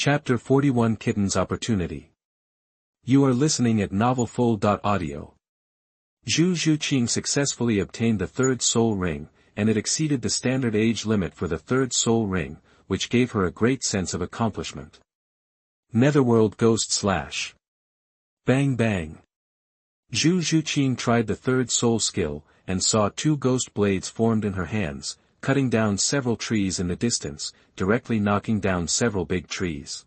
Chapter 41 Kitten's Opportunity. You are listening at novelfull.audio. Zhu Zhuqing successfully obtained the third soul ring, and it exceeded the standard age limit for the third soul ring, which gave her a great sense of accomplishment. Netherworld Ghost Slash. Bang bang. Zhu Zhuqing tried the third soul skill, and saw two ghost blades formed in her hands, cutting down several trees in the distance, directly knocking down several big trees.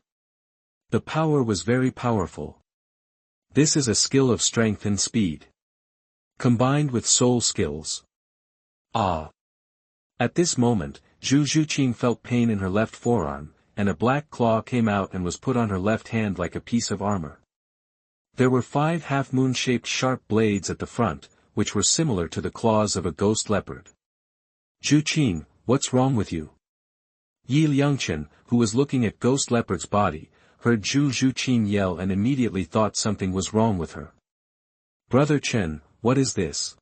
The power was very powerful. This is a skill of strength and speed, combined with soul skills. Ah! At this moment, Zhu Zhuqing felt pain in her left forearm, and a black claw came out and was put on her left hand like a piece of armor. There were 5 half-moon-shaped sharp blades at the front, which were similar to the claws of a ghost leopard. Zhuqing, what's wrong with you? Liangchen, who was looking at Ghost Leopard's body, heard Zhu Zhuqing yell and immediately thought something was wrong with her. Brother Chen, what is this?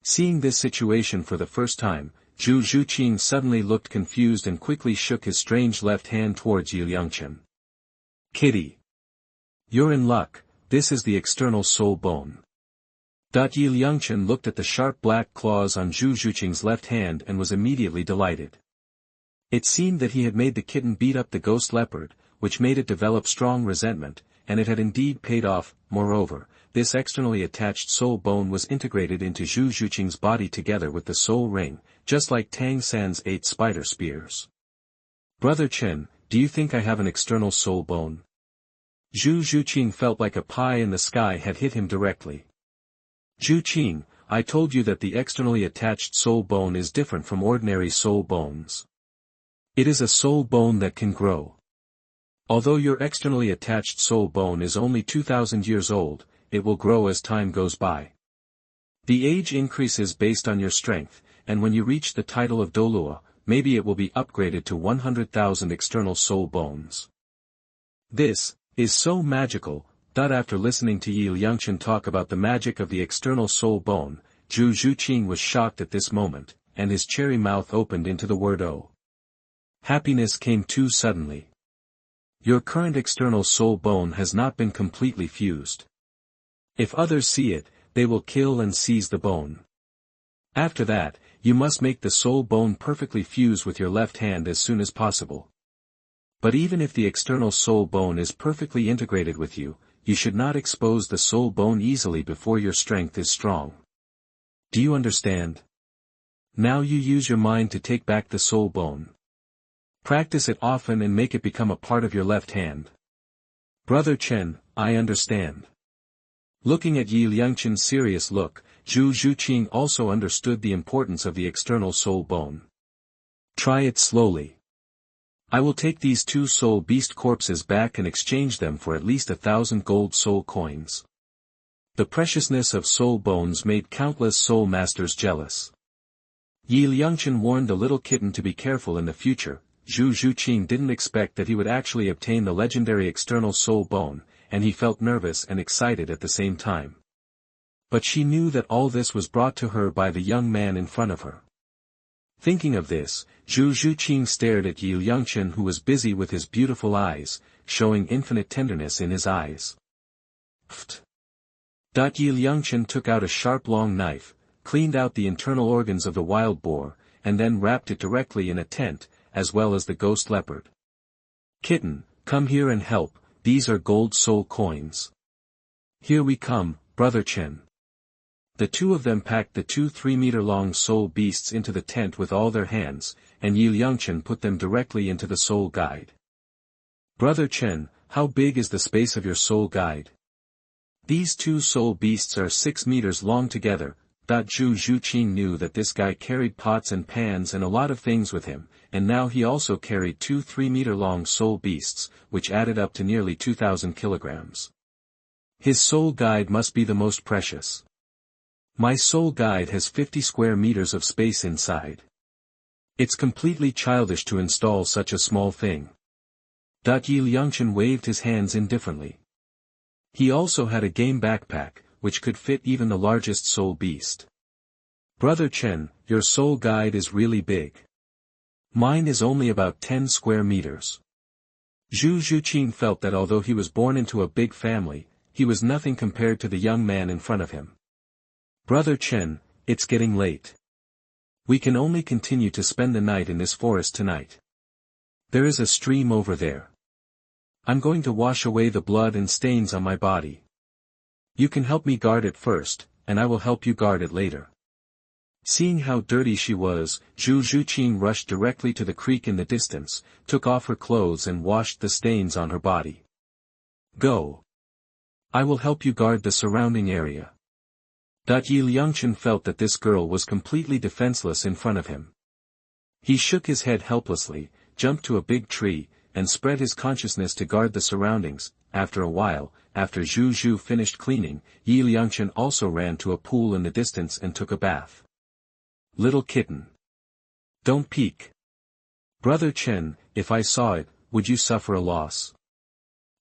Seeing this situation for the first time, Zhu Zhuqing suddenly looked confused and quickly shook his strange left hand towards Liangchen. Kitty! You're in luck, this is the external soul bone. Liangchen looked at the sharp black claws on Zhu Zhuqing's left hand and was immediately delighted. It seemed that he had made the kitten beat up the ghost leopard, which made it develop strong resentment, and it had indeed paid off. Moreover, this externally attached soul bone was integrated into Zhu Zhuqing's body together with the soul ring, just like Tang San's 8 spider spears. Brother Chen, do you think I have an external soul bone? Zhu Zhuqing felt like a pie in the sky had hit him directly. Zhuqing, I told you that the externally attached soul bone is different from ordinary soul bones. It is a soul bone that can grow. Although your externally attached soul bone is only 2,000 years old, it will grow as time goes by. The age increases based on your strength, and when you reach the title of Douluo, maybe it will be upgraded to 100,000 external soul bones. This is so magical. After listening to Liangchen talk about the magic of the external soul bone, Zhu Zhuqing was shocked at this moment, and his cherry mouth opened into the word "oh." Happiness came too suddenly. Your current external soul bone has not been completely fused. If others see it, they will kill and seize the bone. After that, you must make the soul bone perfectly fuse with your left hand as soon as possible. But even if the external soul bone is perfectly integrated with you, you should not expose the soul bone easily before your strength is strong. Do you understand? Now you use your mind to take back the soul bone. Practice it often and make it become a part of your left hand. Brother Chen, I understand. Looking at Liangchen's serious look, Zhu Zhuqing also understood the importance of the external soul bone. Try it slowly. I will take these 2 soul beast corpses back and exchange them for at least 1,000 gold soul coins. The preciousness of soul bones made countless soul masters jealous. Liangchen warned the little kitten to be careful in the future. Zhu Zhuqing didn't expect that he would actually obtain the legendary external soul bone, and he felt nervous and excited at the same time. But she knew that all this was brought to her by the young man in front of her. Thinking of this, Zhu Zhuqing stared at Liangchen, who was busy with his beautiful eyes, showing infinite tenderness in his eyes. Pfft. Liangchen took out a sharp long knife, cleaned out the internal organs of the wild boar, and then wrapped it directly in a tent, as well as the ghost leopard. Kitten, come here and help, these are gold soul coins. Here we come, Brother Chen. The 2 of them packed the 2 3-meter-long soul beasts into the tent with all their hands, and Liangchen put them directly into the soul guide. Brother Chen, how big is the space of your soul guide? These 2 soul beasts are 6 meters long together. Zhu Zhuqing knew that this guy carried pots and pans and a lot of things with him, and now he also carried 2 3-meter-long soul beasts, which added up to nearly 2,000 kilograms. His soul guide must be the most precious. My soul guide has 50 square meters of space inside. It's completely childish to install such a small thing. Liangchen waved his hands indifferently. He also had a game backpack, which could fit even the largest soul beast. Brother Chen, your soul guide is really big. Mine is only about 10 square meters. Zhu Zhuqing felt that although he was born into a big family, he was nothing compared to the young man in front of him. Brother Chen, it's getting late. We can only continue to spend the night in this forest tonight. There is a stream over there. I'm going to wash away the blood and stains on my body. You can help me guard it first, and I will help you guard it later. Seeing how dirty she was, Zhu Zhuqing rushed directly to the creek in the distance, took off her clothes and washed the stains on her body. Go. I will help you guard the surrounding area. Liangchen felt that this girl was completely defenseless in front of him. He shook his head helplessly, jumped to a big tree, and spread his consciousness to guard the surroundings. After a while, after Zhu Zhu finished cleaning, Liangchen also ran to a pool in the distance and took a bath. Little kitten. Don't peek. Brother Chen, if I saw it, would you suffer a loss?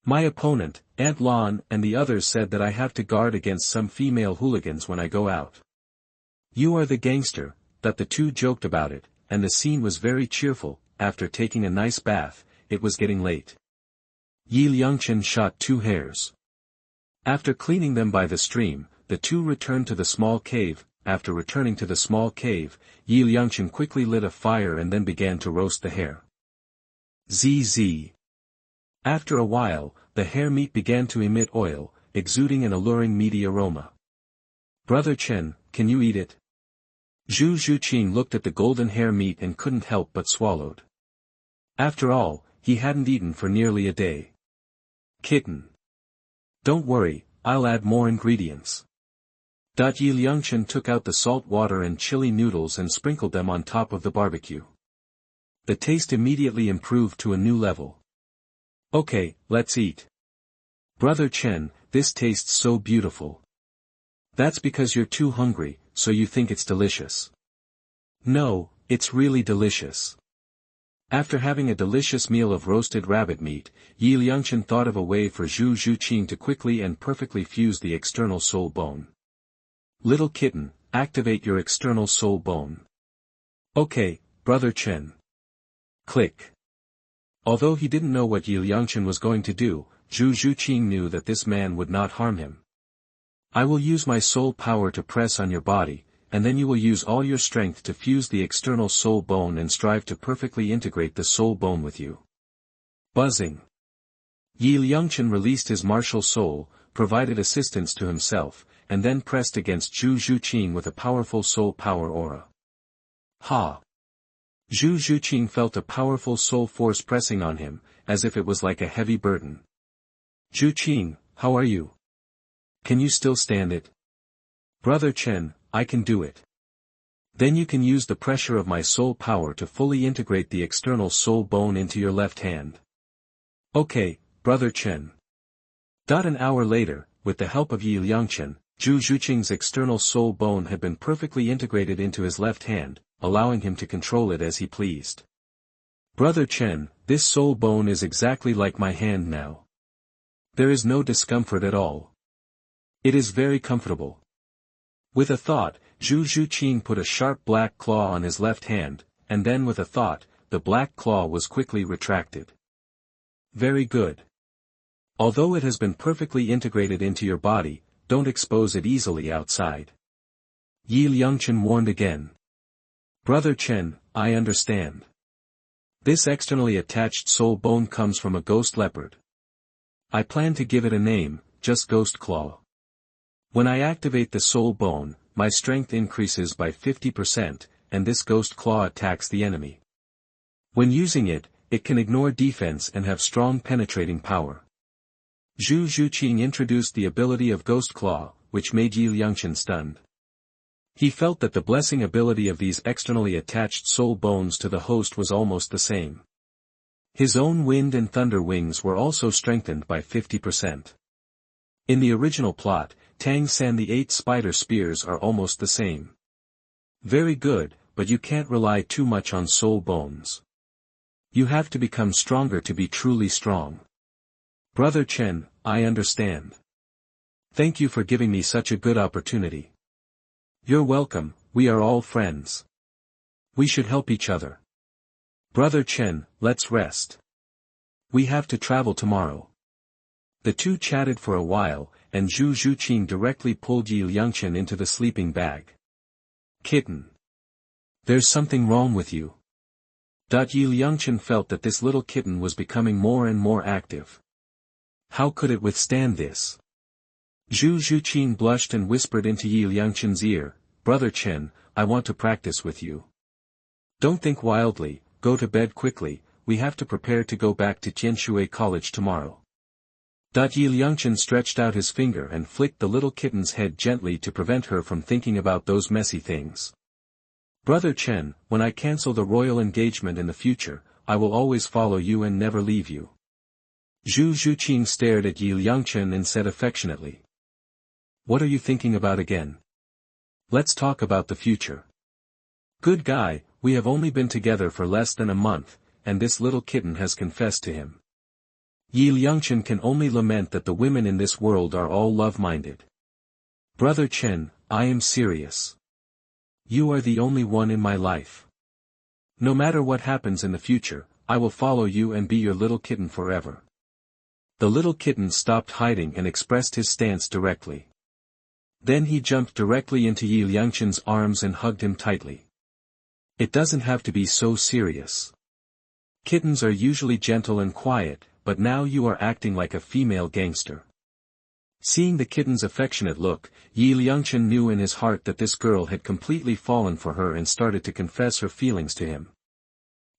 My opponent, Aunt Lan and the others said that I have to guard against some female hooligans when I go out. You are the gangster, that the two joked about it, and the scene was very cheerful. After taking a nice bath, it was getting late. Liangchen shot 2 hares. After cleaning them by the stream, the two returned to the small cave. After returning to the small cave, Liangchen quickly lit a fire and then began to roast the hare. Zzz. After a while, the hare meat began to emit oil, exuding an alluring meaty aroma. Brother Chen, can you eat it? Zhu Zhuqing looked at the golden hare meat and couldn't help but swallowed. After all, he hadn't eaten for nearly a day. Kitten. Don't worry, I'll add more ingredients. Liangchen took out the salt water and chili noodles and sprinkled them on top of the barbecue. The taste immediately improved to a new level. Okay, let's eat. Brother Chen, this tastes so beautiful. That's because you're too hungry, so you think it's delicious. No, it's really delicious. After having a delicious meal of roasted rabbit meat, Liangchen thought of a way for Zhu Zhuqing to quickly and perfectly fuse the external soul bone. Little kitten, activate your external soul bone. Okay, Brother Chen. Click. Although he didn't know what Liangchen was going to do, Zhu Zhuqing knew that this man would not harm him. I will use my soul power to press on your body, and then you will use all your strength to fuse the external soul bone and strive to perfectly integrate the soul bone with you. Buzzing. Liangchen released his martial soul, provided assistance to himself, and then pressed against Zhu Zhuqing with a powerful soul power aura. Ha! Zhu Zhuqing felt a powerful soul force pressing on him, as if it was like a heavy burden. Zhuqing, how are you? Can you still stand it? Brother Chen, I can do it. Then you can use the pressure of my soul power to fully integrate the external soul bone into your left hand. Okay, Brother Chen. An hour later, with the help of Liangchen, Zhu Zhuqing's external soul bone had been perfectly integrated into his left hand, allowing him to control it as he pleased. Brother Chen, this soul bone is exactly like my hand now. There is no discomfort at all. It is very comfortable. With a thought, Zhu Zhuqing put a sharp black claw on his left hand, and then with a thought, the black claw was quickly retracted. Very good. Although it has been perfectly integrated into your body, don't expose it easily outside. Liangchen warned again. Brother Chen, I understand. This externally attached soul bone comes from a ghost leopard. I plan to give it a name, just Ghost Claw. When I activate the soul bone, my strength increases by 50%, and this ghost claw attacks the enemy. When using it, it can ignore defense and have strong penetrating power. Zhu Zhuqing introduced the ability of Ghost Claw, which made Liangchen stunned. He felt that the blessing ability of these externally attached soul bones to the host was almost the same. His own wind and thunder wings were also strengthened by 50%. In the original plot, Tang San the 8 spider spears are almost the same. Very good, but you can't rely too much on soul bones. You have to become stronger to be truly strong. Brother Chen, I understand. Thank you for giving me such a good opportunity. You're welcome, we are all friends. We should help each other. Brother Chen, let's rest. We have to travel tomorrow. The two chatted for a while, and Zhu Zhuqing directly pulled Liangchen into the sleeping bag. Kitten. There's something wrong with you. Liangchen felt that this little kitten was becoming more and more active. How could it withstand this? Zhu Zhuqing blushed and whispered into Liangchen's ear, Brother Chen, I want to practice with you. Don't think wildly, go to bed quickly, we have to prepare to go back to Tianshui College tomorrow. Liangchen stretched out his finger and flicked the little kitten's head gently to prevent her from thinking about those messy things. Brother Chen, when I cancel the royal engagement in the future, I will always follow you and never leave you. Zhu Zhuqing stared at Liangchen and said affectionately. What are you thinking about again? Let's talk about the future. Good guy, we have only been together for less than a month, and this little kitten has confessed to him. Liangchen can only lament that the women in this world are all love-minded. Brother Chen, I am serious. You are the only one in my life. No matter what happens in the future, I will follow you and be your little kitten forever. The little kitten stopped hiding and expressed his stance directly. Then he jumped directly into Liangchen's arms and hugged him tightly. It doesn't have to be so serious. Kittens are usually gentle and quiet, but now you are acting like a female gangster. Seeing the kitten's affectionate look, Liangchen knew in his heart that this girl had completely fallen for her and started to confess her feelings to him.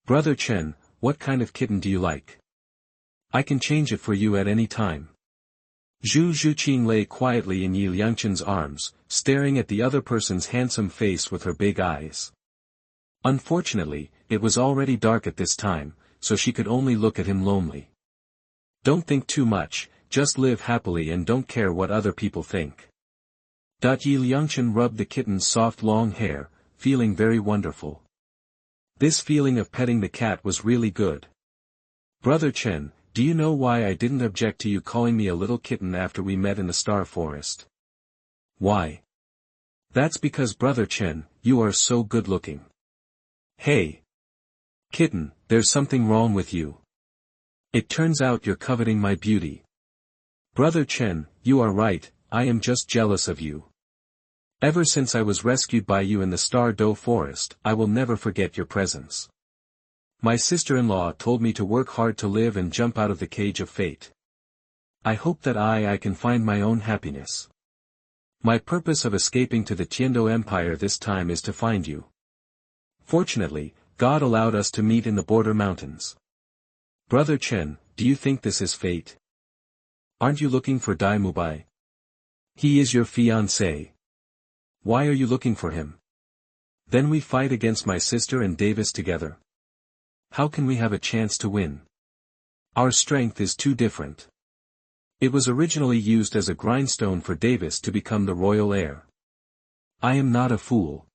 Brother Chen, what kind of kitten do you like? I can change it for you at any time. Zhu Zhuqing lay quietly in Liangchen's arms, staring at the other person's handsome face with her big eyes. Unfortunately, it was already dark at this time, so she could only look at him lonely. Don't think too much, just live happily and don't care what other people think. Liangchen rubbed the kitten's soft long hair, feeling very wonderful. This feeling of petting the cat was really good. Brother Chen, do you know why I didn't object to you calling me a little kitten after we met in the Star Forest? Why? That's because Brother Chen, you are so good-looking. Hey! Kitten, there's something wrong with you. It turns out you're coveting my beauty. Brother Chen, you are right, I am just jealous of you. Ever since I was rescued by you in the Star Do Forest, I will never forget your presence. My sister-in-law told me to work hard to live and jump out of the cage of fate. I hope that I can find my own happiness. My purpose of escaping to the Tiando Empire this time is to find you. Fortunately, God allowed us to meet in the border mountains. Brother Chen, do you think this is fate? Aren't you looking for Dai Mubai? He is your fiancé. Why are you looking for him? Then we fight against my sister and Davis together. How can we have a chance to win? Our strength is too different. It was originally used as a grindstone for Davis to become the royal heir. I am not a fool.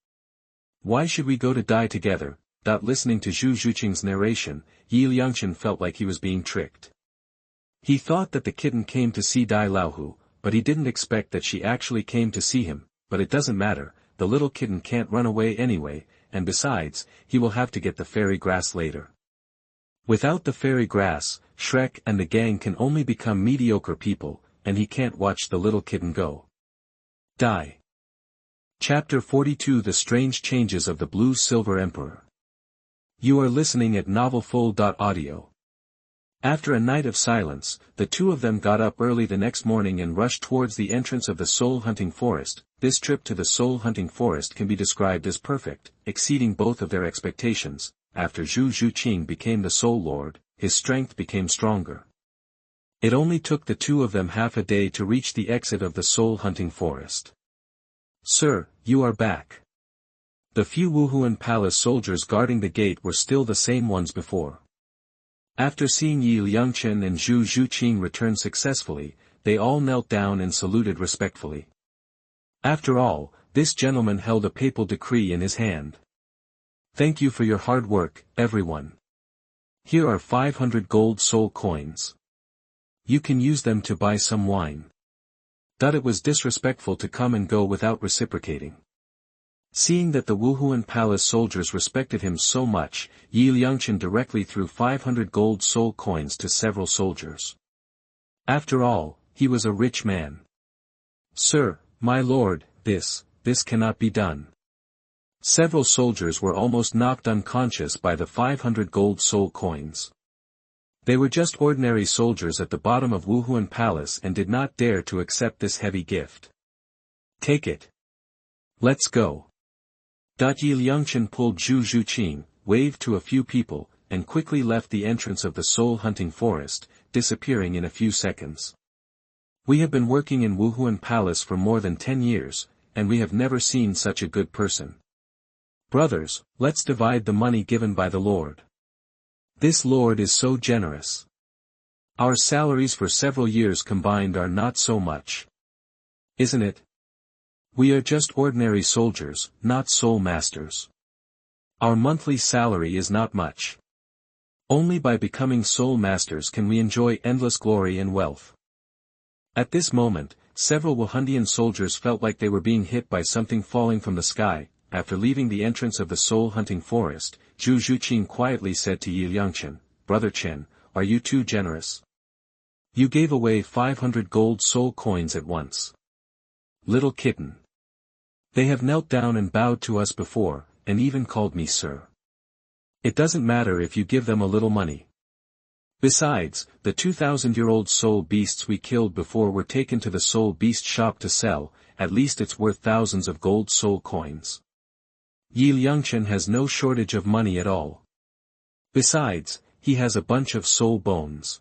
Why should we go to die together? Listening to Zhu Zhuqing's narration, Liangchen felt like he was being tricked. He thought that the kitten came to see Dai Laohu, but he didn't expect that she actually came to see him, but it doesn't matter, the little kitten can't run away anyway, and besides, he will have to get the fairy grass later. Without the fairy grass, Shrek and the gang can only become mediocre people, and he can't watch the little kitten go. Die. Chapter 42 The Strange Changes of the Blue-Silver Emperor. You are listening at NovelFull.audio. After a night of silence, the two of them got up early the next morning and rushed towards the entrance of the soul-hunting forest. This trip to the soul-hunting forest can be described as perfect, exceeding both of their expectations. After Zhu Zhuqing became the Soul Lord, his strength became stronger. It only took the two of them half a day to reach the exit of the soul-hunting forest. Sir, you are back. The few Wuhuan Palace soldiers guarding the gate were still the same ones before. After seeing Liangchen and Zhu Zhuqing return successfully, they all knelt down and saluted respectfully. After all, this gentleman held a papal decree in his hand. Thank you for your hard work, everyone. Here are 500 gold soul coins. You can use them to buy some wine. It was disrespectful to come and go without reciprocating. Seeing that the Wuhuan palace soldiers respected him so much, Liangchen directly threw 500 gold soul coins to several soldiers. After all, he was a rich man. "Sir, my lord, this cannot be done." Several soldiers were almost knocked unconscious by the 500 gold soul coins. They were just ordinary soldiers at the bottom of Wuhuan Palace and did not dare to accept this heavy gift. "Take it. Let's go." Liangchen pulled Zhu Zhuqing, waved to a few people, and quickly left the entrance of the soul-hunting forest, disappearing in a few seconds. "We have been working in Wuhuan Palace for more than 10 years, and we have never seen such a good person. Brothers, let's divide the money given by the Lord. This Lord is so generous. Our salaries for several years combined are not so much. Isn't it? We are just ordinary soldiers, not soul masters. Our monthly salary is not much. Only by becoming soul masters can we enjoy endless glory and wealth." At this moment, several Wuhundian soldiers felt like they were being hit by something falling from the sky. After leaving the entrance of the soul-hunting forest, Zhu Zhuqing quietly said to Liangchen, "Brother Chen, are you too generous? You gave away 500 gold soul coins at once. Little kitten. They have knelt down and bowed to us before, and even called me sir. It doesn't matter if you give them a little money. Besides, the 2,000-year-old soul beasts we killed before were taken to the soul beast shop to sell, at least it's worth thousands of gold soul coins. Liangchen has no shortage of money at all. Besides, he has a bunch of soul bones.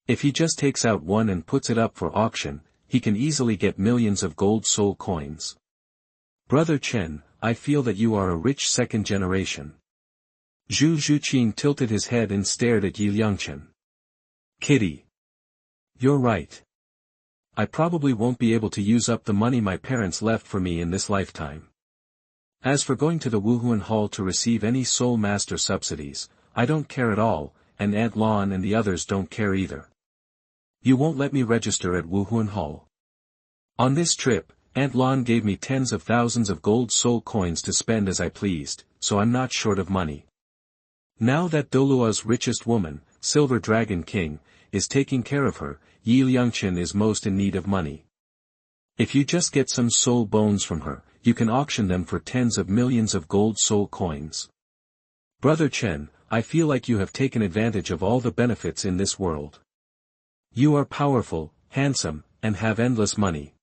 If he just takes out one and puts it up for auction, he can easily get millions of gold soul coins. Brother Chen, I feel that you are a rich second generation." Zhu Zhuqing tilted his head and stared at Liangchen. "Kitty. You're right. I probably won't be able to use up the money my parents left for me in this lifetime. As for going to the Wuhuan Hall to receive any soul master subsidies, I don't care at all, and Aunt Lan and the others don't care either. You won't let me register at Wuhuan Hall. On this trip, Aunt Lan gave me tens of thousands of gold soul coins to spend as I pleased, so I'm not short of money. Now that Douluo's richest woman, Silver Dragon King, is taking care of her, Liangchen is most in need of money. If you just get some soul bones from her, you can auction them for tens of millions of gold soul coins. Brother Chen, I feel like you have taken advantage of all the benefits in this world. You are powerful, handsome, and have endless money."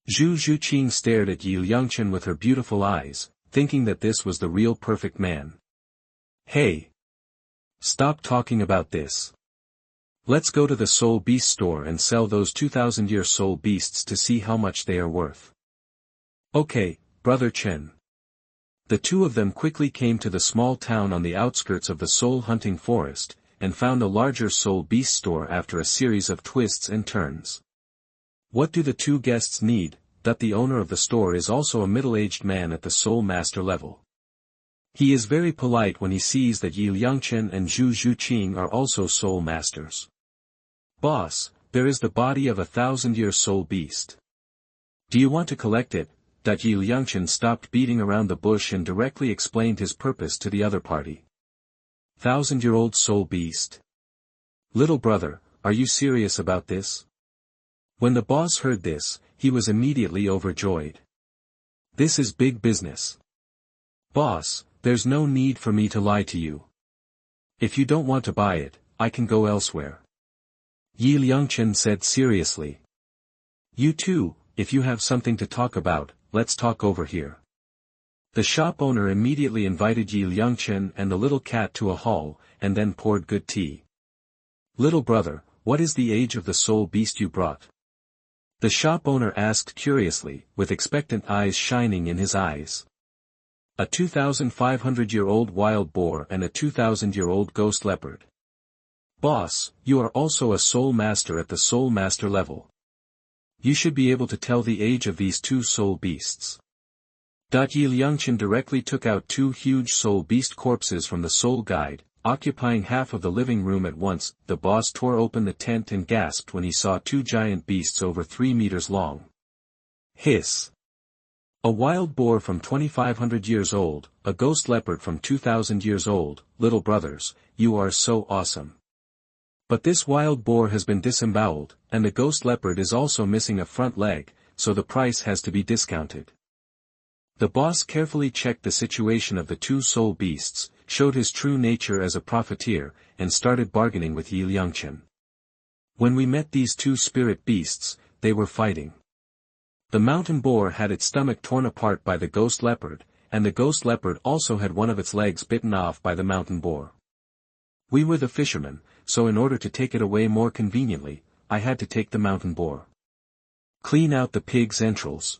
Zhu Zhuqing stared at Liangchen with her beautiful eyes, thinking that this was the real perfect man. "Hey! Stop talking about this. Let's go to the soul beast store and sell those 2,000-year soul beasts to see how much they are worth." "Okay, Brother Chen." The two of them quickly came to the small town on the outskirts of the soul-hunting forest, and found a larger soul beast store after a series of twists and turns. What do the two guests need? That the owner of the store is also a middle-aged man at the soul master level. He is very polite when he sees that Liangchen and Zhu Zhuqing are also soul masters. "Boss, there is the body of a 1,000-year soul beast. Do you want to collect it?" Liangchen stopped beating around the bush and directly explained his purpose to the other party. 1,000-year-old soul beast. Little brother, are you serious about this? When the boss heard this, he was immediately overjoyed. This is big business. Boss, there's no need for me to lie to you. If you don't want to buy it, I can go elsewhere. Liangchen said seriously. You too, if you have something to talk about, let's talk over here. The shop owner immediately invited Liangchen and the little cat to a hall, and then poured good tea. Little brother, what is the age of the soul beast you brought? The shop owner asked curiously, with expectant eyes shining in his eyes. A 2,500-year-old wild boar and a 2,000-year-old ghost leopard. Boss, you are also a soul master at the soul master level. You should be able to tell the age of these two soul beasts. Liangchen directly took out two huge soul beast corpses from the soul guide, occupying half of the living room at once. The boss tore open the tent and gasped when he saw two giant beasts over 3 meters long. Hiss! A wild boar from 2500 years old, a ghost leopard from 2000 years old, little brothers, you are so awesome. But this wild boar has been disemboweled, and the ghost leopard is also missing a front leg, so the price has to be discounted. The boss carefully checked the situation of the two soul beasts, showed his true nature as a profiteer, and started bargaining with Liangchen. When we met these two spirit beasts, they were fighting. The mountain boar had its stomach torn apart by the ghost leopard, and the ghost leopard also had one of its legs bitten off by the mountain boar. We were the fishermen, so in order to take it away more conveniently, I had to take the mountain boar. Clean out the pig's entrails.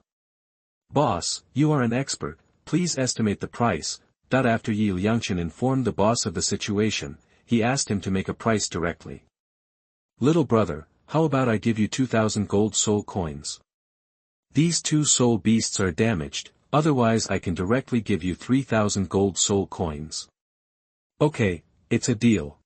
Boss, you are an expert, please estimate the price. After Liangchen informed the boss of the situation, he asked him to make a price directly. Little brother, how about I give you 2,000 gold soul coins? These two soul beasts are damaged, otherwise I can directly give you 3,000 gold soul coins. Okay, it's a deal.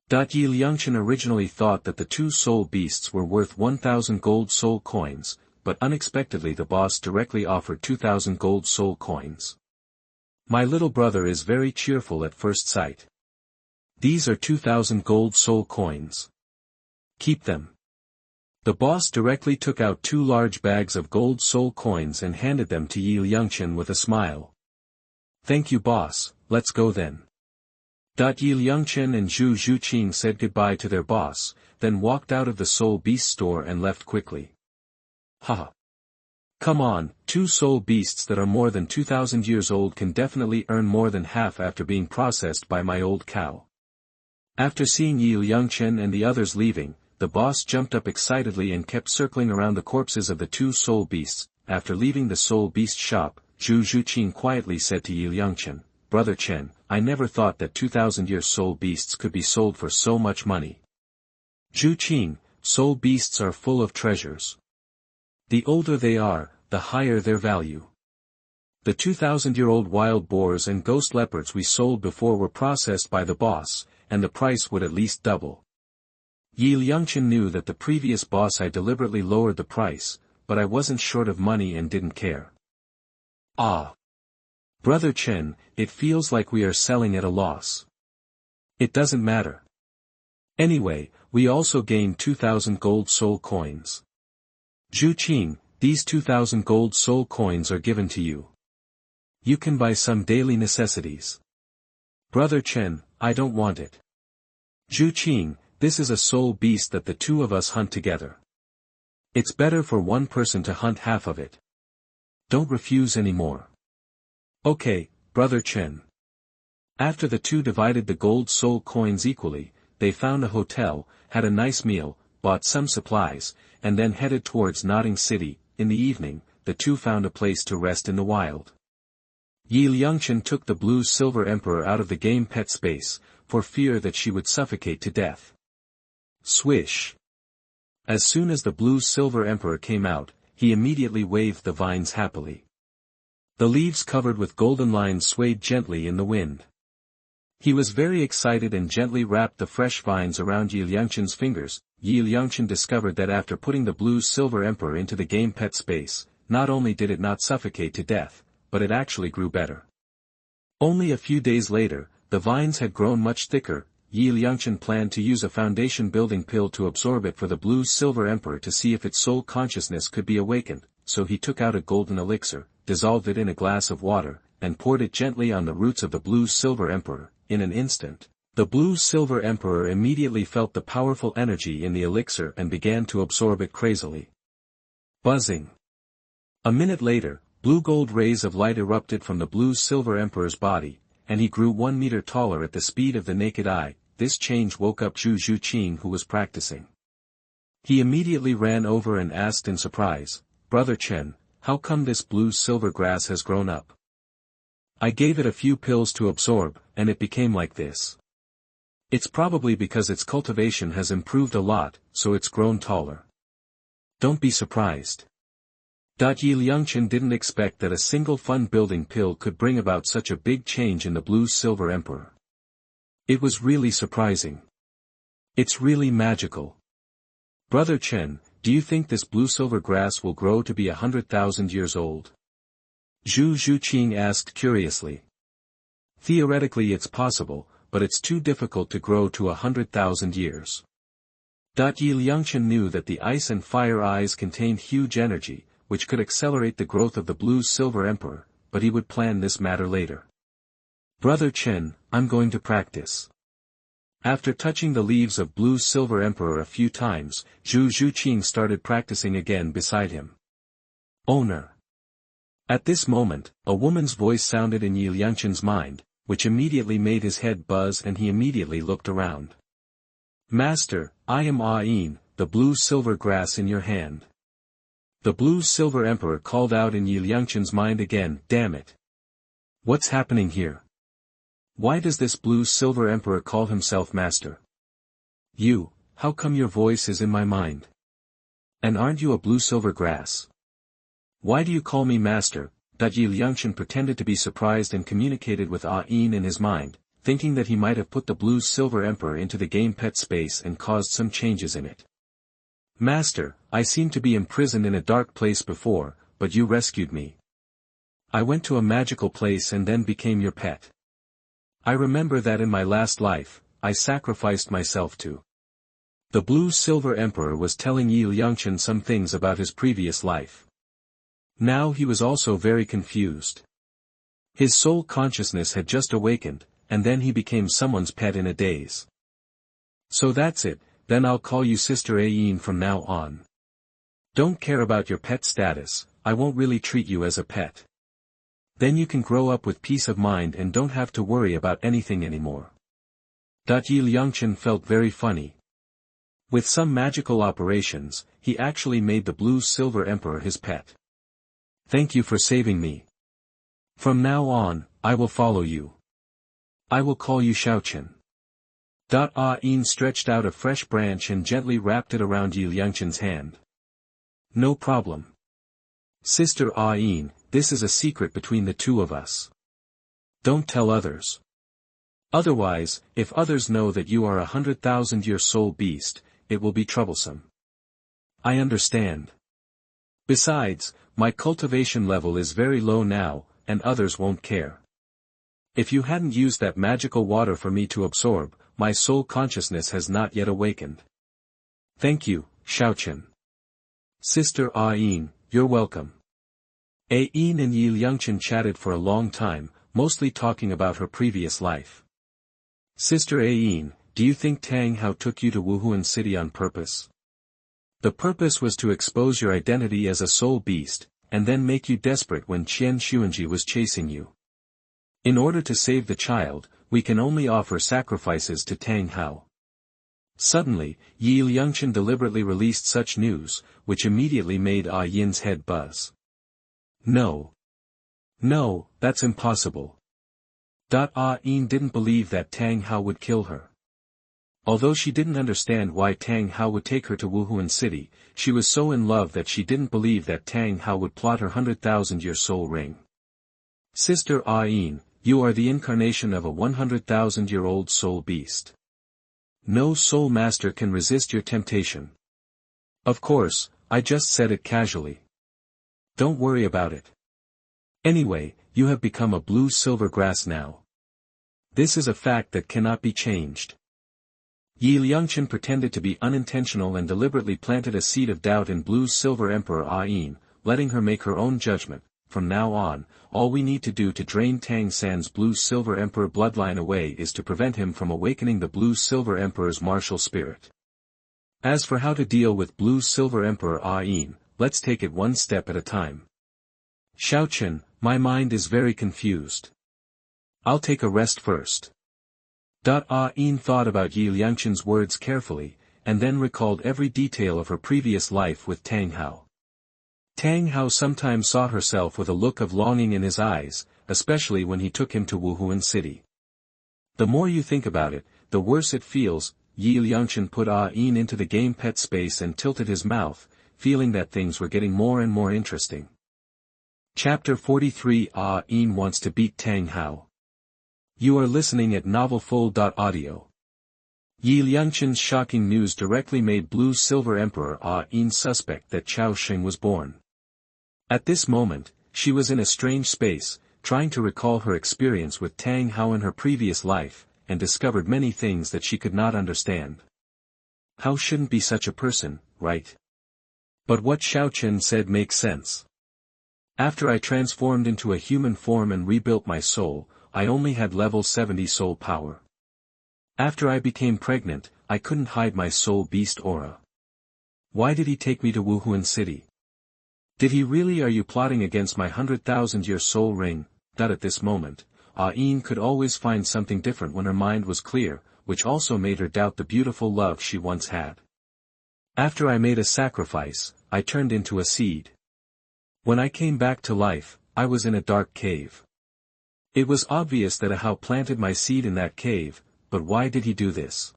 Liangchen originally thought that the two soul beasts were worth 1,000 gold soul coins, but unexpectedly the boss directly offered 2,000 gold soul coins. My little brother is very cheerful at first sight. These are 2,000 gold soul coins. Keep them. The boss directly took out 2 large bags of gold soul coins and handed them to Liangchen with a smile. Thank you boss, let's go then. Liangchen and Zhu Zhuqing said goodbye to their boss, then walked out of the soul beast store and left quickly. Haha. Come on, 2 soul beasts that are more than 2,000 years old can definitely earn more than half after being processed by my old cow. After seeing Liangchen and the others leaving, the boss jumped up excitedly and kept circling around the corpses of the 2 soul beasts. After leaving the soul beast shop, Zhu Zhuqing quietly said to Liangchen, Brother Chen, I never thought that 2,000-year soul beasts could be sold for so much money. Zhuqing, soul beasts are full of treasures. The older they are, the higher their value. The 2,000-year-old wild boars and ghost leopards we sold before were processed by the boss, and the price would at least double. Liangchen knew that the previous boss had deliberately lowered the price, but I wasn't short of money and didn't care. Ah! Brother Chen, it feels like we are selling at a loss. It doesn't matter. Anyway, we also gained 2,000 gold soul coins. Zhuqing, these 2,000 gold soul coins are given to you. You can buy some daily necessities. Brother Chen, I don't want it. Zhuqing, this is a soul beast that the two of us hunt together. It's better for one person to hunt half of it. Don't refuse anymore. Okay, Brother Chen. After the two divided the gold soul coins equally, they found a hotel, had a nice meal, bought some supplies, and then headed towards Nodding City. In the evening, the two found a place to rest in the wild. Liangchen took the blue silver emperor out of the game pet space, for fear that she would suffocate to death. Swish! As soon as the blue silver emperor came out, he immediately waved the vines happily. The leaves covered with golden lines swayed gently in the wind. He was very excited and gently wrapped the fresh vines around Liangchen's fingers. Liangchen discovered that after putting the blue silver emperor into the game pet space, not only did it not suffocate to death, but it actually grew better. Only a few days later, the vines had grown much thicker. Liangchen planned to use a foundation building pill to absorb it for the blue silver emperor to see if its soul consciousness could be awakened, so he took out a golden elixir, dissolved it in a glass of water, and poured it gently on the roots of the blue silver emperor. In an instant, the blue silver emperor immediately felt the powerful energy in the elixir and began to absorb it crazily. Buzzing. A minute later, blue gold rays of light erupted from the blue silver emperor's body, and he grew 1 meter taller at the speed of the naked eye. This change woke up Zhu Zhuqing, who was practicing. He immediately ran over and asked in surprise, Brother Chen, how come this blue silver grass has grown up? I gave it a few pills to absorb, and it became like this. It's probably because its cultivation has improved a lot, so it's grown taller. Don't be surprised. Liangchen didn't expect that a single fun-building pill could bring about such a big change in the blue silver emperor. It was really surprising. It's really magical. Brother Chen, do you think this blue silver grass will grow to be 100,000 years old? Zhu Zhuqing asked curiously. Theoretically it's possible, but it's too difficult to grow to 100,000 years. Liangchen knew that the ice and fire eyes contained huge energy, which could accelerate the growth of the blue-silver emperor, but he would plan this matter later. Brother Chen, I'm going to practice. After touching the leaves of blue-silver emperor a few times, Zhu Zhuqing started practicing again beside him. Owner. At this moment, a woman's voice sounded in Liangchen's mind, which immediately made his head buzz and he immediately looked around. Master, I am Ah Yin, the blue-silver grass in your hand. The blue-silver emperor called out in Liangchen's mind again. Damn it. What's happening here? Why does this blue-silver emperor call himself master? You, how come your voice is in my mind? And aren't you a blue-silver grass? Why do you call me master? Liangchen pretended to be surprised and communicated with Ah Yin in his mind, thinking that he might have put the blue-silver emperor into the game pet space and caused some changes in it. Master, I seemed to be imprisoned in a dark place before, but you rescued me. I went to a magical place and then became your pet. I remember that in my last life, I sacrificed myself to. The blue-silver emperor was telling Liangchen some things about his previous life. Now he was also very confused. His soul consciousness had just awakened, and then he became someone's pet in a daze. So that's it, then I'll call you Sister Ah Yin from now on. Don't care about your pet status, I won't really treat you as a pet. Then you can grow up with peace of mind and don't have to worry about anything anymore. Liangchen felt very funny. With some magical operations, he actually made the blue-silver emperor his pet. Thank you for saving me. From now on, I will follow you. I will call you Xiaochen. Ah Yin stretched out a fresh branch and gently wrapped it around Liangchen's hand. No problem. Sister Ah Yin, this is a secret between the two of us. Don't tell others. Otherwise, if others know that you are 100,000-year soul beast, it will be troublesome. I understand. Besides, my cultivation level is very low now, and others won't care. If you hadn't used that magical water for me to absorb, my soul consciousness has not yet awakened. Thank you, Xiaochen. Sister Ah Yin, you're welcome. Ah Yin and Liangchen chatted for a long time, mostly talking about her previous life. Sister Ah Yin, do you think Tang Hao took you to Wuhuan City on purpose? The purpose was to expose your identity as a soul beast, and then make you desperate when Qian Xuanji was chasing you. In order to save the child, we can only offer sacrifices to Tang Hao. Suddenly, Liangchen deliberately released such news, which immediately made Ah Yin's head buzz. No. No, that's impossible. Ah Yin didn't believe that Tang Hao would kill her. Although she didn't understand why Tang Hao would take her to Wuhuan City, she was so in love that she didn't believe that Tang Hao would plot her 100,000-year soul ring. Sister Ah Yin, you are the incarnation of a 100,000-year-old soul beast. No soul master can resist your temptation. Of course, I just said it casually. Don't worry about it. Anyway, you have become a blue-silver grass now. This is a fact that cannot be changed. Liangchen pretended to be unintentional and deliberately planted a seed of doubt in blue-silver Emperor Ah Yin, letting her make her own judgment. From now on, all we need to do to drain Tang San's blue-silver Emperor bloodline away is to prevent him from awakening the blue-silver Emperor's martial spirit. As for how to deal with blue-silver Emperor Ah Yin, let's take it one step at a time. Xiaochen, my mind is very confused. I'll take a rest first. Ah Yin thought about Liangchen's words carefully, and then recalled every detail of her previous life with Tang Hao. Tang Hao sometimes saw herself with a look of longing in his eyes, especially when he took him to Wuhuan City. The more you think about it, the worse it feels. Liangchen put Ah Yin into the game pet space and tilted his mouth, feeling that things were getting more and more interesting. Chapter 43 Ah Yin wants to beat Tang Hao. You are listening at novelfull.audio. Liangchen's shocking news directly made Blue-Silver Emperor Ah Yin suspect that Chao Xing was born. At this moment, She was in a strange space, trying to recall her experience with Tang Hao in her previous life, and discovered many things that she could not understand. Hao shouldn't be such a person, right? But what Xiaochen said makes sense. After I transformed into a human form and rebuilt my soul, I only had level 70 soul power. After I became pregnant, I couldn't hide my soul beast aura. Why did he take me to Wuhuan City? Did he really? Are you plotting against my 100,000-year soul ring? That at this moment, Ah Yin could always find something different when her mind was clear, which also made her doubt the beautiful love she once had. After I made a sacrifice, I turned into a seed. When I came back to life, I was in a dark cave. It was obvious that Hao planted my seed in that cave, but why did he do this?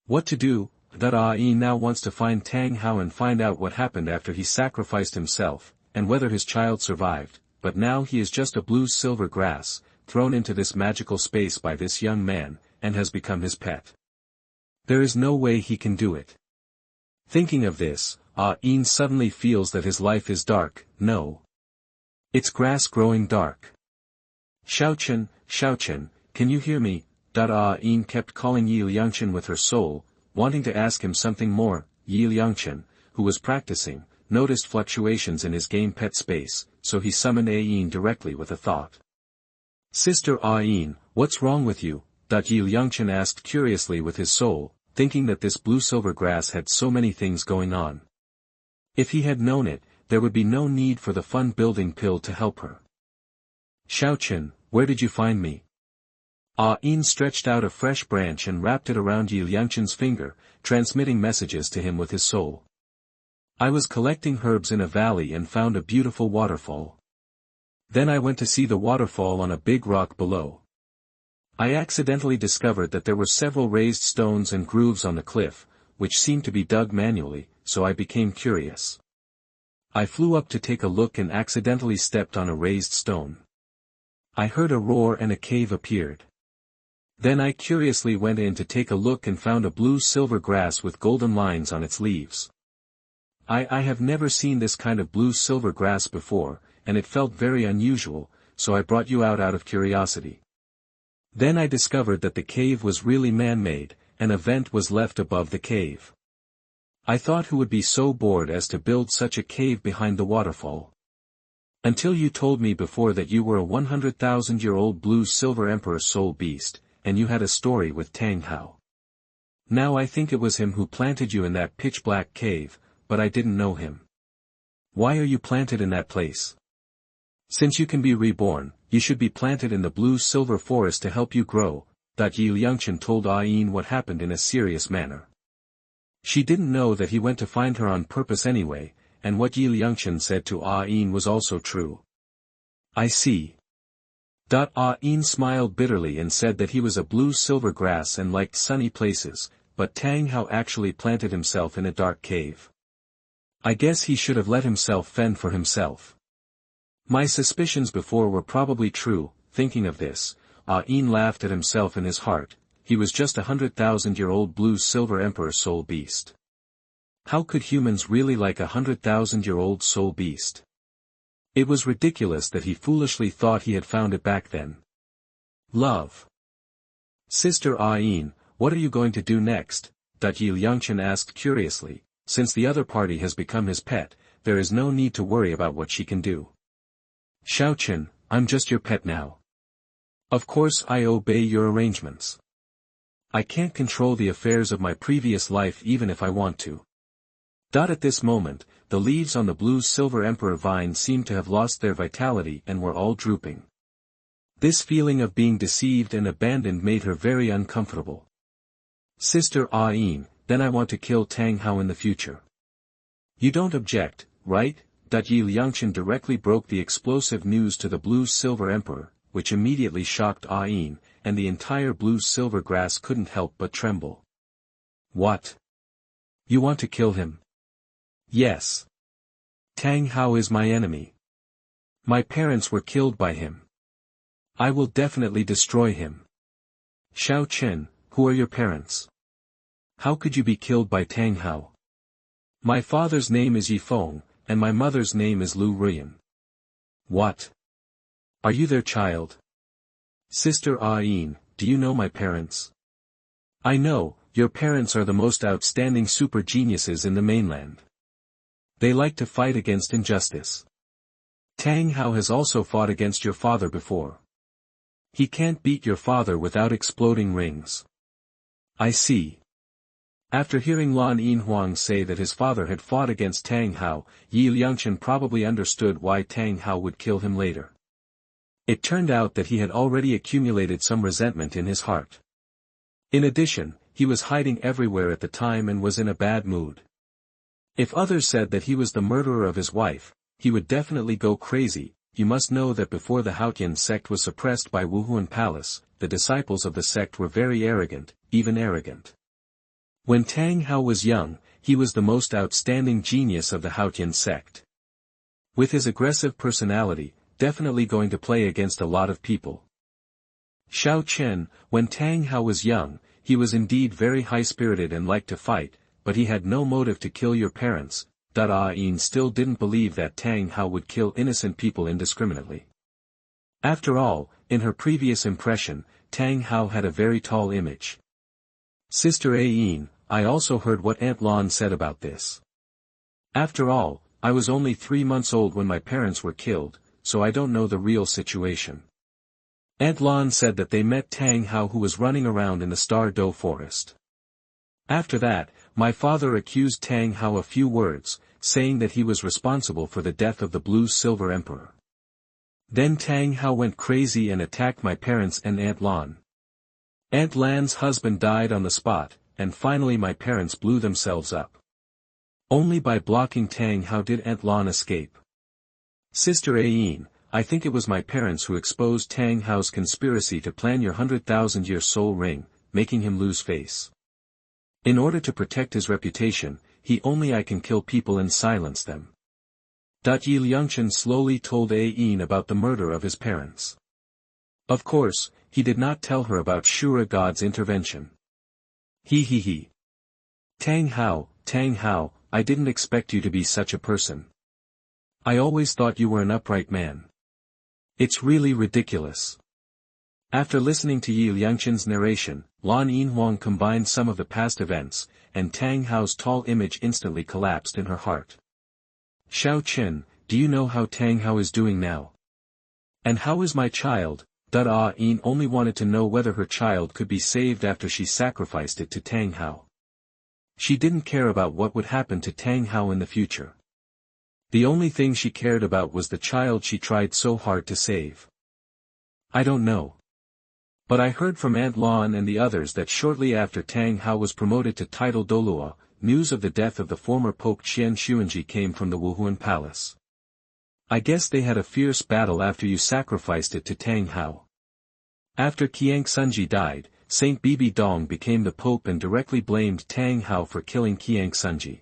What to do? That Ah Yin now wants to find Tang Hao and find out what happened after he sacrificed himself, and whether his child survived, but now he is just a blue-silver grass, thrown into this magical space by this young man, and has become his pet. There is no way he can do it. Thinking of this, Ah Yin suddenly feels that his life is dark. No. It's grass growing dark. Xiaochen, Xiaochen, can you hear me? Ah Yin kept calling Liangchen with her soul, wanting to ask him something more. Liangchen, who was practicing, noticed fluctuations in his game pet space, so he summoned Ah Yin directly with a thought. Sister Ah Yin, what's wrong with you? Liangchen asked curiously with his soul, thinking that this blue-silver grass had so many things going on. If he had known it, there would be no need for the fun-building pill to help her. Xiaochen, where did you find me? Ah Yin stretched out a fresh branch and wrapped it around Liangchen's finger, transmitting messages to him with his soul. I was collecting herbs in a valley and found a beautiful waterfall. Then I went to see the waterfall on a big rock below. I accidentally discovered that there were several raised stones and grooves on the cliff, which seemed to be dug manually, so I became curious. I flew up to take a look and accidentally stepped on a raised stone. I heard a roar and a cave appeared. Then I curiously went in to take a look and found a blue-silver grass with golden lines on its leaves. I have never seen this kind of blue-silver grass before, and it felt very unusual, so I brought you out of curiosity. Then I discovered that the cave was really man-made, and a vent was left above the cave. I thought who would be so bored as to build such a cave behind the waterfall. Until you told me before that you were a 100,000-year-old blue-silver emperor soul beast, and you had a story with Tang Hao. Now I think it was him who planted you in that pitch-black cave, but I didn't know him. Why are you planted in that place? Since you can be reborn, you should be planted in the blue-silver forest to help you grow. Liangchen told Ah Yin what happened in a serious manner. She didn't know that he went to find her on purpose anyway, and what Liangchen said to Ah Yin was also true. I see. Ah Yin smiled bitterly and said that he was a blue-silver grass and liked sunny places, but Tang Hao actually planted himself in a dark cave. I guess he should have let himself fend for himself. My suspicions before were probably true. Thinking of this, Ah Yin laughed at himself in his heart. He was just a 100,000-year-old blue-silver emperor soul beast. How could humans really like a 100,000-year-old soul beast? It was ridiculous that he foolishly thought he had found it back then. Love. Sister Ah Yin, what are you going to do next? Liangchen asked curiously. Since the other party has become his pet, there is no need to worry about what she can do. Xiaochen, I'm just your pet now. Of course I obey your arrangements. I can't control the affairs of my previous life even if I want to. At this moment, the leaves on the blue-silver emperor vine seemed to have lost their vitality and were all drooping. This feeling of being deceived and abandoned made her very uncomfortable. Sister Ah Yin, then I want to kill Tang Hao in the future. You don't object, right? Liangchen directly broke the explosive news to the blue-silver emperor, which immediately shocked Ah Yin, and the entire blue-silver grass couldn't help but tremble. What? You want to kill him? Yes. Tang Hao is my enemy. My parents were killed by him. I will definitely destroy him. Xiaochen, who are your parents? How could you be killed by Tang Hao? My father's name is Yifeng, and my mother's name is Lu Ruyan. What? Are you their child? Sister Ah Yin, do you know my parents? I know, your parents are the most outstanding super geniuses in the mainland. They like to fight against injustice. Tang Hao has also fought against your father before. He can't beat your father without exploding rings. I see. After hearing Lan Yinhuang say that his father had fought against Tang Hao, Liangchen probably understood why Tang Hao would kill him later. It turned out that he had already accumulated some resentment in his heart. In addition, he was hiding everywhere at the time and was in a bad mood. If others said that he was the murderer of his wife, he would definitely go crazy. You must know that before the Yin sect was suppressed by Wuhuan Palace, the disciples of the sect were very arrogant, even arrogant. When Tang Hao was young, he was the most outstanding genius of the Yin sect. With his aggressive personality, definitely going to play against a lot of people. Xiao Chen, when Tang Hao was young, he was indeed very high-spirited and liked to fight, but he had no motive to kill your parents. Ah Yin still didn't believe that Tang Hao would kill innocent people indiscriminately. After all, in her previous impression, Tang Hao had a very tall image. Sister Ah Yin, I also heard what Aunt Lan said about this. After all, I was only 3 months old when my parents were killed, so I don't know the real situation. Aunt Lan said that they met Tang Hao who was running around in the Star Do forest. After that, my father accused Tang Hao a few words, saying that he was responsible for the death of the Blue-Silver Emperor. Then Tang Hao went crazy and attacked my parents and Aunt Lan. Aunt Lan's husband died on the spot, and finally my parents blew themselves up. Only by blocking Tang Hao did Aunt Lan escape. Sister Ah Yin, I think it was my parents who exposed Tang Hao's conspiracy to plan your 100,000-year soul ring, making him lose face. In order to protect his reputation, I can kill people and silence them. Liangchen slowly told Ah Yin about the murder of his parents. Of course, he did not tell her about Shura God's intervention. He. Tang Hao, I didn't expect you to be such a person. I always thought you were an upright man. It's really ridiculous. After listening to Liangchen's narration, Lan Yinhuang combined some of the past events, and Tang Hao's tall image instantly collapsed in her heart. Xiao Chen, do you know how Tang Hao is doing now? And how is my child? Ah Yin only wanted to know whether her child could be saved after she sacrificed it to Tang Hao. She didn't care about what would happen to Tang Hao in the future. The only thing she cared about was the child she tried so hard to save. I don't know. But I heard from Aunt Lan and the others that shortly after Tang Hao was promoted to title Douluo, news of the death of the former Pope Tianshui came from the Wuhuan Palace. I guess they had a fierce battle after you sacrificed it to Tang Hao. After Qiang Sunji died, Saint Bibi Dong became the Pope and directly blamed Tang Hao for killing Qiang Sunji.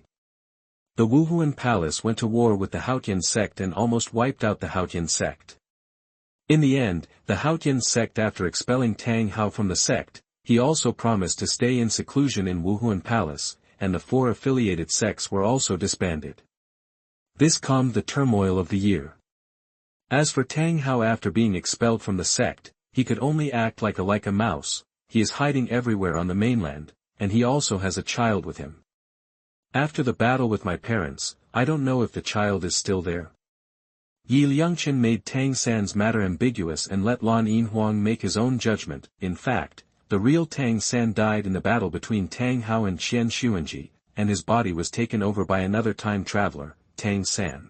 The Wuhuan Palace went to war with the Yin sect and almost wiped out the Yin sect. In the end, the Yin sect, after expelling Tang Hao from the sect, he also promised to stay in seclusion in Wuhuan Palace, and the 4 affiliated sects were also disbanded. This calmed the turmoil of the year. As for Tang Hao, after being expelled from the sect, he could only act like a mouse. He is hiding everywhere on the mainland, and he also has a child with him. After the battle with my parents, I don't know if the child is still there. Liangchen made Tang San's matter ambiguous and let Lan Yinhuang make his own judgment. In fact, the real Tang San died in the battle between Tang Hao and Tianshui, and his body was taken over by another time traveler, Tang San.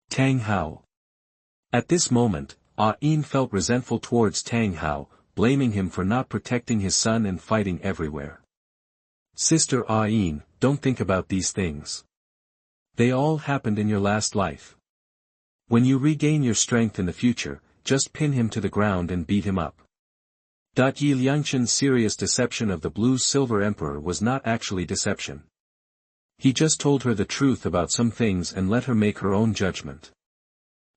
Tang Hao. At this moment, Ah Yin felt resentful towards Tang Hao, blaming him for not protecting his son and fighting everywhere. Sister Ah Yin, don't think about these things. They all happened in your last life. When you regain your strength in the future, just pin him to the ground and beat him up. Liangchen's serious deception of the Blue-Silver Emperor was not actually deception. He just told her the truth about some things and let her make her own judgment.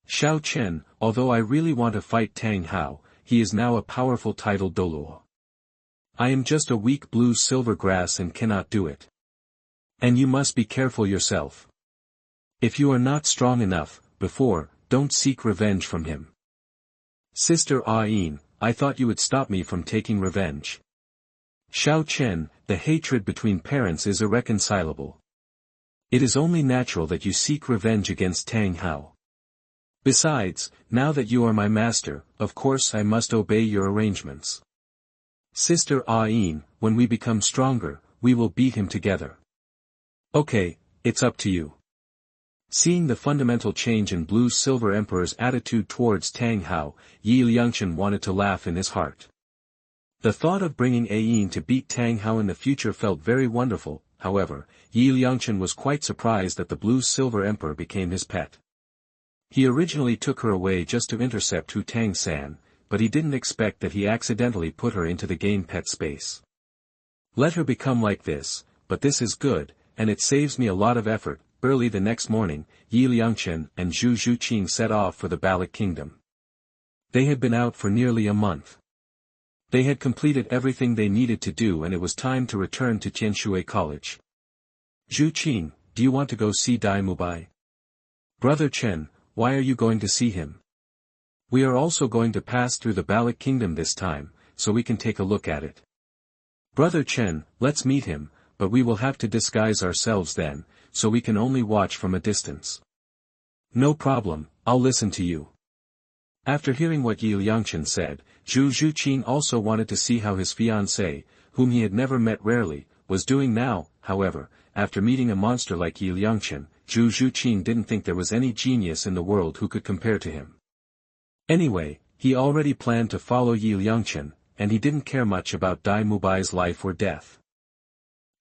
Xiao Chen, although I really want to fight Tang Hao, he is now a powerful titled Douluo. I am just a weak blue-silver grass and cannot do it. And you must be careful yourself. If you are not strong enough, before, don't seek revenge from him. Sister Ah Yin, I thought you would stop me from taking revenge. Xiao Chen, the hatred between parents is irreconcilable. It is only natural that you seek revenge against Tang Hao. Besides, now that you are my master, of course I must obey your arrangements. Sister Ah Yin, when we become stronger, we will beat him together. Okay, it's up to you. Seeing the fundamental change in Blue Silver Emperor's attitude towards Tang Hao, Liangchen wanted to laugh in his heart. The thought of bringing Ah Yin to beat Tang Hao in the future felt very wonderful. However, Liangchen was quite surprised that the Blue Silver Emperor became his pet. He originally took her away just to intercept Tang San, but he didn't expect that he accidentally put her into the game pet space. Let her become like this, but this is good, and it saves me a lot of effort. Early the next morning, Liangchen and Zhu Zhuqing set off for the Balik Kingdom. They had been out for nearly a month. They had completed everything they needed to do and it was time to return to Tianshui College. Zhuqing, do you want to go see Dai Mubai? Brother Chen, why are you going to see him? We are also going to pass through the Balik Kingdom this time, so we can take a look at it. Brother Chen, let's meet him, but we will have to disguise ourselves then, so we can only watch from a distance. No problem, I'll listen to you. After hearing what Liangchen said, Zhu Zhuqing also wanted to see how his fiancée, whom he had never met rarely, was doing now. However, after meeting a monster like Liangchen, Zhu Zhuqing didn't think there was any genius in the world who could compare to him. Anyway, he already planned to follow Liangchen, and he didn't care much about Dai Mubai's life or death.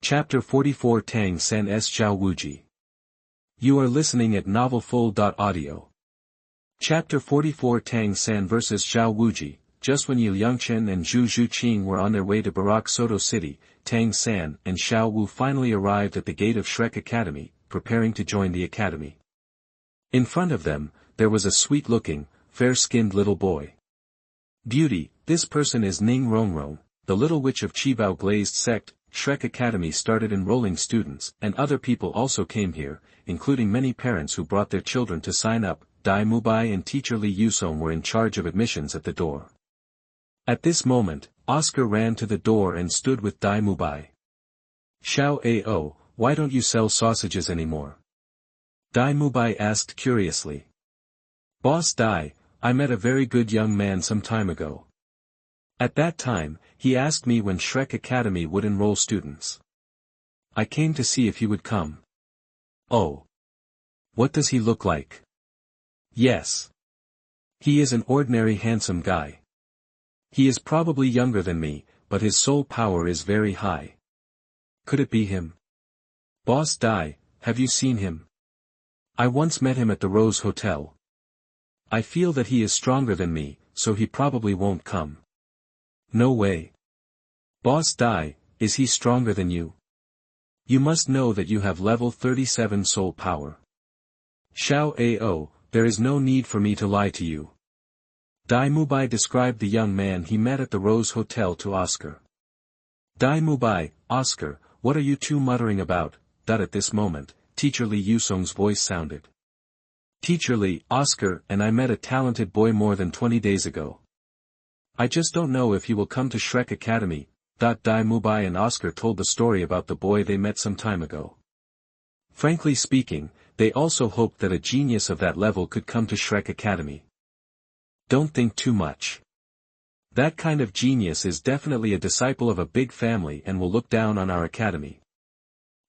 Chapter 44 Tang San s Zhao Wuji. You are listening at novelfull.audio. Chapter 44 Tang San vs Zhao Wuji. Just when Liangchen and Zhu Zhuqing were on their way to Barak Soto City, Tang San and Xiao Wu finally arrived at the gate of Shrek Academy, preparing to join the academy. In front of them, there was a sweet-looking, fair-skinned little boy. Beauty, this person is Ning Rongrong, the little witch of Qibao Glazed Sect. Shrek Academy started enrolling students, and other people also came here, including many parents who brought their children to sign up. Dai Mubai and teacher Li Yusong were in charge of admissions at the door. At this moment, Oscar ran to the door and stood with Dai Mubai. Xiao Ao, why don't you sell sausages anymore? Dai Mubai asked curiously. Boss Dai, I met a very good young man some time ago. At that time, he asked me when Shrek Academy would enroll students. I came to see if he would come. Oh. What does he look like? Yes. He is an ordinary handsome guy. He is probably younger than me, but his soul power is very high. Could it be him? Boss Dai, have you seen him? I once met him at the Rose Hotel. I feel that he is stronger than me, so he probably won't come. No way. Boss Dai, is he stronger than you? You must know that you have level 37 soul power. Xiao Ao, there is no need for me to lie to you. Dai Mubai described the young man he met at the Rose Hotel to Oscar. Dai Mubai, Oscar, what are you two muttering about? At this moment, teacher Li Yusong's voice sounded. Teacher Li, Oscar and I met a talented boy more than 20 days ago. I just don't know if he will come to Shrek Academy. Dai Mubai and Oscar told the story about the boy they met some time ago. Frankly speaking, they also hoped that a genius of that level could come to Shrek Academy. Don't think too much. That kind of genius is definitely a disciple of a big family and will look down on our academy.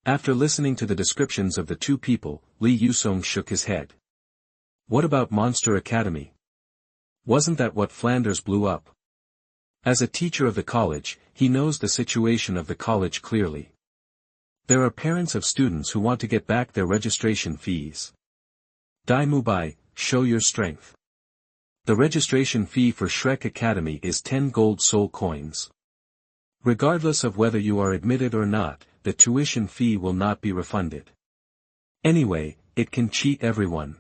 After listening to the descriptions of the two people, Li Yusong shook his head. What about Monster Academy? Wasn't that what Flanders blew up? As a teacher of the college, he knows the situation of the college clearly. There are parents of students who want to get back their registration fees. Dai Mubai, show your strength. The registration fee for Shrek Academy is 10 gold soul coins. Regardless of whether you are admitted or not, the tuition fee will not be refunded. Anyway, it can cheat everyone.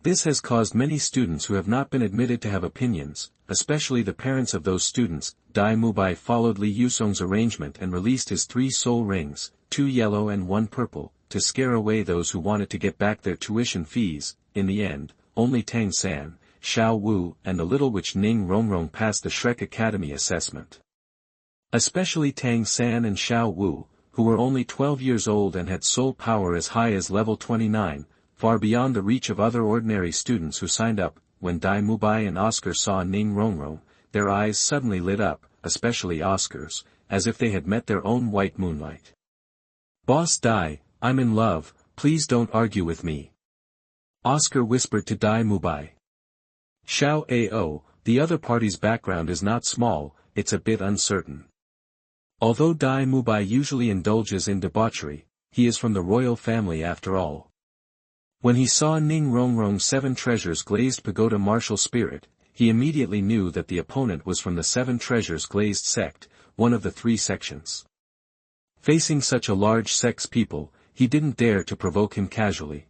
This has caused many students who have not been admitted to have opinions, especially the parents of those students. Dai Mubai followed Li Yusong's arrangement and released his 3 soul rings, 2 yellow and 1 purple, to scare away those who wanted to get back their tuition fees. In the end, only Tang San, Xiao Wu and the little witch Ning Rongrong passed the Shrek Academy assessment. Especially Tang San and Xiao Wu, who were only 12 years old and had soul power as high as level 29, far beyond the reach of other ordinary students who signed up. When Dai Mubai and Oscar saw Ning Rongrong, their eyes suddenly lit up, especially Oscar's, as if they had met their own white moonlight. "Boss Dai, I'm in love, please don't argue with me," Oscar whispered to Dai Mubai. Xiao Ao, the other party's background is not small, it's a bit uncertain. Although Dai Mubai usually indulges in debauchery, he is from the royal family after all. When he saw Ning Rongrong's 7 treasures glazed pagoda martial spirit, he immediately knew that the opponent was from the 7 treasures glazed sect, one of the 3 sections. Facing such a large sect's people, he didn't dare to provoke him casually.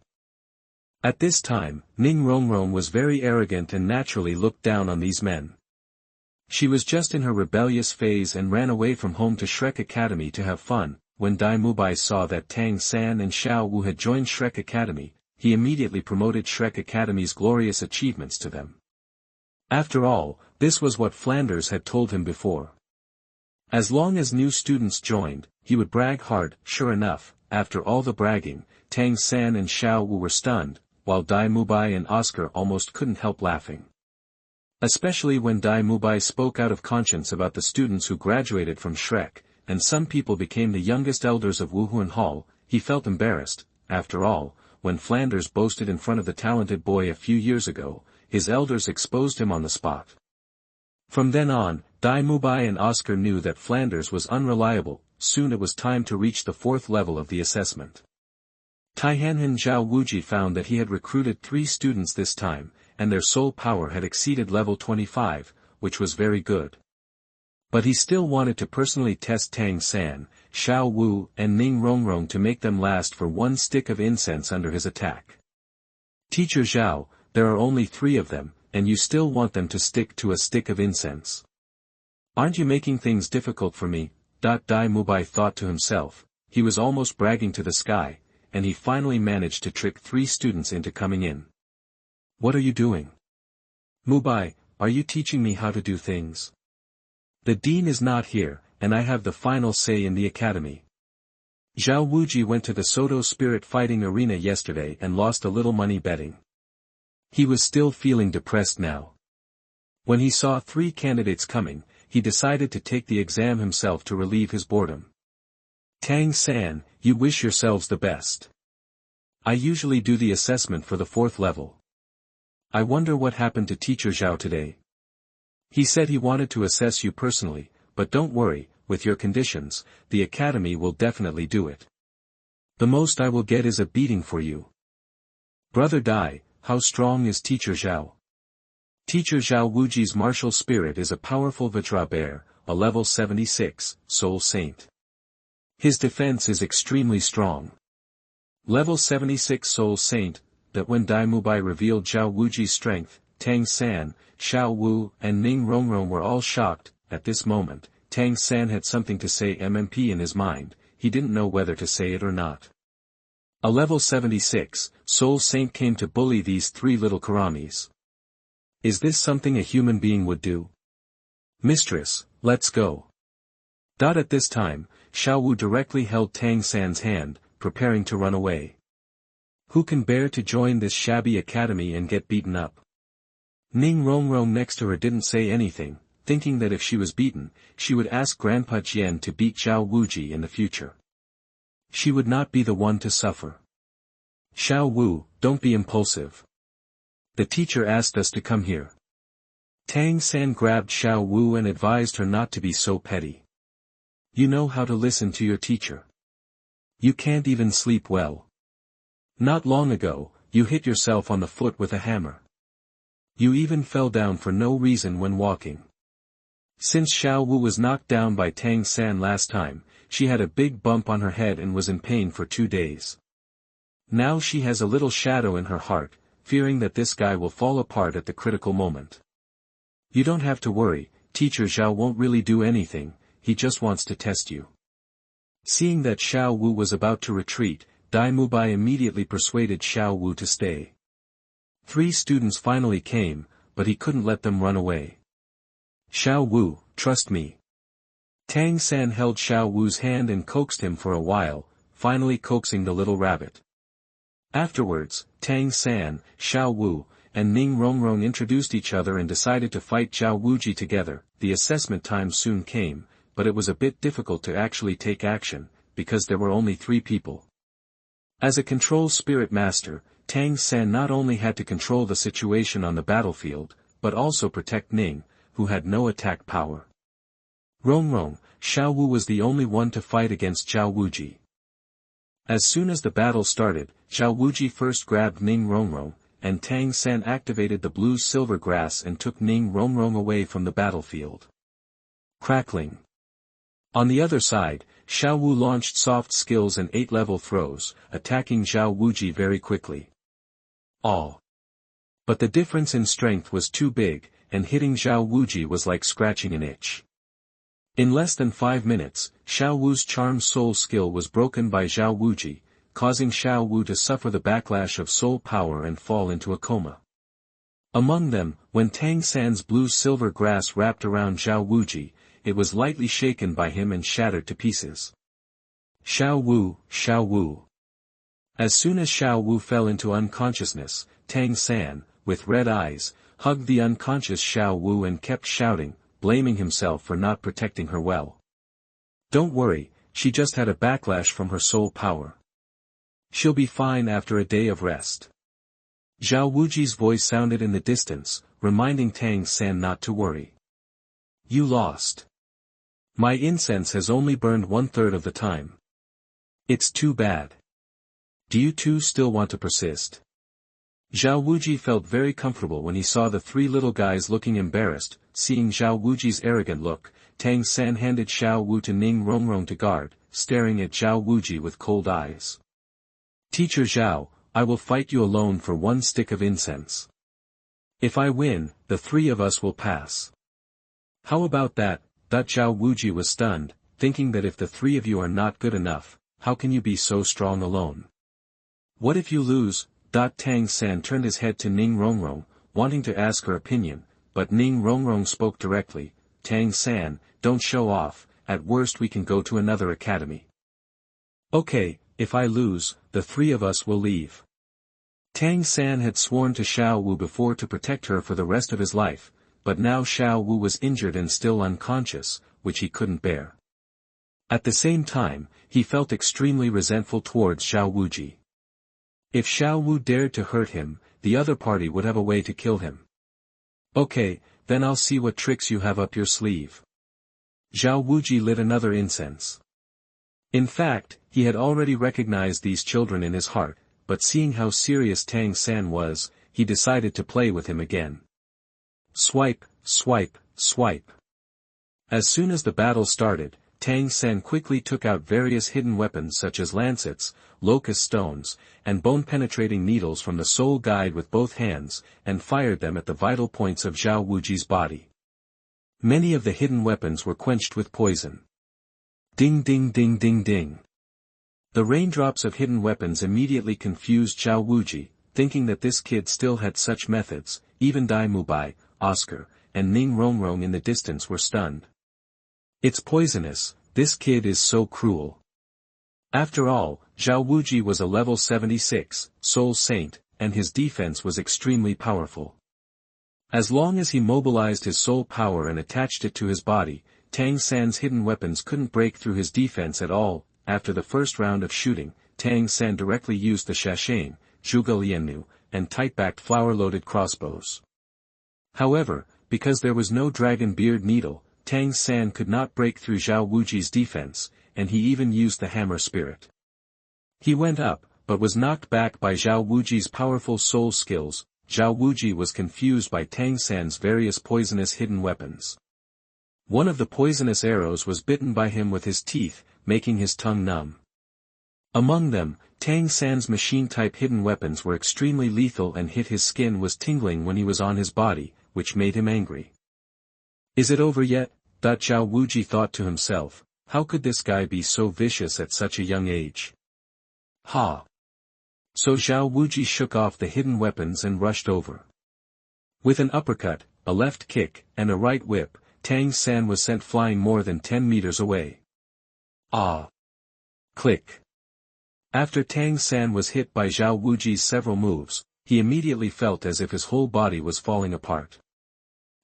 At this time, Ning Rongrong was very arrogant and naturally looked down on these men. She was just in her rebellious phase and ran away from home to Shrek Academy to have fun. When Dai Mubai saw that Tang San and Xiao Wu had joined Shrek Academy, he immediately promoted Shrek Academy's glorious achievements to them. After all, this was what Flanders had told him before. As long as new students joined, he would brag hard. Sure enough, after all the bragging, Tang San and Xiao Wu were stunned, while Dai Mubai and Oscar almost couldn't help laughing. Especially when Dai Mubai spoke out of conscience about the students who graduated from Shrek, and some people became the youngest elders of Wuhuan Hall, he felt embarrassed. After all, when Flanders boasted in front of the talented boy a few years ago, his elders exposed him on the spot. From then on, Dai Mubai and Oscar knew that Flanders was unreliable. Soon it was time to reach the 4th level of the assessment. Taihanhan Zhao Wuji found that he had recruited 3 students this time, and their soul power had exceeded level 25, which was very good. But he still wanted to personally test Tang San, Xiao Wu and Ning Rongrong to make them last for 1 stick of incense under his attack. "Teacher Zhao, there are only 3 of them, and you still want them to stick to a stick of incense. Aren't you making things difficult for me?" Dai Mubai thought to himself. He was almost bragging to the sky, and he finally managed to trick 3 students into coming in. "What are you doing? Mubai, are you teaching me how to do things? The dean is not here, and I have the final say in the academy." Zhao Wuji went to the Sotuo spirit fighting arena yesterday and lost a little money betting. He was still feeling depressed now. When he saw 3 candidates coming, he decided to take the exam himself to relieve his boredom. "Tang San, you wish yourselves the best. I usually do the assessment for the 4th level. I wonder what happened to Teacher Zhao today. He said he wanted to assess you personally, but don't worry, with your conditions, the academy will definitely do it. The most I will get is a beating for you." "Brother Dai, how strong is Teacher Zhao?" Teacher Zhao Wuji's martial spirit is a powerful Vajra bear, a level 76, soul saint. His defense is extremely strong. Level 76 soul saint. That when Dai Mubai revealed Zhao Wuji's strength, Tang San, Xiao Wu and Ning Rongrong were all shocked. At this moment, Tang San had something to say MMP in his mind, he didn't know whether to say it or not. A level 76, soul saint came to bully these 3 little karamis. Is this something a human being would do? "Mistress, let's go." At this time, Xiao Wu directly held Tang San's hand, preparing to run away. Who can bear to join this shabby academy and get beaten up? Ning Rongrong next to her didn't say anything, thinking that if she was beaten, she would ask Grandpa Jian to beat Zhao Wuji in the future. She would not be the one to suffer. "Xiao Wu, don't be impulsive. The teacher asked us to come here." Tang San grabbed Xiao Wu and advised her not to be so petty. "You know how to listen to your teacher. You can't even sleep well. Not long ago, you hit yourself on the foot with a hammer. You even fell down for no reason when walking." Since Xiao Wu was knocked down by Tang San last time, she had a big bump on her head and was in pain for 2 days. Now she has a little shadow in her heart, fearing that this guy will fall apart at the critical moment. "You don't have to worry, Teacher Zhao won't really do anything, he just wants to test you." Seeing that Xiao Wu was about to retreat, Dai Mubai immediately persuaded Xiao Wu to stay. 3 students finally came, but he couldn't let them run away. Xiao Wu, trust me. Tang San held Xiao Wu's hand and coaxed him for a while, finally coaxing the little rabbit. Afterwards, Tang San, Xiao Wu, and Ning Rongrong introduced each other and decided to fight Zhao Wuji together. The assessment time soon came, but it was a bit difficult to actually take action, because there were only 3 people. As a control spirit master, Tang San not only had to control the situation on the battlefield, but also protect Ning, who had no attack power. Rongrong, Xiao Wu was the only one to fight against Zhao Wuji. As soon as the battle started, Zhao Wuji first grabbed Ning Rongrong, and Tang San activated the blue silver grass and took Ning Rongrong away from the battlefield. Crackling. On the other side, Xiao Wu launched soft skills and 8-level throws, attacking Zhao Wuji very quickly. All. But the difference in strength was too big, and hitting Zhao Wuji was like scratching an itch. In less than 5 minutes, Xiao Wu's charm soul skill was broken by Zhao Wuji, causing Xiao Wu to suffer the backlash of soul power and fall into a coma. Among them, when Tang San's blue-silver grass wrapped around Zhao Wuji, it was lightly shaken by him and shattered to pieces. Xiao Wu, Xiao Wu. As soon as Xiao Wu fell into unconsciousness, Tang San, with red eyes, hugged the unconscious Xiao Wu and kept shouting, blaming himself for not protecting her well. Don't worry, she just had a backlash from her soul power. She'll be fine after a day of rest. Zhao Wuji's voice sounded in the distance, reminding Tang San not to worry. You lost. My incense has only burned 1/3 of the time. It's too bad. Do you two still want to persist? Zhao Wuji felt very comfortable when he saw the 3 little guys looking embarrassed. Seeing Zhao Wuji's arrogant look, Tang San handed Xiao Wu to Ning Rongrong to guard, staring at Zhao Wuji with cold eyes. Teacher Zhao, I will fight you alone for 1 stick of incense. If I win, the 3 of us will pass. How about that? Zhao Wuji was stunned, thinking that if the 3 of you are not good enough, how can you be so strong alone? What if you lose? Tang San turned his head to Ning Rongrong, wanting to ask her opinion, but Ning Rongrong spoke directly. Tang San, don't show off, at worst we can go to another academy. Okay, if I lose, the 3 of us will leave. Tang San had sworn to Xiao Wu before to protect her for the rest of his life, but now Xiao Wu was injured and still unconscious, which he couldn't bear. At the same time, he felt extremely resentful towards Zhao Wuji. If Xiao Wu dared to hurt him, the other party would have a way to kill him. Okay, then I'll see what tricks you have up your sleeve. Zhao Wuji lit another incense. In fact, he had already recognized these children in his heart, but seeing how serious Tang San was, he decided to play with him again. Swipe, swipe, swipe. As soon as the battle started, Tang San quickly took out various hidden weapons such as lancets, locust stones, and bone-penetrating needles from the soul guide with both hands, and fired them at the vital points of Zhao Wuji's body. Many of the hidden weapons were quenched with poison. Ding ding ding ding ding. The raindrops of hidden weapons immediately confused Zhao Wuji, thinking that this kid still had such methods. Even Dai Mubai, Oscar, and Ning Rongrong in the distance were stunned. It's poisonous, this kid is so cruel. After all, Zhao Wuji was a level 76, Soul Saint, and his defense was extremely powerful. As long as he mobilized his soul power and attached it to his body, Tang San's hidden weapons couldn't break through his defense at all. After the first round of shooting, Tang San directly used the Shashane, Zhuge Liannu, and tight-backed flower-loaded crossbows. However, because there was no dragon beard needle, Tang San could not break through Zhao Wuji's defense, and he even used the hammer spirit. He went up, but was knocked back by Zhao Wuji's powerful soul skills. Zhao Wuji was confused by Tang San's various poisonous hidden weapons. One of the poisonous arrows was bitten by him with his teeth, making his tongue numb. Among them, Tang San's machine-type hidden weapons were extremely lethal and hit his skin was tingling when he was on his body, which made him angry. Is it over yet? Zhao Wuji thought to himself, how could this guy be so vicious at such a young age? Ha! so Zhao Wuji shook off the hidden weapons and rushed over. With an uppercut, a left kick, and a right whip, Tang San was sent flying more than 10 meters away. Ah! Click! After Tang San was hit by Zhao Wuji's several moves, he immediately felt as if his whole body was falling apart.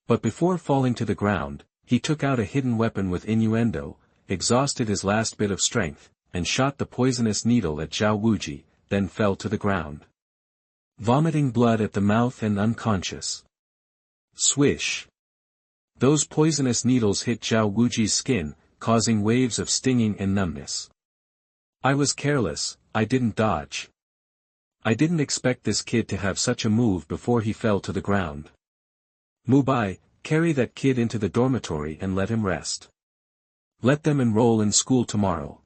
But before falling to the ground, he took out a hidden weapon with innuendo, exhausted his last bit of strength, and shot the poisonous needle at Zhao Wuji, then fell to the ground. Vomiting blood at the mouth and unconscious. Swish! Those poisonous needles hit Zhao Wuji's skin, causing waves of stinging and numbness. I was careless, I didn't dodge. I didn't expect this kid to have such a move before he fell to the ground. Mubai, carry that kid into the dormitory and let him rest. Let them enroll in school tomorrow.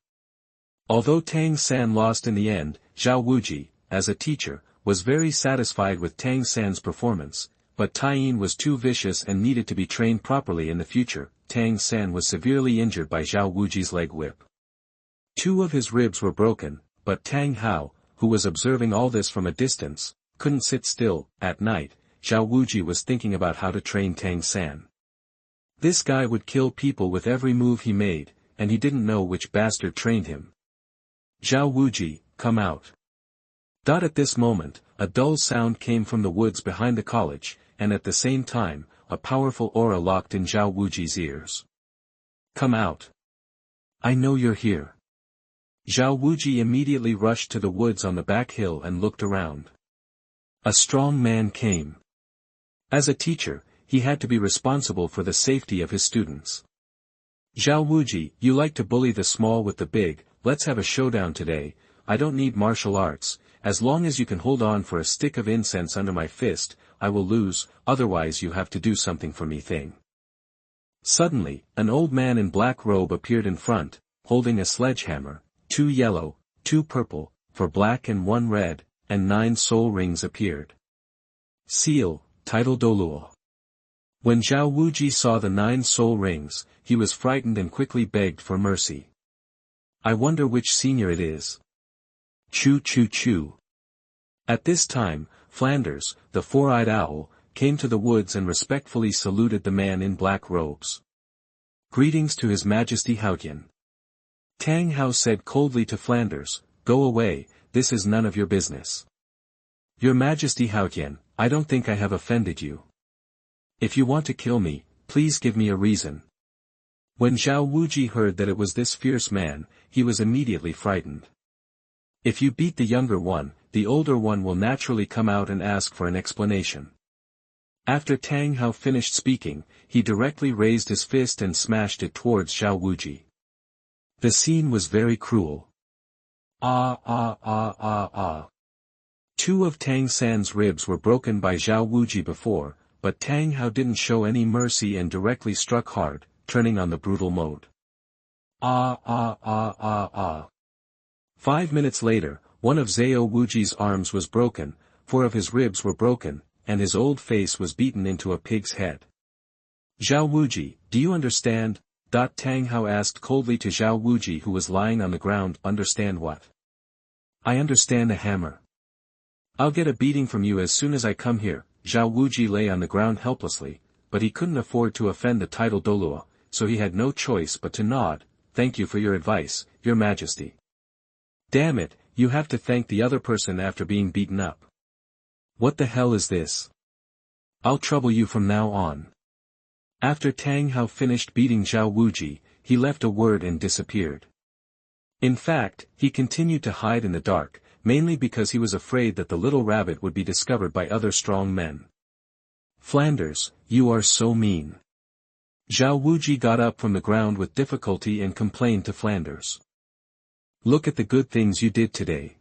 Although Tang San lost in the end, Zhao Wuji, as a teacher, was very satisfied with Tang San's performance, but Ah Yin was too vicious and needed to be trained properly in the future. Tang San was severely injured by Zhao Wuji's leg whip. 2 of his ribs were broken, but Tang Hao, who was observing all this from a distance, couldn't sit still. At night, Zhao Wuji was thinking about how to train Tang San. This guy would kill people with every move he made, and he didn't know which bastard trained him. Zhao Wuji, come out. At this moment, a dull sound came from the woods behind the college, and at the same time, a powerful aura locked in Zhao Wuji's ears. Come out. I know you're here. Zhao Wuji immediately rushed to the woods on the back hill and looked around. A strong man came. As a teacher, he had to be responsible for the safety of his students. Zhao Wuji, you like to bully the small with the big, let's have a showdown today. I don't need martial arts, as long as you can hold on for a stick of incense under my fist, I will lose, otherwise you have to do something for me thing. Suddenly, an old man in black robe appeared in front, holding a sledgehammer, 2 yellow, 2 purple, 4 black and 1 red, and 9 soul rings appeared. Seal, title Douluo. When Zhao Wuji saw the 9 soul rings, he was frightened and quickly begged for mercy. I wonder which senior it is. Choo choo choo. At this time, Flanders, the 4-eyed owl, came to the woods and respectfully saluted the man in black robes. Greetings to His Majesty Hao Yin. Tang Hao said coldly to Flanders, go away, this is none of your business. Your Majesty Hao Yin, I don't think I have offended you. If you want to kill me, please give me a reason. When Zhao Wuji heard that it was this fierce man, he was immediately frightened. If you beat the younger one, the older one will naturally come out and ask for an explanation. After Tang Hao finished speaking, he directly raised his fist and smashed it towards Zhao Wuji. The scene was very cruel. Ah ah ah ah ah. 2 of Tang San's ribs were broken by Zhao Wuji before, but Tang Hao didn't show any mercy and directly struck hard, turning on the brutal mode. Ah ah ah ah ah. 5 minutes later, one of Zhao Wuji's arms was broken, 4 of his ribs were broken, and his old face was beaten into a pig's head. Zhao Wuji, do you understand? Tang Hao asked coldly to Zhao Wuji who was lying on the ground. Understand what? I understand a hammer. I'll get a beating from you as soon as I come here. Zhao Wuji lay on the ground helplessly, but he couldn't afford to offend the title Douluo, so he had no choice but to nod. Thank you for your advice, Your Majesty. Damn it, you have to thank the other person after being beaten up. What the hell is this? I'll trouble you from now on. After Tang Hao finished beating Zhao Wuji, he left a word and disappeared. In fact, he continued to hide in the dark, mainly because he was afraid that the little rabbit would be discovered by other strong men. Flanders, you are so mean. Zhao Wuji got up from the ground with difficulty and complained to Flanders. Look at the good things you did today.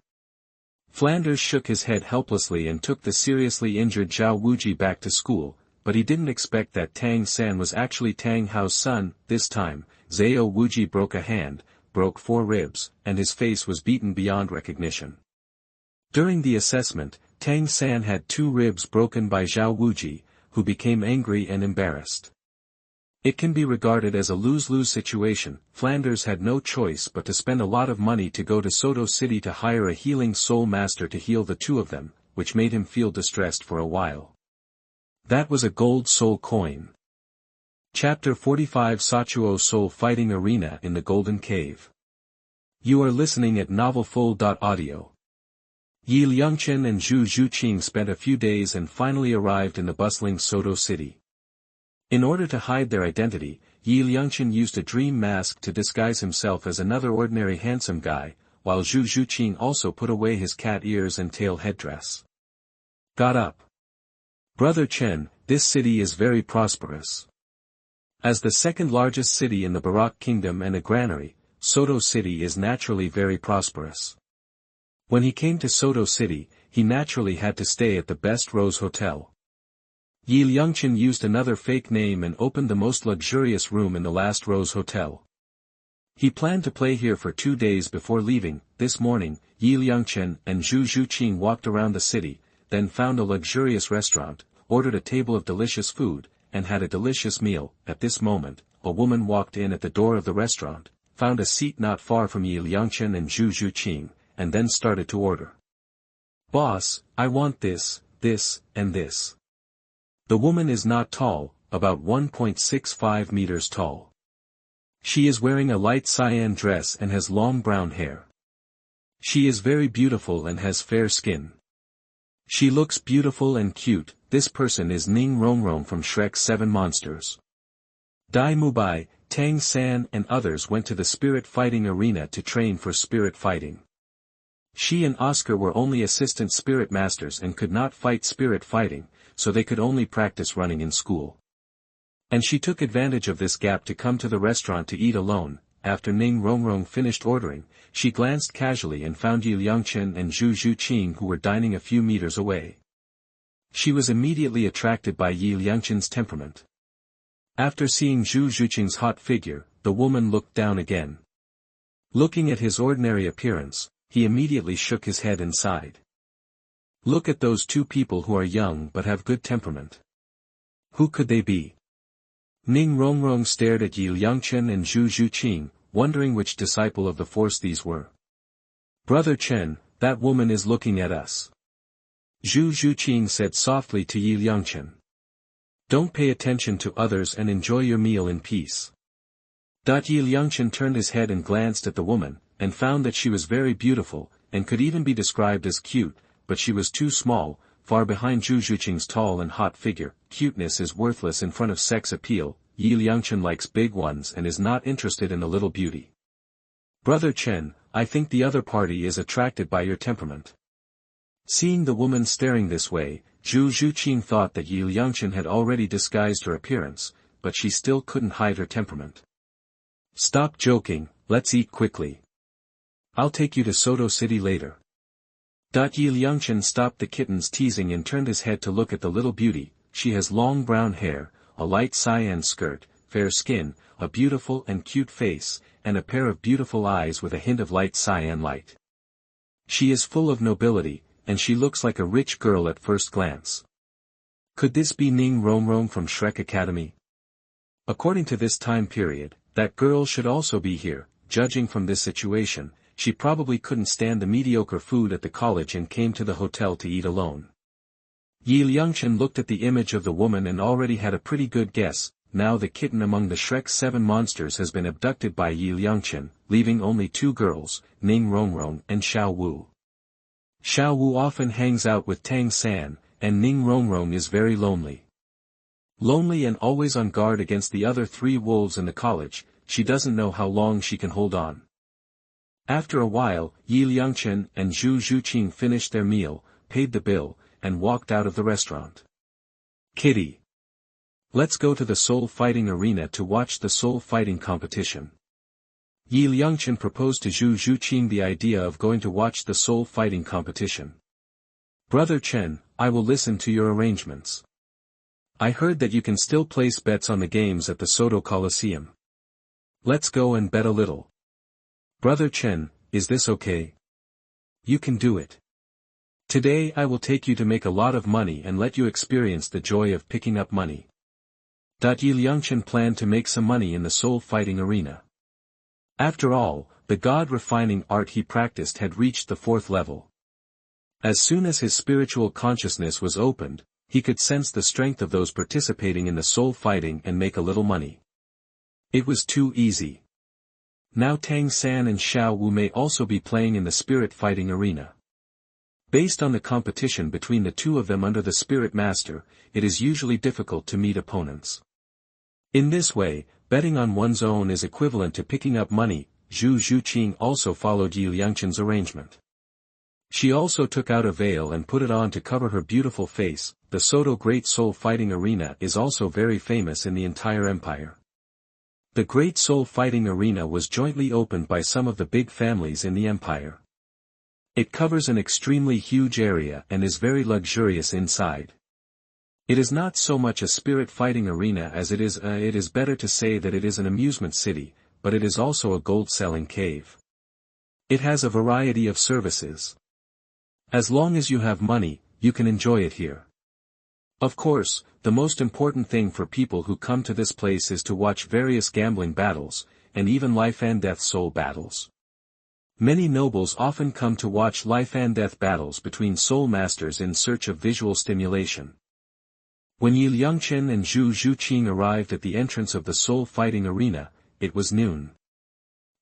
Flanders shook his head helplessly and took the seriously injured Zhao Wuji back to school, but he didn't expect that Tang San was actually Tang Hao's son. This time, Zhao Wuji broke a hand, broke 4 ribs, and his face was beaten beyond recognition. During the assessment, Tang San had 2 ribs broken by Zhao Wuji, who became angry and embarrassed. It can be regarded as a lose-lose situation. Flanders had no choice but to spend a lot of money to go to Sotuo City to hire a healing soul master to heal the two of them, which made him feel distressed for a while. That was a gold soul coin. Chapter 45 Sotuo Soul Fighting Arena in the Golden Cave. You are listening at novelfull.audio. Liangchen and Zhu Zhuqing spent a few days and finally arrived in the bustling Sotuo City. In order to hide their identity, Liangchen used a dream mask to disguise himself as another ordinary handsome guy, while Zhu Zhuqing also put away his cat ears and tail headdress. Got up. Brother Chen, this city is very prosperous. As the second largest city in the Baroque Kingdom and a granary, Sotuo City is naturally very prosperous. When he came to Sotuo City, he naturally had to stay at the Best Rose Hotel. Liangchen used another fake name and opened the most luxurious room in the Last Rose Hotel. He planned to play here for 2 days before leaving. This morning, Liangchen and Zhu Zhuqing walked around the city, then found a luxurious restaurant, ordered a table of delicious food, and had a delicious meal. At this moment, a woman walked in at the door of the restaurant, found a seat not far from Liangchen and Zhu Zhuqing, and then started to order. "Boss, I want this, this, and this." The woman is not tall, about 1.65 meters tall. She is wearing a light cyan dress and has long brown hair. She is very beautiful and has fair skin. She looks beautiful and cute. This person is Ning Rongrong from Shrek's 7 Monsters. Dai Mubai, Tang San and others went to the spirit fighting arena to train for spirit fighting. She and Oscar were only assistant spirit masters and could not fight spirit fighting, so they could only practice running in school. And she took advantage of this gap to come to the restaurant to eat alone. After Ning Rongrong finished ordering, she glanced casually and found Liangchen and Zhu Zhuqing who were dining a few meters away. She was immediately attracted by Liangchen's temperament. After seeing Zhu Zhuqing's hot figure, the woman looked down again. Looking at his ordinary appearance, he immediately shook his head and sighed. Look at those two people who are young but have good temperament. Who could they be? Ning Rongrong stared at Liangchen and Zhu Zhuqing, wondering which disciple of the force these were. Brother Chen, that woman is looking at us. Zhu Zhuqing said softly to Liangchen. Don't pay attention to others and enjoy your meal in peace. Liangchen turned his head and glanced at the woman, and found that she was very beautiful, and could even be described as cute, but she was too small, far behind Zhu Zhuqing's tall and hot figure. Cuteness is worthless in front of sex appeal. Liangchen likes big ones and is not interested in a little beauty. Brother Chen, I think the other party is attracted by your temperament. Seeing the woman staring this way, Zhu Zhuqing thought that Liangchen had already disguised her appearance, but she still couldn't hide her temperament. Stop joking, let's eat quickly. I'll take you to Sotuo City later. Liangchen stopped the kitten's teasing and turned his head to look at the little beauty. She has long brown hair, a light cyan skirt, fair skin, a beautiful and cute face, and a pair of beautiful eyes with a hint of light cyan light. She is full of nobility, and she looks like a rich girl at first glance. Could this be Ning Rongrong from Shrek Academy? According to this time period, that girl should also be here. Judging from this situation, she probably couldn't stand the mediocre food at the college and came to the hotel to eat alone. Liangchen looked at the image of the woman and already had a pretty good guess. Now the kitten among the Shrek's 7 monsters has been abducted by Liangchen, leaving only 2 girls, Ning Rongrong and Xiao Wu. Xiao Wu often hangs out with Tang San, and Ning Rongrong is very lonely. Lonely and always on guard against the other 3 wolves in the college. She doesn't know how long she can hold on. After a while, Liangchen and Zhu Zhuqing finished their meal, paid the bill, and walked out of the restaurant. Kitty. Let's go to the soul fighting arena to watch the soul fighting competition. Liangchen proposed to Zhu Zhuqing the idea of going to watch the soul fighting competition. Brother Chen, I will listen to your arrangements. I heard that you can still place bets on the games at the Sotuo Coliseum. Let's go and bet a little. Brother Chen, is this okay? You can do it. Today I will take you to make a lot of money and let you experience the joy of picking up money. Liangchen planned to make some money in the soul-fighting arena. After all, the god-refining art he practiced had reached the 4th level. As soon as his spiritual consciousness was opened, he could sense the strength of those participating in the soul fighting and make a little money. It was too easy. Now Tang San and Xiao Wu may also be playing in the spirit fighting arena. Based on the competition between the two of them under the spirit master, it is usually difficult to meet opponents. In this way, betting on one's own is equivalent to picking up money. Zhu Zhuqing also followed Yi Liangchen's arrangement. She also took out a veil and put it on to cover her beautiful face. The Sotuo Great Soul Fighting Arena is also very famous in the entire empire. The Great Soul Fighting Arena was jointly opened by some of the big families in the empire. It covers an extremely huge area and is very luxurious inside. It is not so much a spirit fighting arena as it is better to say that it is an amusement city, but it is also a gold-selling cave. It has a variety of services. As long as you have money, you can enjoy it here. Of course, the most important thing for people who come to this place is to watch various gambling battles, and even life and death soul battles. Many nobles often come to watch life and death battles between soul masters in search of visual stimulation. When Yi Liangchen and Zhu Zhuqing arrived at the entrance of the soul fighting arena, it was noon.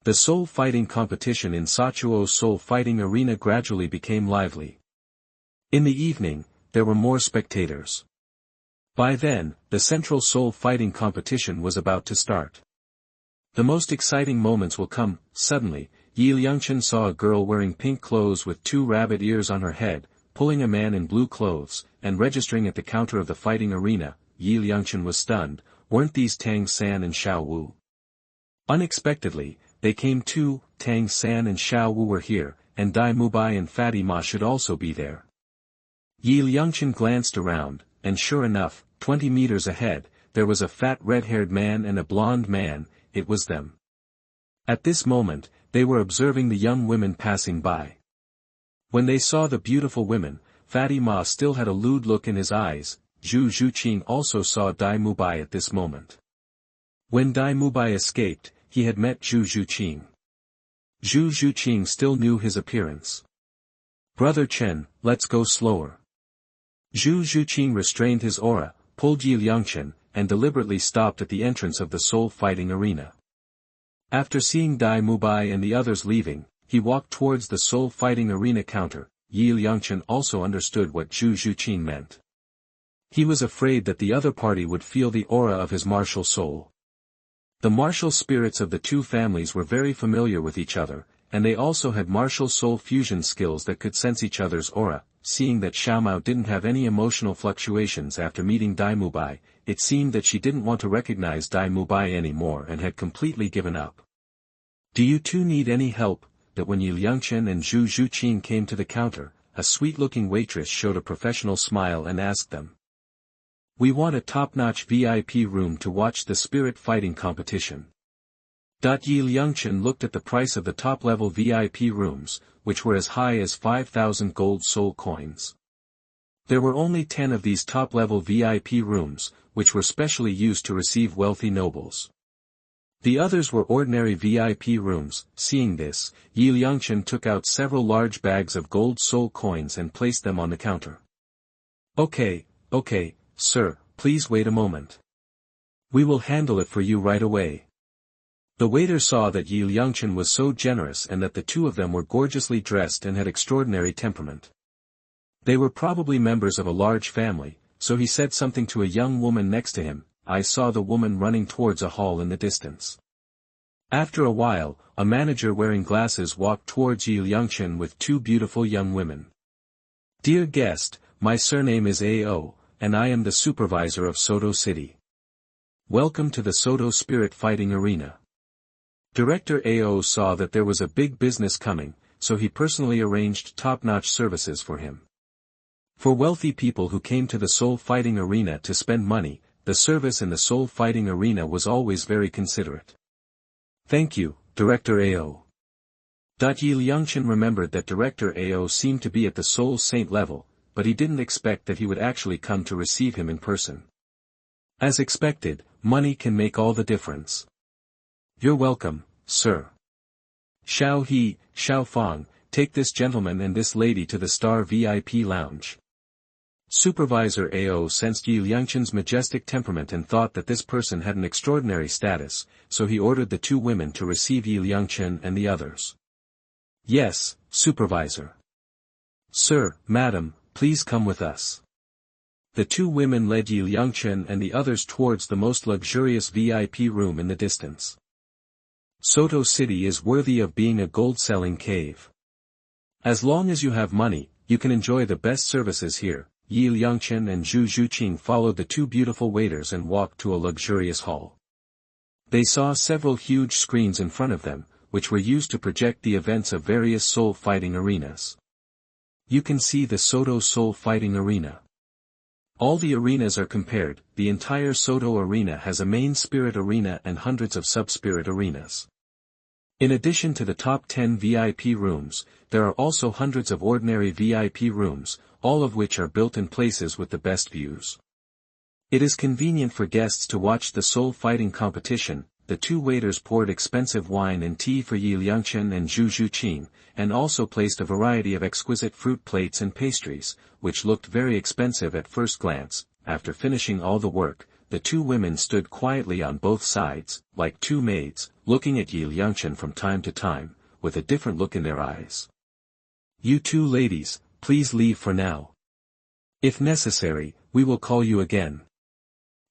The soul fighting competition in Sotuo's soul fighting arena gradually became lively. In the evening, there were more spectators. By then, the central soul fighting competition was about to start. The most exciting moments will come. Suddenly, Yi Liangchen saw a girl wearing pink clothes with 2 rabbit ears on her head, pulling a man in blue clothes, and registering at the counter of the fighting arena. Yi Liangchen was stunned. Weren't these Tang San and Xiao Wu? Unexpectedly, they came too. Tang San and Xiao Wu were here, and Dai Mubai and Fatty Ma should also be there. Yi Liangchen glanced around, and sure enough, 20 meters ahead, there was a fat red-haired man and a blonde man. It was them. At this moment, they were observing the young women passing by. When they saw the beautiful women, Fatty Ma still had a lewd look in his eyes. Zhu Zhuqing also saw Dai Mubai at this moment. When Dai Mubai escaped, he had met Zhu Zhuqing. Zhu Zhuqing still knew his appearance. "Brother Chen, let's go slower." Zhu Zhuqing restrained his aura, pulled Yi Liangchen, and deliberately stopped at the entrance of the soul fighting arena. After seeing Dai Mubai and the others leaving, he walked towards the soul fighting arena counter. Yi Liangchen also understood what Zhu Zhuqing meant. He was afraid that the other party would feel the aura of his martial soul. The martial spirits of the two families were very familiar with each other, and they also had martial soul fusion skills that could sense each other's aura. Seeing that Xiaomao didn't have any emotional fluctuations after meeting Dai Mubai, it seemed that she didn't want to recognize Dai Mubai anymore and had completely given up. "Do you two need any help?" That when Yi Liangchen and Zhu Zhuqing came to the counter, a sweet-looking waitress showed a professional smile and asked them. "We want a top-notch VIP room to watch the spirit fighting competition." Yi Liangchen looked at the price of the top-level VIP rooms, which were as high as 5,000 gold soul coins. There were only 10 of these top-level VIP rooms, which were specially used to receive wealthy nobles. The others were ordinary VIP rooms. Seeing this, Yi Liangchen took out several large bags of gold soul coins and placed them on the counter. Okay, sir, please wait a moment. We will handle it for you right away." The waiter saw that Yi Liangchen was so generous and that the two of them were gorgeously dressed and had extraordinary temperament. They were probably members of a large family, so he said something to a young woman next to him. I saw the woman running towards a hall in the distance. After a while, a manager wearing glasses walked towards Yi Liangchen with 2 beautiful young women. "Dear guest, my surname is Ao, and I am the supervisor of Sotuo City. Welcome to the Sotuo Spirit Fighting Arena." Director Ao saw that there was a big business coming, so he personally arranged top-notch services for him. For wealthy people who came to the soul fighting arena to spend money, the service in the soul fighting arena was always very considerate. "Thank you, Director Ao." Yi Liangchen remembered that Director Ao seemed to be at the soul saint level, but he didn't expect that he would actually come to receive him in person. As expected, money can make all the difference. You're welcome, sir. Xiao He, Xiao Fang, take this gentleman and this lady to the Star VIP lounge. Supervisor AO sensed Yi Liangchen's majestic temperament and thought that this person had an extraordinary status, so he ordered the two women to receive Yi Liangchen and the others. Yes, Supervisor. Sir, madam, please come with us. The two women led Yi Liangchen and the others towards the most luxurious VIP room in the distance. Sotuo City is worthy of being a gold-selling cave. As long as you have money, you can enjoy the best services here. Yi Liangchen and Zhu Zhuqing followed the two beautiful waiters and walked to a luxurious hall. They saw several huge screens in front of them, which were used to project the events of various soul-fighting arenas. You can see the Sotuo soul-fighting arena. All the arenas are compared. The entire Sotuo arena has a main spirit arena and hundreds of sub-spirit arenas. In addition to the top 10 VIP rooms, there are also hundreds of ordinary VIP rooms, all of which are built in places with the best views. It is convenient for guests to watch the soul fighting competition. The two waiters poured expensive wine and tea for Yi Liangchen and Zhu Zhuqing, and also placed a variety of exquisite fruit plates and pastries, which looked very expensive at first glance. After finishing all the work, the two women stood quietly on both sides, like two maids, looking at Yi Liangchen from time to time, with a different look in their eyes. You two ladies, please leave for now. If necessary, we will call you again.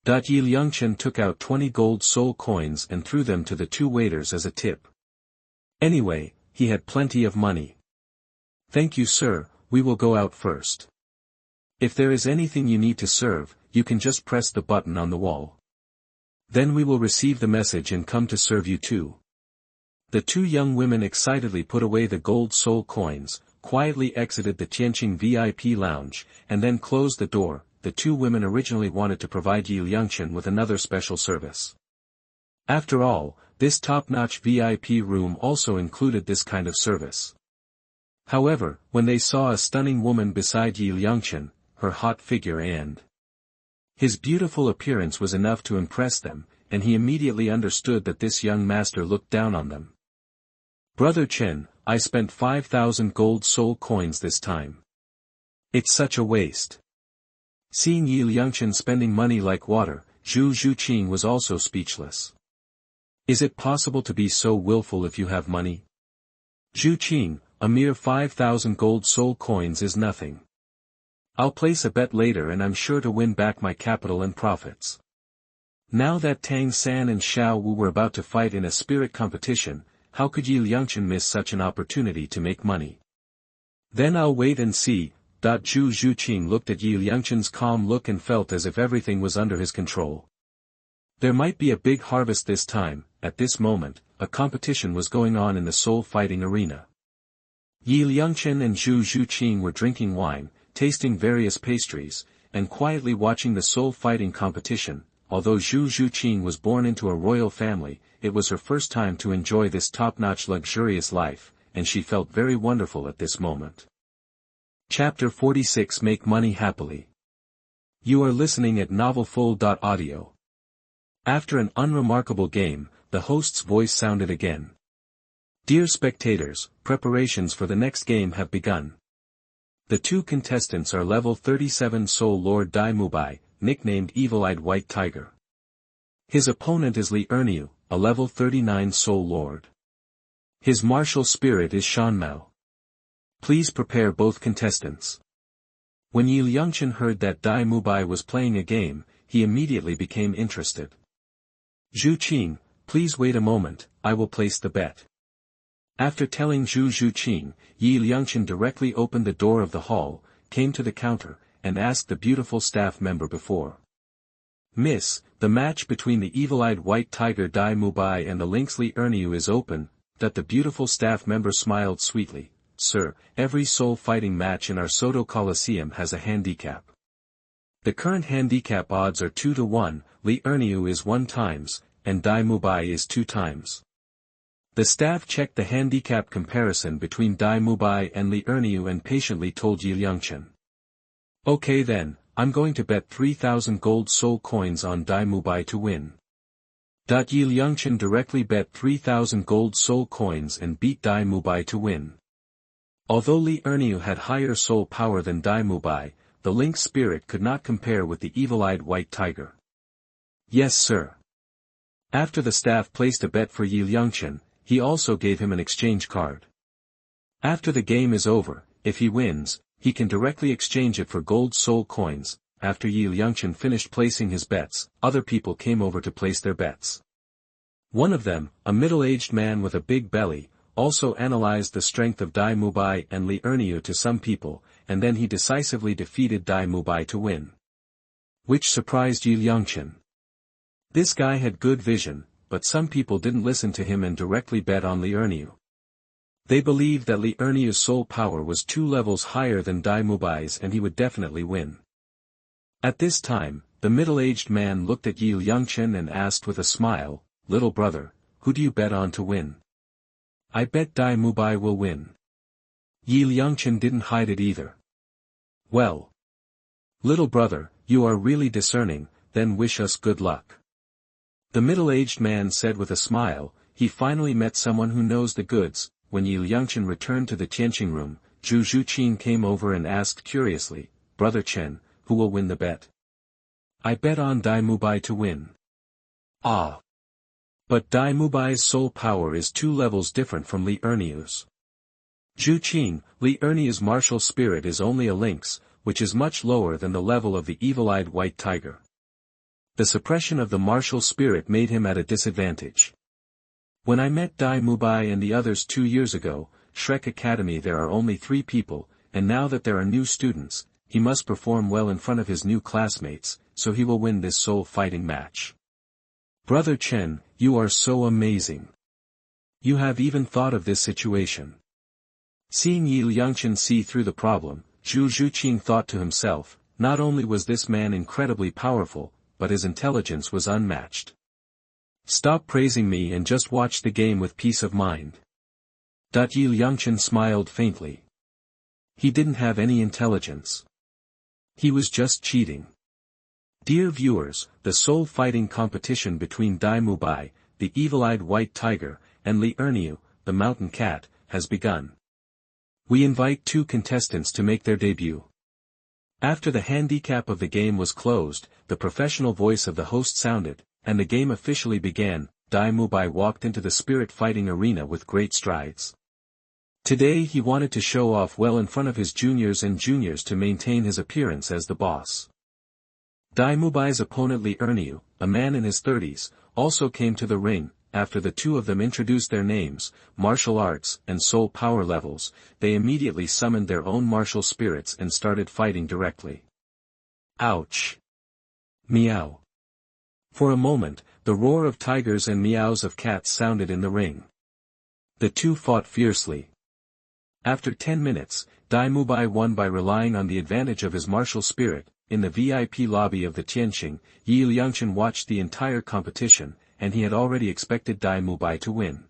Yi Liangchen took out 20 gold soul coins and threw them to the two waiters as a tip. Anyway, he had plenty of money. Thank you, sir, we will go out first. If there is anything you need to serve, you can just press the button on the wall. Then we will receive the message and come to serve you too. The two young women excitedly put away the gold soul coins, quietly exited the Tianqing VIP lounge, and then closed the door. The two women originally wanted to provide Yi Liangchen with another special service. After all, this top-notch VIP room also included this kind of service. However, when they saw a stunning woman beside Yi Liangchen, her hot figure and his beautiful appearance was enough to impress them, and he immediately understood that this young master looked down on them. Brother Chen, I spent 5,000 gold soul coins this time. It's such a waste. Seeing Yi Liangchen spending money like water, Zhu Zhuqing was also speechless. Is it possible to be so willful if you have money? Zhuqing, a mere 5,000 gold soul coins is nothing. I'll place a bet later and I'm sure to win back my capital and profits. Now that Tang San and Xiao Wu were about to fight in a spirit competition, how could Yi Liangchen miss such an opportunity to make money? Then I'll wait and see. Zhu Zhuqing looked at Yi Liangchen's calm look and felt as if everything was under his control. There might be a big harvest this time. At this moment, a competition was going on in the soul-fighting arena. Yi Liangchen and Zhu Zhuqing were drinking wine, tasting various pastries, and quietly watching the soul-fighting competition. Although Zhu Zhuqing was born into a royal family, it was her first time to enjoy this top-notch luxurious life, and she felt very wonderful at this moment. Chapter 46 Make Money Happily. You are listening at novelfull.audio. After an unremarkable game, the host's voice sounded again. Dear spectators, preparations for the next game have begun. The two contestants are level 37 Soul Lord Dai Mubai, nicknamed Evil-Eyed White Tiger. His opponent is Li Erniu, a level 39 Soul Lord. His martial spirit is Shanmao. Please prepare both contestants. When Yi Liangchen heard that Dai Mubai was playing a game, he immediately became interested. Zhuqing, please wait a moment, I will place the bet. After telling Zhu Zhuqing, Yi Liangchen directly opened the door of the hall, came to the counter, and asked the beautiful staff member before. Miss, the match between the evil-eyed white tiger Dai Mubai and the lynx Li Erniu is open. That the beautiful staff member smiled sweetly. Sir, every soul-fighting match in our Sotuo Coliseum has a handicap. The current handicap odds are 2 to 1, Li Erniu is 1 times, and Dai Mubai is 2 times. The staff checked the handicap comparison between Dai Mubai and Li Erniu and patiently told Yi Liangchen. Okay then, I'm going to bet 3,000 gold soul coins on Dai Mubai to win. Liangchen directly bet 3,000 gold soul coins and beat Dai Mubai to win. Although Li Erniu had higher soul power than Dai Mubai, the lynx spirit could not compare with the evil-eyed white tiger. Yes sir. After the staff placed a bet for Liangchen, he also gave him an exchange card. After the game is over, if he wins, he can directly exchange it for gold soul coins. After Liangchen finished placing his bets, other people came over to place their bets. One of them, a middle-aged man with a big belly, also analyzed the strength of Dai Mubai and Li Erniu to some people, and then he decisively defeated Dai Mubai to win. Which surprised Liangchen. This guy had good vision, but some people didn't listen to him and directly bet on Li Erniu. They believed that Li Erniu's soul power was 2 levels higher than Dai Mubai's and he would definitely win. At this time, the middle-aged man looked at Liangchen and asked with a smile, "Little brother, who do you bet on to win?" "I bet Dai Mubai will win." Liangchen didn't hide it either. "Well, little brother, you are really discerning, then wish us good luck." The middle-aged man said with a smile, he finally met someone who knows the goods. When Liangchen returned to the Tianqing room, Zhu Zhuqing came over and asked curiously, "Brother Chen, who will win the bet?" "I bet on Dai Mubai to win." "Ah. But Dai Mubai's soul power is 2 levels different from Li Erniu's." "Zhu Qing, Li Erniu's martial spirit is only a lynx, which is much lower than the level of the evil-eyed white tiger. The suppression of the martial spirit made him at a disadvantage. When I met Dai Mubai and the others 2 years ago, Shrek Academy there are only 3 people, and now that there are new students, he must perform well in front of his new classmates, so he will win this soul fighting match." "Brother Chen, you are so amazing. You have even thought of this situation." Seeing Liangchen see through the problem, Zhu Zhuqing thought to himself, not only was this man incredibly powerful, but his intelligence was unmatched. "Stop praising me and just watch the game with peace of mind." Liangchen smiled faintly. He didn't have any intelligence. He was just cheating. Dear viewers, the soul fighting competition between Dai Mubai, the evil-eyed white tiger, and Li Erniu, the mountain cat, has begun. We invite 2 contestants to make their debut. After the handicap of the game was closed, the professional voice of the host sounded, and the game officially began. Dai Mubai walked into the spirit fighting arena with great strides. Today he wanted to show off well in front of his juniors to maintain his appearance as the boss. Dai Mubai's opponent Li Erniu, a man in his 30s, also came to the ring. After the 2 of them introduced their names, martial arts, and soul power levels, they immediately summoned their own martial spirits and started fighting directly. Ouch! Meow! For a moment, the roar of tigers and meows of cats sounded in the ring. The 2 fought fiercely. After 10 minutes, Dai Mubai won by relying on the advantage of his martial spirit. In the VIP lobby of the Tianqing, Liangchen watched the entire competition, and he had already expected Dai Mubai to win.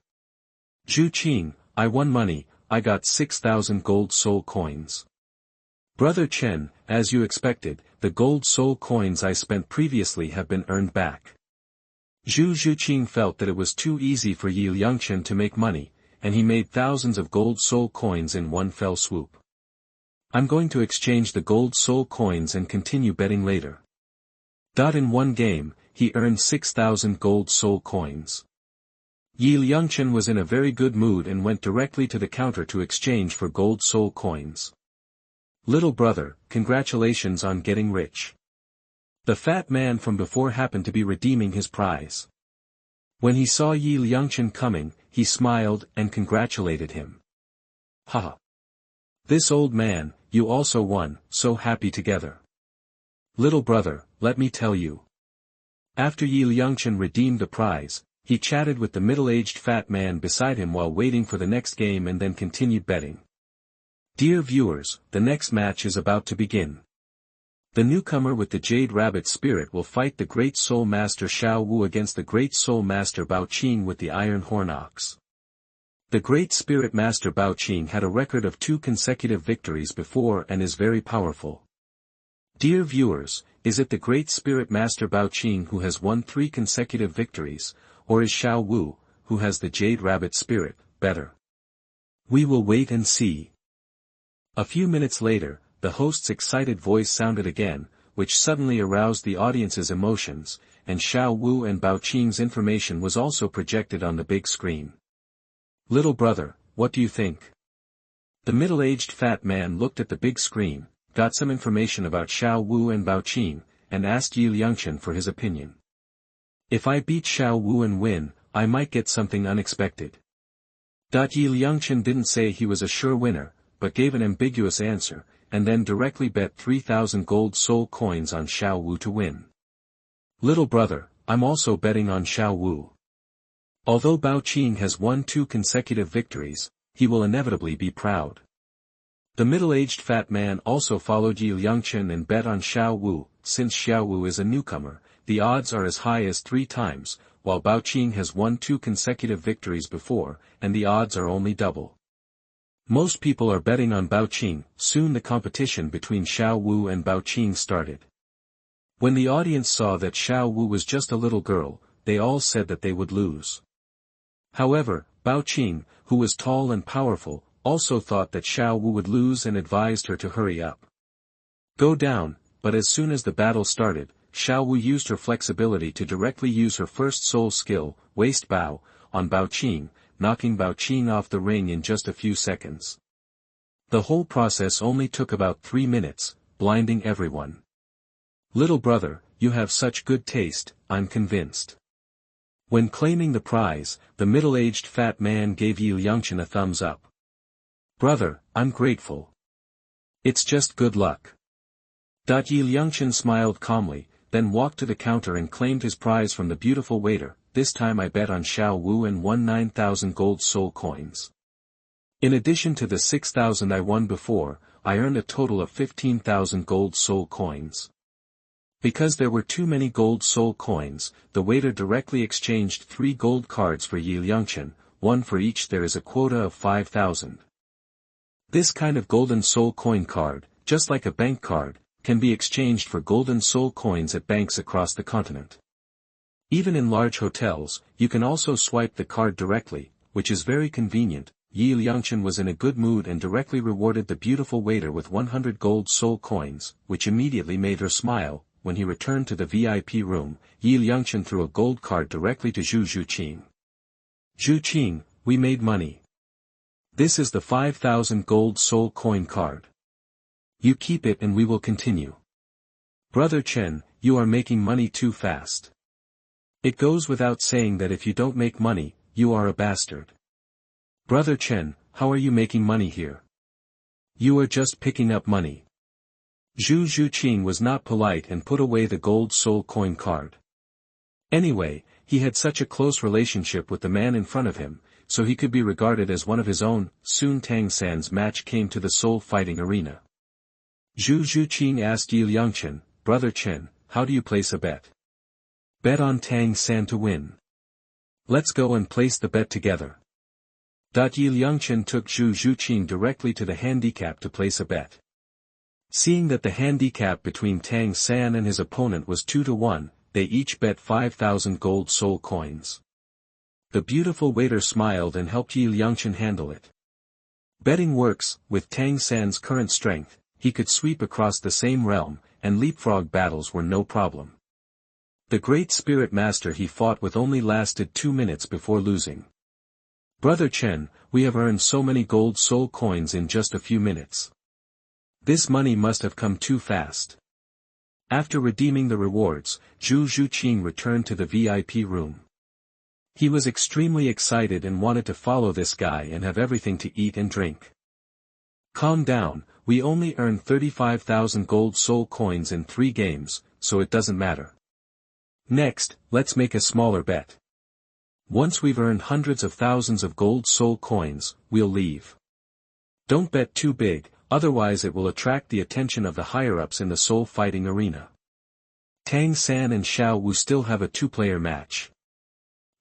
"Zhu Qing, I won money, I got 6,000 gold soul coins." "Brother Chen, as you expected, the gold soul coins I spent previously have been earned back." Zhu Zhuqing felt that it was too easy for Liangchen to make money, and he made thousands of gold soul coins in one fell swoop. "I'm going to exchange the gold soul coins and continue betting later." In one game, he earned 6,000 gold soul coins. Liangchen was in a very good mood and went directly to the counter to exchange for gold soul coins. "Little brother, congratulations on getting rich." The fat man from before happened to be redeeming his prize. When he saw Liangchen coming, he smiled and congratulated him. "Ha! This old man, you also won, so happy together." "Little brother, let me tell you." After Liangchen redeemed the prize, he chatted with the middle-aged fat man beside him while waiting for the next game and then continued betting. Dear viewers, the next match is about to begin. The newcomer with the Jade Rabbit spirit will fight the Great Soul Master Xiao Wu against the Great Soul Master Bao Qing with the Iron Horn Ox. The Great Spirit Master Bao Qing had a record of 2 consecutive victories before and is very powerful. Dear viewers, is it the great spirit master Bao Qing who has won 3 consecutive victories, or is Xiao Wu, who has the jade rabbit spirit, better? We will wait and see. A few minutes later, the host's excited voice sounded again, which suddenly aroused the audience's emotions, and Xiao Wu and Bao Qing's information was also projected on the big screen. Little brother, what do you think? The middle-aged fat man looked at the big screen, got some information about Xiao Wu and Bao Qing, and asked Liangchen for his opinion. If I beat Xiao Wu and win, I might get something unexpected. Liangchen didn't say he was a sure winner, but gave an ambiguous answer, and then directly bet 3,000 gold soul coins on Xiao Wu to win. Little brother, I'm also betting on Xiao Wu. Although Bao Qing has won 2 consecutive victories, he will inevitably be proud. The middle-aged fat man also followed Liangchen and bet on Xiao Wu. Since Xiao Wu is a newcomer, the odds are as high as 3 times, while Bao Qing has won 2 consecutive victories before, and the odds are only double. Most people are betting on Bao Qing. Soon the competition between Xiao Wu and Bao Qing started. When the audience saw that Xiao Wu was just a little girl, they all said that they would lose. However, Bao Qing, who was tall and powerful, also thought that Xiao Wu would lose and advised her to hurry up. Go down, but as soon as the battle started, Xiao Wu used her flexibility to directly use her first soul skill, Waist Bow, on Bao Qing, knocking Bao Qing off the ring in just a few seconds. The whole process only took about 3 minutes, blinding everyone. Little brother, you have such good taste, I'm convinced. When claiming the prize, the middle-aged fat man gave Liangchen a thumbs up. Brother, I'm grateful. It's just good luck. Liangchen smiled calmly, then walked to the counter and claimed his prize from the beautiful waiter. This time I bet on Xiao Wu and won 9,000 gold soul coins. In addition to the 6,000 I won before, I earned a total of 15,000 gold soul coins. Because there were too many gold soul coins, the waiter directly exchanged 3 gold cards for Liangchen, 1 for each. There is a quota of 5,000. This kind of golden soul coin card, just like a bank card, can be exchanged for golden soul coins at banks across the continent. Even in large hotels, you can also swipe the card directly, which is very convenient. Liangchen was in a good mood and directly rewarded the beautiful waiter with 100 gold soul coins, which immediately made her smile. When he returned to the VIP room, Liangchen threw a gold card directly to Zhu Qing. Zhu Qing, we made money. This is the 5,000 gold soul coin card. You keep it and we will continue. Brother Chen, you are making money too fast. It goes without saying that if you don't make money, you are a bastard. Brother Chen, how are you making money here? You are just picking up money. Zhu Qing was not polite and put away the gold soul coin card. Anyway, he had such a close relationship with the man in front of him, so he could be regarded as one of his own. Soon Tang San's match came to the soul fighting arena. Zhu Qing asked Liangchen, Brother Chen, how do you place a bet? Bet on Tang San to win. Let's go and place the bet together. Liangchen took Zhu Qing directly to the handicap to place a bet. Seeing that the handicap between Tang San and his opponent was 2-1, they each bet 5,000 gold soul coins. The beautiful waiter smiled and helped Liangchen handle it. Betting works. With Tang San's current strength, he could sweep across the same realm, and leapfrog battles were no problem. The great spirit master he fought with only lasted 2 minutes before losing. Brother Chen, we have earned so many gold soul coins in just a few minutes. This money must have come too fast. After redeeming the rewards, Zhu Qing returned to the VIP room. He was extremely excited and wanted to follow this guy and have everything to eat and drink. Calm down, we only earned 35,000 gold soul coins in 3 games, so it doesn't matter. Next, let's make a smaller bet. Once we've earned hundreds of thousands of gold soul coins, we'll leave. Don't bet too big, otherwise it will attract the attention of the higher-ups in the soul fighting arena. Tang San and Xiao Wu still have a 2-player match.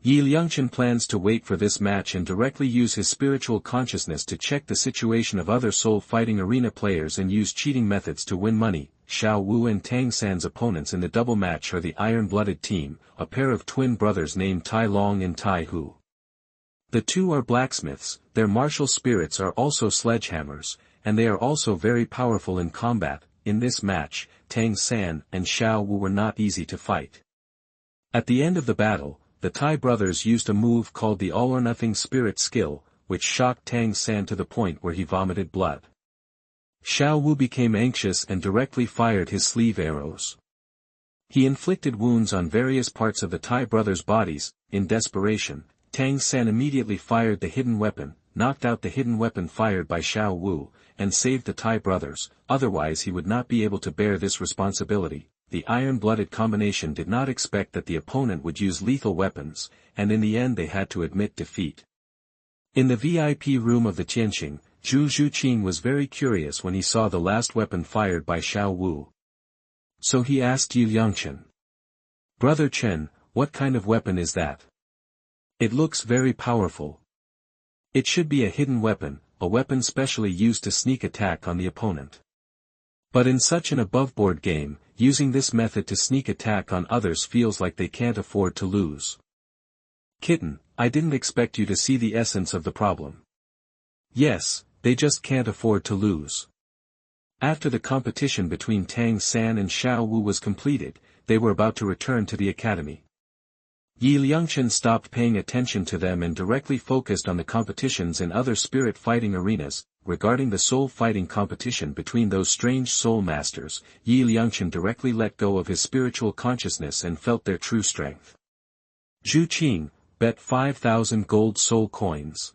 Liangchen plans to wait for this match and directly use his spiritual consciousness to check the situation of other soul fighting arena players and use cheating methods to win money. Xiao Wu and Tang San's opponents in the double match are the iron-blooded team, a pair of twin brothers named Tai Long and Tai Hu. The two are blacksmiths, their martial spirits are also sledgehammers, and they are also very powerful in combat. In this match, Tang San and Xiao Wu were not easy to fight. At the end of the battle, the Tai brothers used a move called the all-or-nothing spirit skill, which shocked Tang San to the point where he vomited blood. Xiao Wu became anxious and directly fired his sleeve arrows. He inflicted wounds on various parts of the Tai brothers' bodies. In desperation, Tang San immediately fired the hidden weapon, knocked out the hidden weapon fired by Xiao Wu, and saved the Tai brothers, otherwise he would not be able to bear this responsibility. The iron-blooded combination did not expect that the opponent would use lethal weapons, and in the end they had to admit defeat. In the VIP room of the Tianqing, Zhu Zhuqing was very curious when he saw the last weapon fired by Xiao Wu. So he asked Liangchen, "Brother Chen, what kind of weapon is that? It looks very powerful." "It should be a hidden weapon, a weapon specially used to sneak attack on the opponent. But in such an above-board game, using this method to sneak attack on others feels like they can't afford to lose." "Kitten, I didn't expect you to see the essence of the problem. Yes, they just can't afford to lose." After the competition between Tang San and Xiao Wu was completed, they were about to return to the academy. Liangchen stopped paying attention to them and directly focused on the competitions in other spirit fighting arenas. Regarding the soul fighting competition between those strange soul masters, Liangchen directly let go of his spiritual consciousness and felt their true strength. Zhu Qing, bet 5,000 gold soul coins.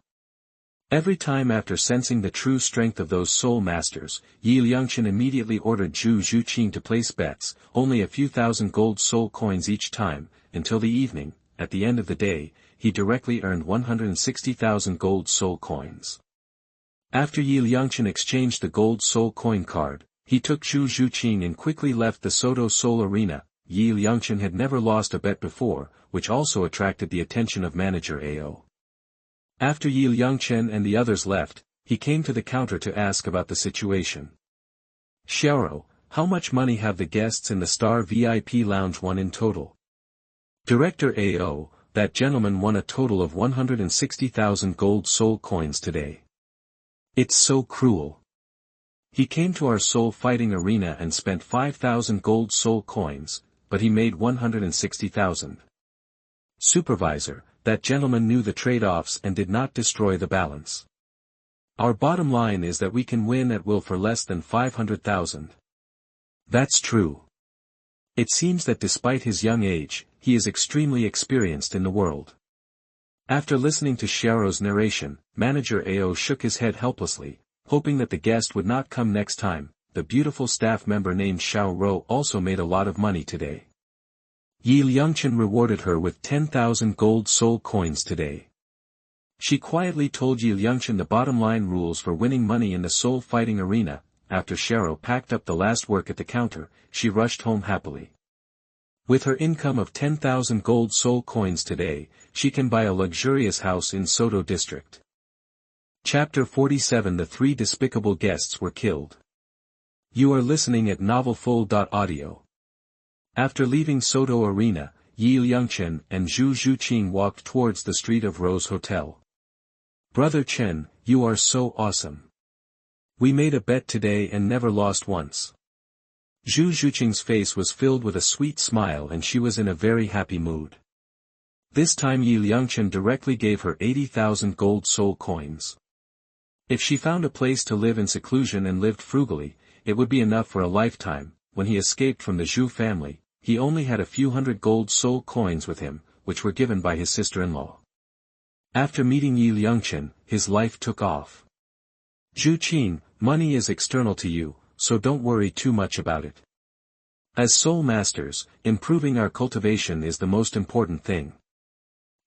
Every time after sensing the true strength of those soul masters, Liangchen immediately ordered Zhu Zhuqing to place bets, only a few thousand gold soul coins each time, until the evening. At the end of the day, he directly earned 160,000 gold soul coins. After Liangchen exchanged the gold soul coin card, he took Zhu Zhuqing and quickly left the Sotuo Soul Arena. Liangchen had never lost a bet before, which also attracted the attention of manager Ao. After Liangchen and the others left, he came to the counter to ask about the situation. "Xiao, how much money have the guests in the Star VIP Lounge won in total?" "Director Ao, that gentleman won a total of 160,000 gold soul coins today. It's so cruel. He came to our soul fighting arena and spent 5,000 gold soul coins, but he made 160,000. Supervisor, that gentleman knew the trade-offs and did not destroy the balance. Our bottom line is that we can win at will for less than 500,000. That's true. It seems that despite his young age, he is extremely experienced in the world." After listening to Xiao's narration, manager Ao shook his head helplessly, hoping that the guest would not come next time. The beautiful staff member named Xiao Rou also made a lot of money today. Liangchen rewarded her with 10,000 gold soul coins today. She quietly told Liangchen the bottom line rules for winning money in the soul fighting arena. After Xiao packed up the last work at the counter, she rushed home happily. With her income of 10,000 gold soul coins today, she can buy a luxurious house in Sotuo district. Chapter 47. The three despicable guests were killed. You are listening at novelfull.audio. After leaving Sotuo Arena, Liangchen and Zhu Zhuqing walked towards the street of Rose Hotel. "Brother Chen, you are so awesome. We made a bet today and never lost once." Zhu Zhuqing's face was filled with a sweet smile and she was in a very happy mood. This time Liangchen directly gave her 80,000 gold soul coins. If she found a place to live in seclusion and lived frugally, it would be enough for a lifetime. When he escaped from the Zhu family, he only had a few hundred gold soul coins with him, which were given by his sister-in-law. After meeting Liangchen, his life took off. "Zhu Qing, money is external to you, so don't worry too much about it. As soul masters, improving our cultivation is the most important thing."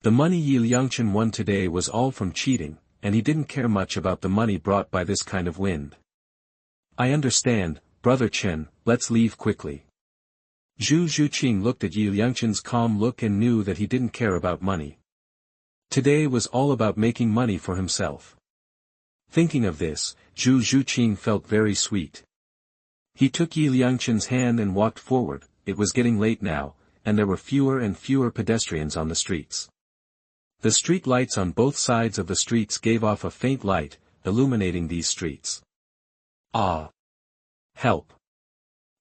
The money Liangchen won today was all from cheating, and he didn't care much about the money brought by this kind of wind. "I understand, Brother Chen, let's leave quickly." Zhu Zhuqing looked at Liangchen's calm look and knew that he didn't care about money. Today was all about making money for himself. Thinking of this, Zhu Zhuqing felt very sweet. He took Yi Liangchen's hand and walked forward. It was getting late now, and there were fewer and fewer pedestrians on the streets. The street lights on both sides of the streets gave off a faint light, illuminating these streets. Ah! Help!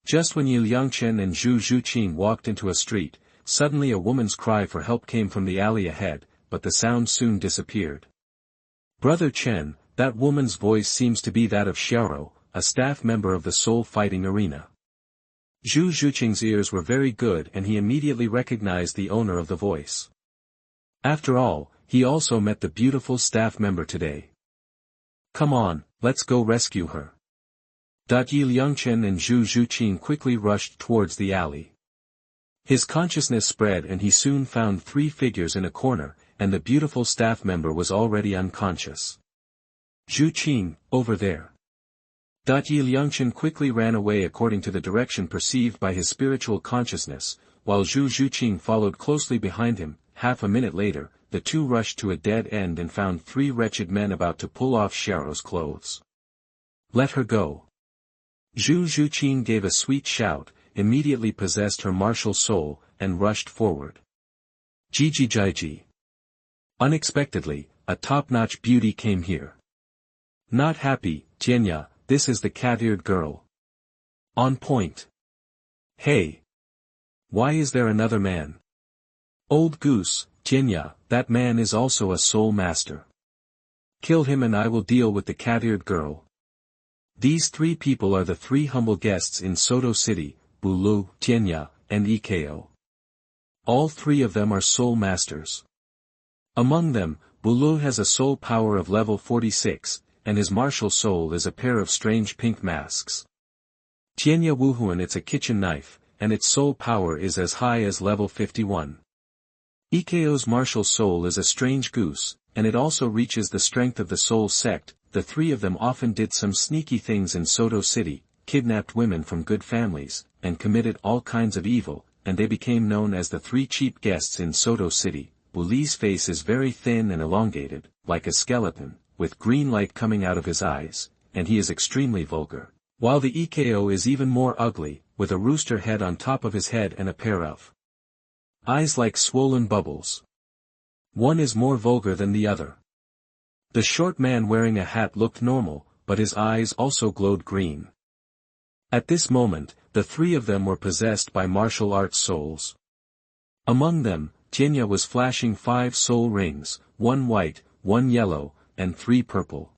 Just when Yi Liangchen and Zhu Zhuqing walked into a street, suddenly a woman's cry for help came from the alley ahead, but the sound soon disappeared. Brother Chen, that woman's voice seems to be that of Xiao, a staff member of the Soul Fighting Arena. Zhu Zhuqing's ears were very good and he immediately recognized the owner of the voice. After all, he also met the beautiful staff member today. Come on, let's go rescue her. Yi Liangchen and Zhu Zhuqing quickly rushed towards the alley. His consciousness spread and he soon found 3 figures in a corner, and the beautiful staff member was already unconscious. Zhuqing, over there. Yi Liangchen quickly ran away according to the direction perceived by his spiritual consciousness, while Zhu Zhuqing followed closely behind him. Half a minute later, the two rushed to a dead end and found 3 wretched men about to pull off Xiao's clothes. Let her go. Zhu Zhuqing gave a sweet shout, immediately possessed her martial soul, and rushed forward. Jiji. Unexpectedly, a top-notch beauty came here. Not happy, Tianya, this is the cat-eared girl. On point. Hey! Why is there another man? Old goose, Tianya, that man is also a soul master. Kill him and I will deal with the cat-eared girl. These 3 people are the 3 humble guests in Sotuo City, Bulu, Tianya, and Ikeo. All 3 of them are soul masters. Among them, Bulu has a soul power of level 46, and his martial soul is a pair of strange pink masks. Tianya Wuhuan it's a kitchen knife, and its soul power is as high as level 51. Ikeo's martial soul is a strange goose, and it also reaches the strength of the soul sect. The 3 of them often did some sneaky things in Sotuo City, kidnapped women from good families, and committed all kinds of evil, and they became known as the 3 cheap guests in Sotuo City. Wuli's face is very thin and elongated, like a skeleton, with green light coming out of his eyes, and he is extremely vulgar. While the Ikeo is even more ugly, with a rooster head on top of his head and a pair of eyes like swollen bubbles. One is more vulgar than the other. The short man wearing a hat looked normal, but his eyes also glowed green. At this moment, the 3 of them were possessed by martial arts souls. Among them, Tianya was flashing 5 soul rings, 1 white, 1 yellow, and 3 purple.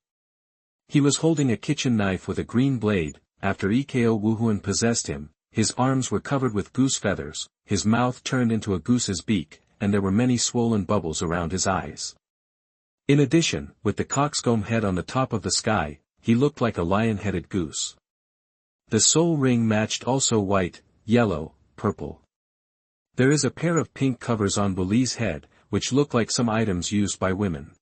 He was holding a kitchen knife with a green blade. After Ikeo Wuhuan possessed him, his arms were covered with goose feathers, his mouth turned into a goose's beak, and there were many swollen bubbles around his eyes. In addition, with the coxcomb head on the top of the sky, he looked like a lion-headed goose. The soul ring matched also white, yellow, purple. There is a pair of pink covers on Wuli's head, which look like some items used by women.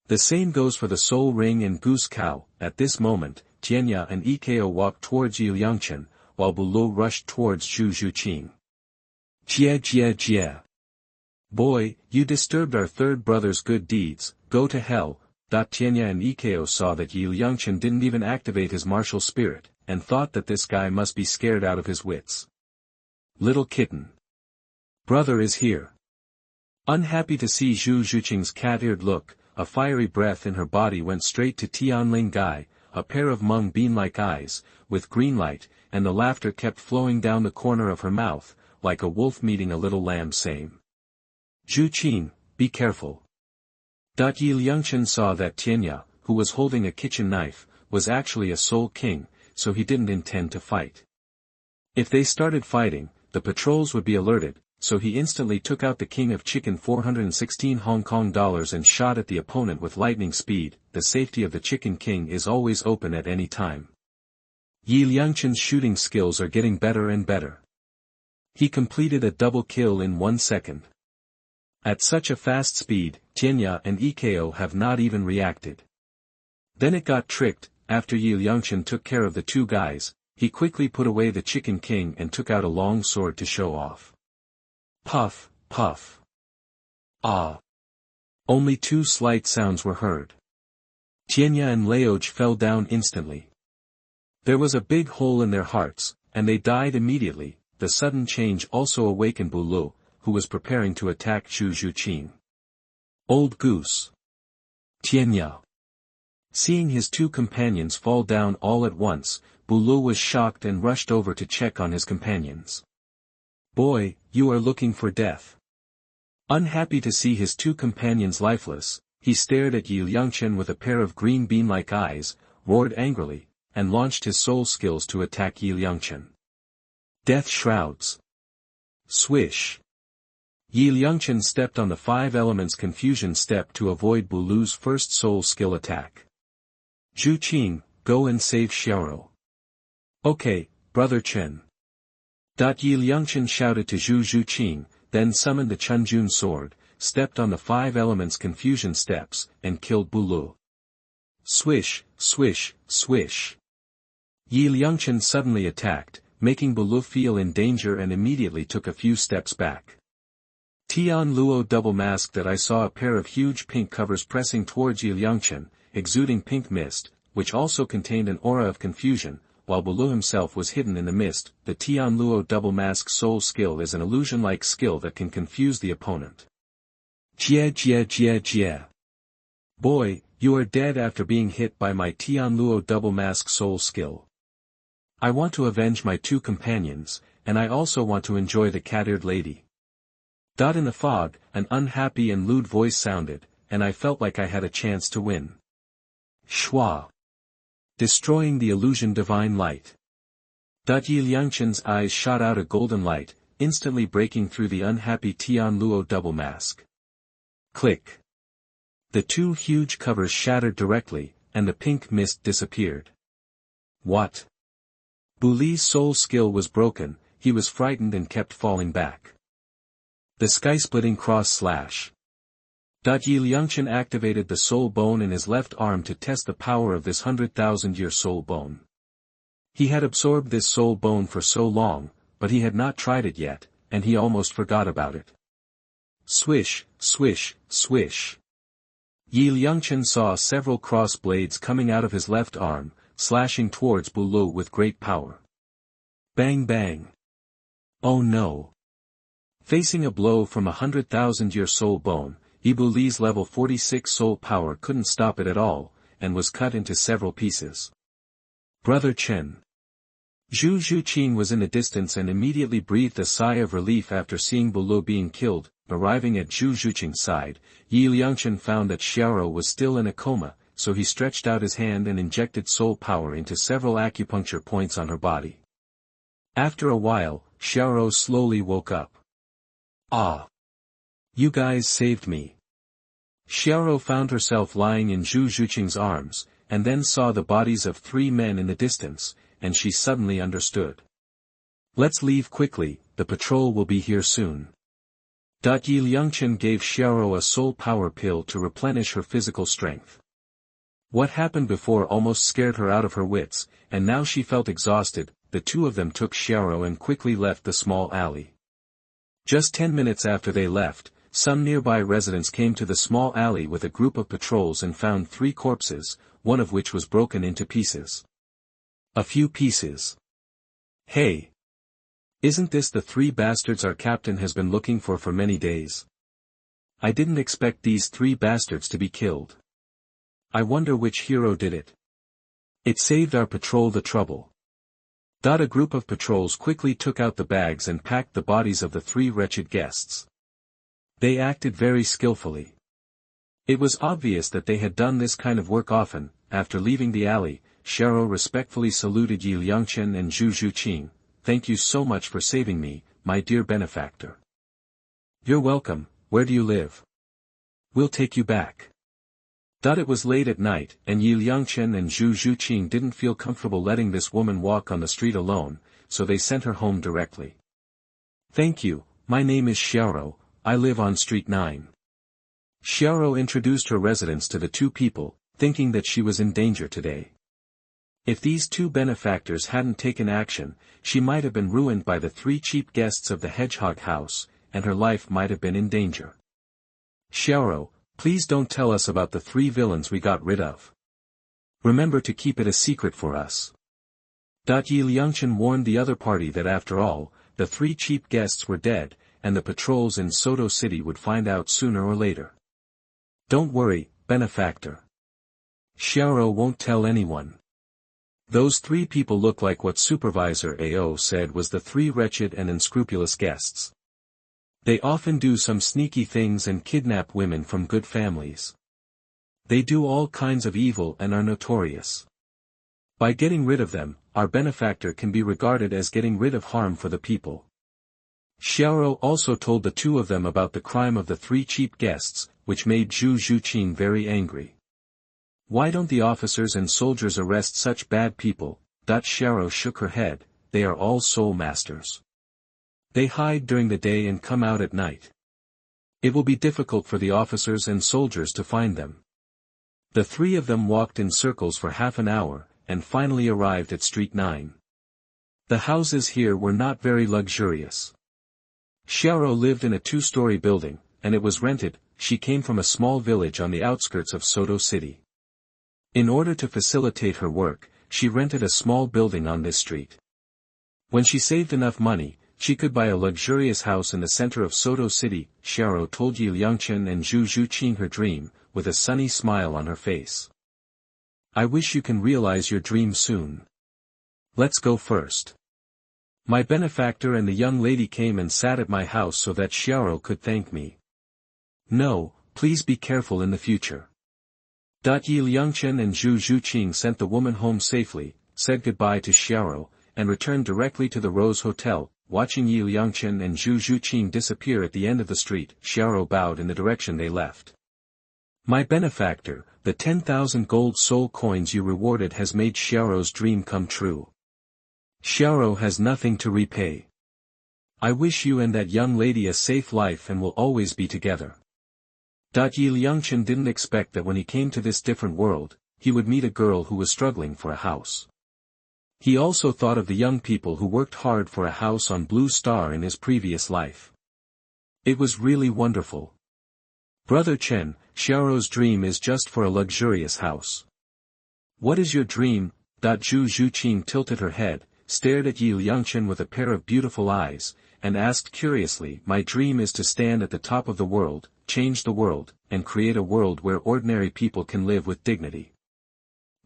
The same goes for the soul ring and goose cow. At this moment, Tianya and Ikeo walked towards Yi Liangchen, while Bulu rushed towards Zhu Zhuqing. Jie. Boy, you disturbed our 3rd brother's good deeds, go to hell. Tianya and Ikeo saw that Yi Liangchen didn't even activate his martial spirit, and thought that this guy must be scared out of his wits. Little kitten. Brother is here. Unhappy to see Zhu Zhuqing's cat-eared look, a fiery breath in her body went straight to Tianling Gai, a pair of mung bean-like eyes, with green light, and the laughter kept flowing down the corner of her mouth, like a wolf meeting a little lamb saying, Zhuqing, be careful. Yi Liangchen saw that Tianya, who was holding a kitchen knife, was actually a soul king, so he didn't intend to fight. If they started fighting, the patrols would be alerted, so he instantly took out the king of chicken 416 Hong Kong dollars and shot at the opponent with lightning speed. The safety of the chicken king is always open at any time. Yi Liangchen's shooting skills are getting better and better. He completed a double kill in 1 second. At such a fast speed, Tianya and Ikeo have not even reacted. Then it got tricked. After Yi Liangchen took care of the 2 guys, he quickly put away the chicken king and took out a long sword to show off. Puff, puff. Ah! Only two slight sounds were heard. Tianya and Laoj fell down instantly. There was a big hole in their hearts, and they died immediately. The sudden change also awakened Douluo, who was preparing to attack Zhu Zhuqing. Old goose. Tianya. Seeing his two companions fall down all at once, Douluo was shocked and rushed over to check on his companions. Boy, you are looking for death. Unhappy to see his two companions lifeless, he stared at Liangchen with a pair of green bean-like eyes, roared angrily, and launched his soul skills to attack Liangchen. Death shrouds. Swish. Liangchen stepped on the 5 elements confusion step to avoid Douluo's first soul skill attack. Zhuqing, go and save Xiaoro. Okay, brother Chen. Liangchen shouted to Zhu Zhuqing, then summoned the Chunjun sword, stepped on the 5 elements confusion steps, and killed Douluo. Swish, swish, swish. Liangchen suddenly attacked, making Douluo feel in danger and immediately took a few steps back. Tianluo double masked that I saw a pair of huge pink covers pressing towards Liangchen, exuding pink mist, which also contained an aura of confusion, while Douluo himself was hidden in the mist. The Tianluo double mask soul skill is an illusion-like skill that can confuse the opponent. Jie jie jie jie. Boy, you are dead after being hit by my Tianluo double mask soul skill. I want to avenge my two companions, and I also want to enjoy the cat-eared lady. In the fog, an unhappy and lewd voice sounded, and I felt like I had a chance to win. Shua. Destroying the illusion divine light. Liangchen's eyes shot out a golden light, instantly breaking through the unhappy Tianluo double mask. Click. The two huge covers shattered directly, and the pink mist disappeared. What? Douluo's soul skill was broken, he was frightened and kept falling back. The sky-splitting cross slash. Liangchen activated the soul bone in his left arm to test the power of this 100,000-year soul bone. He had absorbed this soul bone for so long, but he had not tried it yet, and he almost forgot about it. Swish, swish, swish. Liangchen saw several cross blades coming out of his left arm, slashing towards Douluo with great power. Bang bang. Oh no. Facing a blow from 100,000-year soul bone, Douluo's level 46 soul power couldn't stop it at all, and was cut into several pieces. Brother Chen. Zhu Zhuqing was in the distance and immediately breathed a sigh of relief after seeing Douluo being killed. Arriving at Zhu Zhuqing's side, Liangchen found that Xiaoro was still in a coma, so he stretched out his hand and injected soul power into several acupuncture points on her body. After a while, Xiaoro slowly woke up. Ah! You guys saved me. Xiaoro found herself lying in Zhu Zhuqing's arms, and then saw the bodies of 3 men in the distance, and she suddenly understood. Let's leave quickly, the patrol will be here soon. Liangchen gave Xiaoro a soul power pill to replenish her physical strength. What happened before almost scared her out of her wits, and now she felt exhausted. The two of them took Xiaoro and quickly left the small alley. Just 10 minutes after they left, some nearby residents came to the small alley with a group of patrols and found 3 corpses, one of which was broken into pieces. A few pieces. Hey! Isn't this the 3 bastards our captain has been looking for many days? I didn't expect these 3 bastards to be killed. I wonder which hero did it. It saved our patrol the trouble. A group of patrols quickly took out the bags and packed the bodies of the 3 wretched guests. They acted very skillfully. It was obvious that they had done this kind of work often. After leaving the alley, Xiaoro respectfully saluted Liangchen and Zhu Zhuqing. Thank you so much for saving me, my dear benefactor. You're welcome. Where do you live? We'll take you back. It was late at night, and Liangchen and Zhu Zhuqing didn't feel comfortable letting this woman walk on the street alone, so they sent her home directly. Thank you, my name is Xiaoro, I live on Street 9. Xiaoro introduced her residence to the 2 people, thinking that she was in danger today. If these 2 benefactors hadn't taken action, she might have been ruined by the 3 cheap guests of the hedgehog house, and her life might have been in danger. Xiaoro, Please don't tell us about the 3 villains we got rid of. Remember to keep it a secret for us. Liangchen warned the other party that after all, the 3 cheap guests were dead, and the patrols in Sotuo City would find out sooner or later. Don't worry, benefactor. Xiaoro won't tell anyone. Those 3 people look like what Supervisor Ao said was the 3 wretched and unscrupulous guests. They often do some sneaky things and kidnap women from good families. They do all kinds of evil and are notorious. By getting rid of them, our benefactor can be regarded as getting rid of harm for the people. Xiaoro also told the 2 of them about the crime of the 3 cheap guests, which made Zhu Zhuqing very angry. Why don't the officers and soldiers arrest such bad people? Xiaoro shook her head, they are all soul masters. They hide during the day and come out at night. It will be difficult for the officers and soldiers to find them. The 3 of them walked in circles for half an hour, and finally arrived at Street 9. The houses here were not very luxurious. Xiaoro lived in a 2-story building, and it was rented. She came from a small village on the outskirts of Sotuo City. In order to facilitate her work, she rented a small building on this street. When she saved enough money, she could buy a luxurious house in the center of Sotuo City. Xiaoro told Liangchen and Zhu Zhuqing her dream, with a sunny smile on her face. I wish you can realize your dream soon. Let's go first. My benefactor and the young lady came and sat at my house so that Xiaoro could thank me. No, please be careful in the future. Liangchen and Zhu Zhuqing sent the woman home safely, said goodbye to Xiaoro, and returned directly to the Rose Hotel. Watching Liangchen and Zhu Zhuqing disappear at the end of the street, Xiaoro bowed in the direction they left. My benefactor, the 10,000 gold soul coins you rewarded has made Xiaoro's dream come true. Xiaoro has nothing to repay. I wish you and that young lady a safe life and will always be together. Liangchen didn't expect that when he came to this different world, he would meet a girl who was struggling for a house. He also thought of the young people who worked hard for a house on Blue Star in his previous life. It was really wonderful. Brother Chen, Xiaoro's dream is just for a luxurious house. What is your dream? Zhu Zhuqing tilted her head, stared at Liangchen with a pair of beautiful eyes, and asked curiously, my dream is to stand at the top of the world, change the world, and create a world where ordinary people can live with dignity.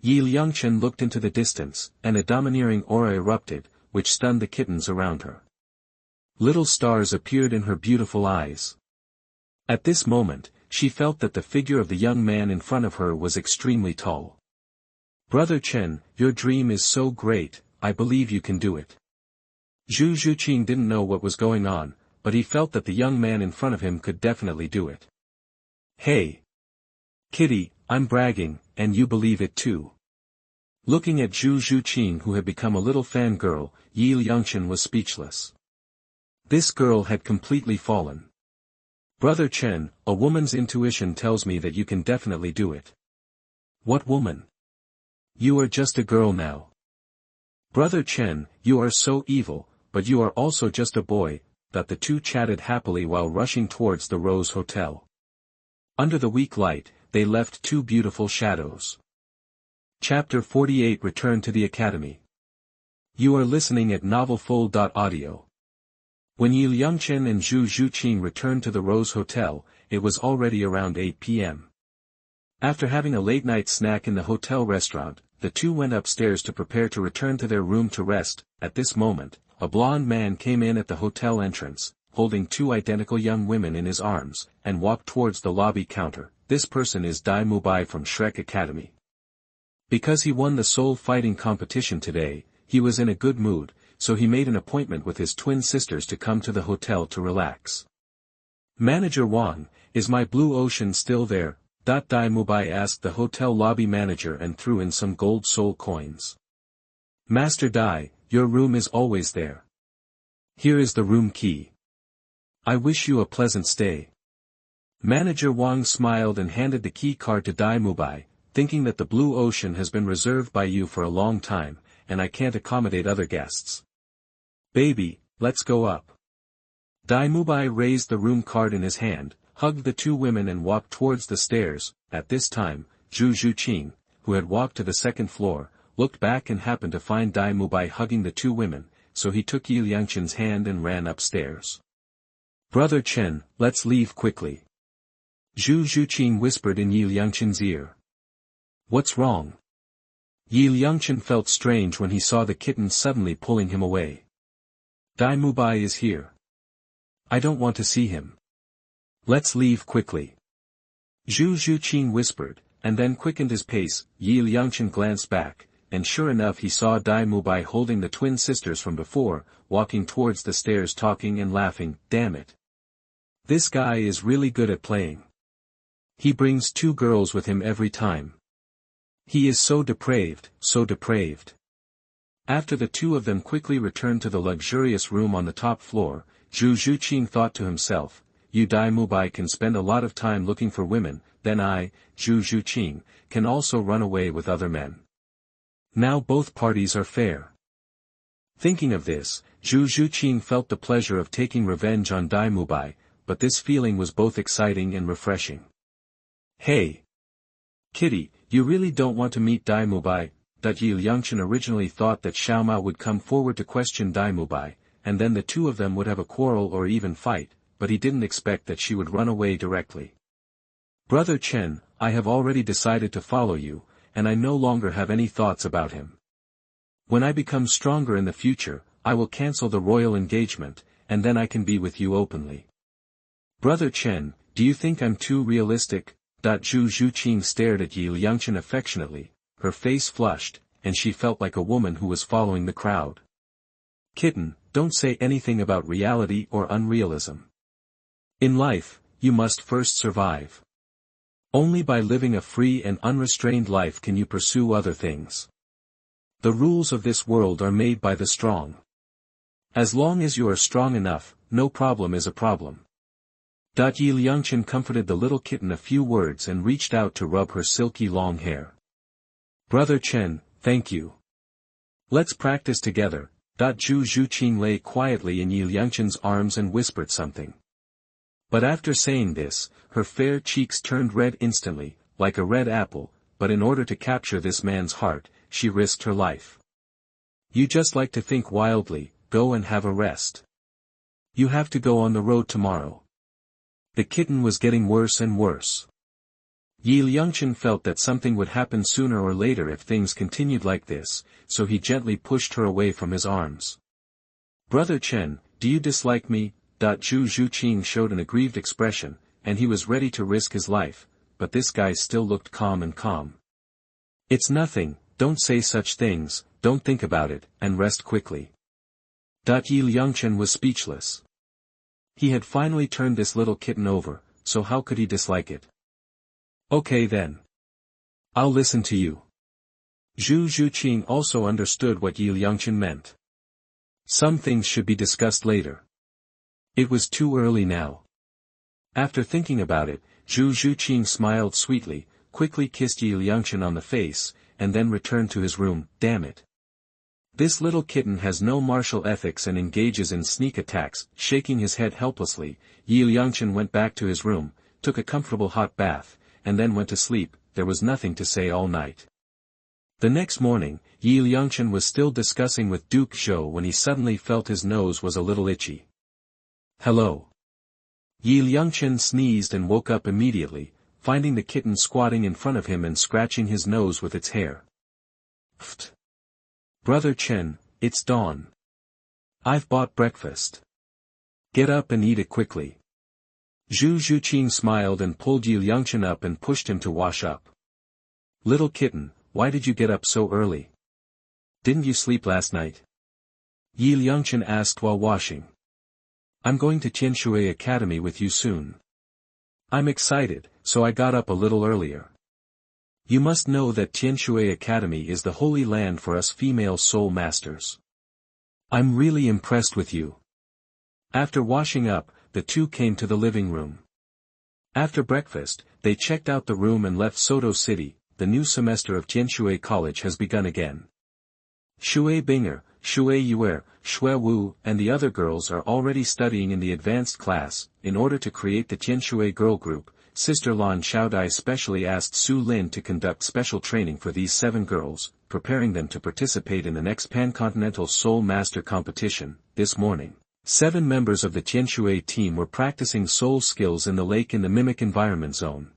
Liangchen looked into the distance, and a domineering aura erupted, which stunned the kittens around her. Little stars appeared in her beautiful eyes. At this moment, she felt that the figure of the young man in front of her was extremely tall. Brother Chen, your dream is so great, I believe you can do it. Zhu Zhuqing didn't know what was going on, but he felt that the young man in front of him could definitely do it. Hey! Kitty, I'm bragging, and you believe it too. Looking at Zhu Zhuqing who had become a little fangirl, Liangchen was speechless. This girl had completely fallen. Brother Chen, a woman's intuition tells me that you can definitely do it. What woman? You are just a girl now. Brother Chen, you are so evil, but you are also just a boy. That the 2 chatted happily while rushing towards the Rose Hotel. Under the weak light, they left 2 beautiful shadows. Chapter 48 Return to the Academy. You are listening at novelfull.audio. When Liangchen and Zhu Zhuqing returned to the Rose Hotel, it was already around 8 p.m. After having a late-night snack in the hotel restaurant, the 2 went upstairs to prepare to return to their room to rest. At this moment, a blond man came in at the hotel entrance, holding 2 identical young women in his arms, and walked towards the lobby counter. This person is Dai Mubai from Shrek Academy. Because he won the soul fighting competition today, he was in a good mood, so he made an appointment with his twin sisters to come to the hotel to relax. Manager Wang, is my blue ocean still there? Dai Mubai asked the hotel lobby manager and threw in some gold soul coins. Master Dai, your room is always there. Here is the room key. I wish you a pleasant stay. Manager Wang smiled and handed the key card to Dai Mubai, thinking that the blue ocean has been reserved by you for a long time, and I can't accommodate other guests. Baby, let's go up. Dai Mubai raised the room card in his hand, hugged the two women and walked towards the stairs. At this time, Zhu Zhuqing, who had walked to the second floor, looked back and happened to find Dai Mubai hugging the two women, so he took Yi Liangchen's hand and ran upstairs. "Brother Chen, let's leave quickly," Zhu Zhuqing whispered in Yi Liangchen's ear. "What's wrong?" Yi Liangchen felt strange when he saw the kitten suddenly pulling him away. "Dai Mubai is here. I don't want to see him. Let's leave quickly," Zhu Zhuqing whispered, and then quickened his pace. Yi Liangchen glanced back, and sure enough he saw Dai Mubai holding the twin sisters from before, walking towards the stairs talking and laughing. "Damn it. This guy is really good at playing. He brings two girls with him every time. He is so depraved, so depraved." After the two of them quickly returned to the luxurious room on the top floor, Zhu Zhuqing thought to himself, "You Dai Mubai can spend a lot of time looking for women, then I, Zhu Zhuqing, can also run away with other men. Now both parties are fair." Thinking of this, Zhu Zhuqing felt the pleasure of taking revenge on Dai Mubai, but this feeling was both exciting and refreshing. "Hey, Kitty, you really don't want to meet Dai Mubai?" Yi Liangchen originally thought that Xiaomao would come forward to question Dai Mubai, and then the two of them would have a quarrel or even fight, but he didn't expect that she would run away directly. "Brother Chen, I have already decided to follow you, and I no longer have any thoughts about him. When I become stronger in the future, I will cancel the royal engagement, and then I can be with you openly." "Brother Chen, do you think I'm too realistic?" Zhu Zhuqing stared at Yi Liangchen affectionately, her face flushed, and she felt like a woman who was following the crowd. "Kitten, don't say anything about reality or unrealism. In life, you must first survive. Only by living a free and unrestrained life can you pursue other things. The rules of this world are made by the strong. As long as you are strong enough, no problem is a problem." Yi Liangchen comforted the little kitten a few words and reached out to rub her silky long hair. "Brother Chen, thank you. Let's practice together." Zhu Zhuqing lay quietly in Yi Liangchen's arms and whispered something. But after saying this, her fair cheeks turned red instantly, like a red apple, but in order to capture this man's heart, she risked her life. "You just like to think wildly, go and have a rest. You have to go on the road tomorrow." The kitten was getting worse and worse. Yi Liangchen felt that something would happen sooner or later if things continued like this, so he gently pushed her away from his arms. "Brother Chen, do you dislike me?" Zhu Zhuqing showed an aggrieved expression, and he was ready to risk his life, but this guy still looked calm and calm. "It's nothing, don't say such things, don't think about it, and rest quickly." Yi Liangchen was speechless. He had finally turned this little kitten over, so how could he dislike it? "Okay then. I'll listen to you." Zhu Zhuqing also understood what Yi Liangchen meant. Some things should be discussed later. It was too early now. After thinking about it, Zhu Zhuqing smiled sweetly, quickly kissed Yi Liangchen on the face, and then returned to his room. "Damn it. This little kitten has no martial ethics and engages in sneak attacks." Shaking his head helplessly, Yi Liangchen went back to his room, took a comfortable hot bath, and then went to sleep. There was nothing to say all night. The next morning, Yi Liangchen was still discussing with Duke Zhao when he suddenly felt his nose was a little itchy. "Hello." Yi Liangchen sneezed and woke up immediately, finding the kitten squatting in front of him and scratching his nose with its hair. "Pfft. Brother Chen, it's dawn. I've bought breakfast. Get up and eat it quickly." Zhu Zhuqing smiled and pulled Yi Liangchen up and pushed him to wash up. "Little kitten, why did you get up so early? Didn't you sleep last night?" Yi Liangchen asked while washing. "I'm going to Tianshui Academy with you soon. I'm excited, so I got up a little earlier. You must know that Tianshui Academy is the holy land for us female soul masters. I'm really impressed with you." After washing up, the two came to the living room. After breakfast, they checked out the room and left Sotuo City. The new semester of Tianshui College has begun again. Shui Binger, Shui Yue, Shui Wu, and the other girls are already studying in the advanced class. In order to create the Tianshui girl group, Sister Lan Xiaodai specially asked Su Lin to conduct special training for these 7 girls, preparing them to participate in the next Pancontinental Soul Master competition. This morning, 7 members of the Tianshui team were practicing soul skills in the lake in the mimic environment zone.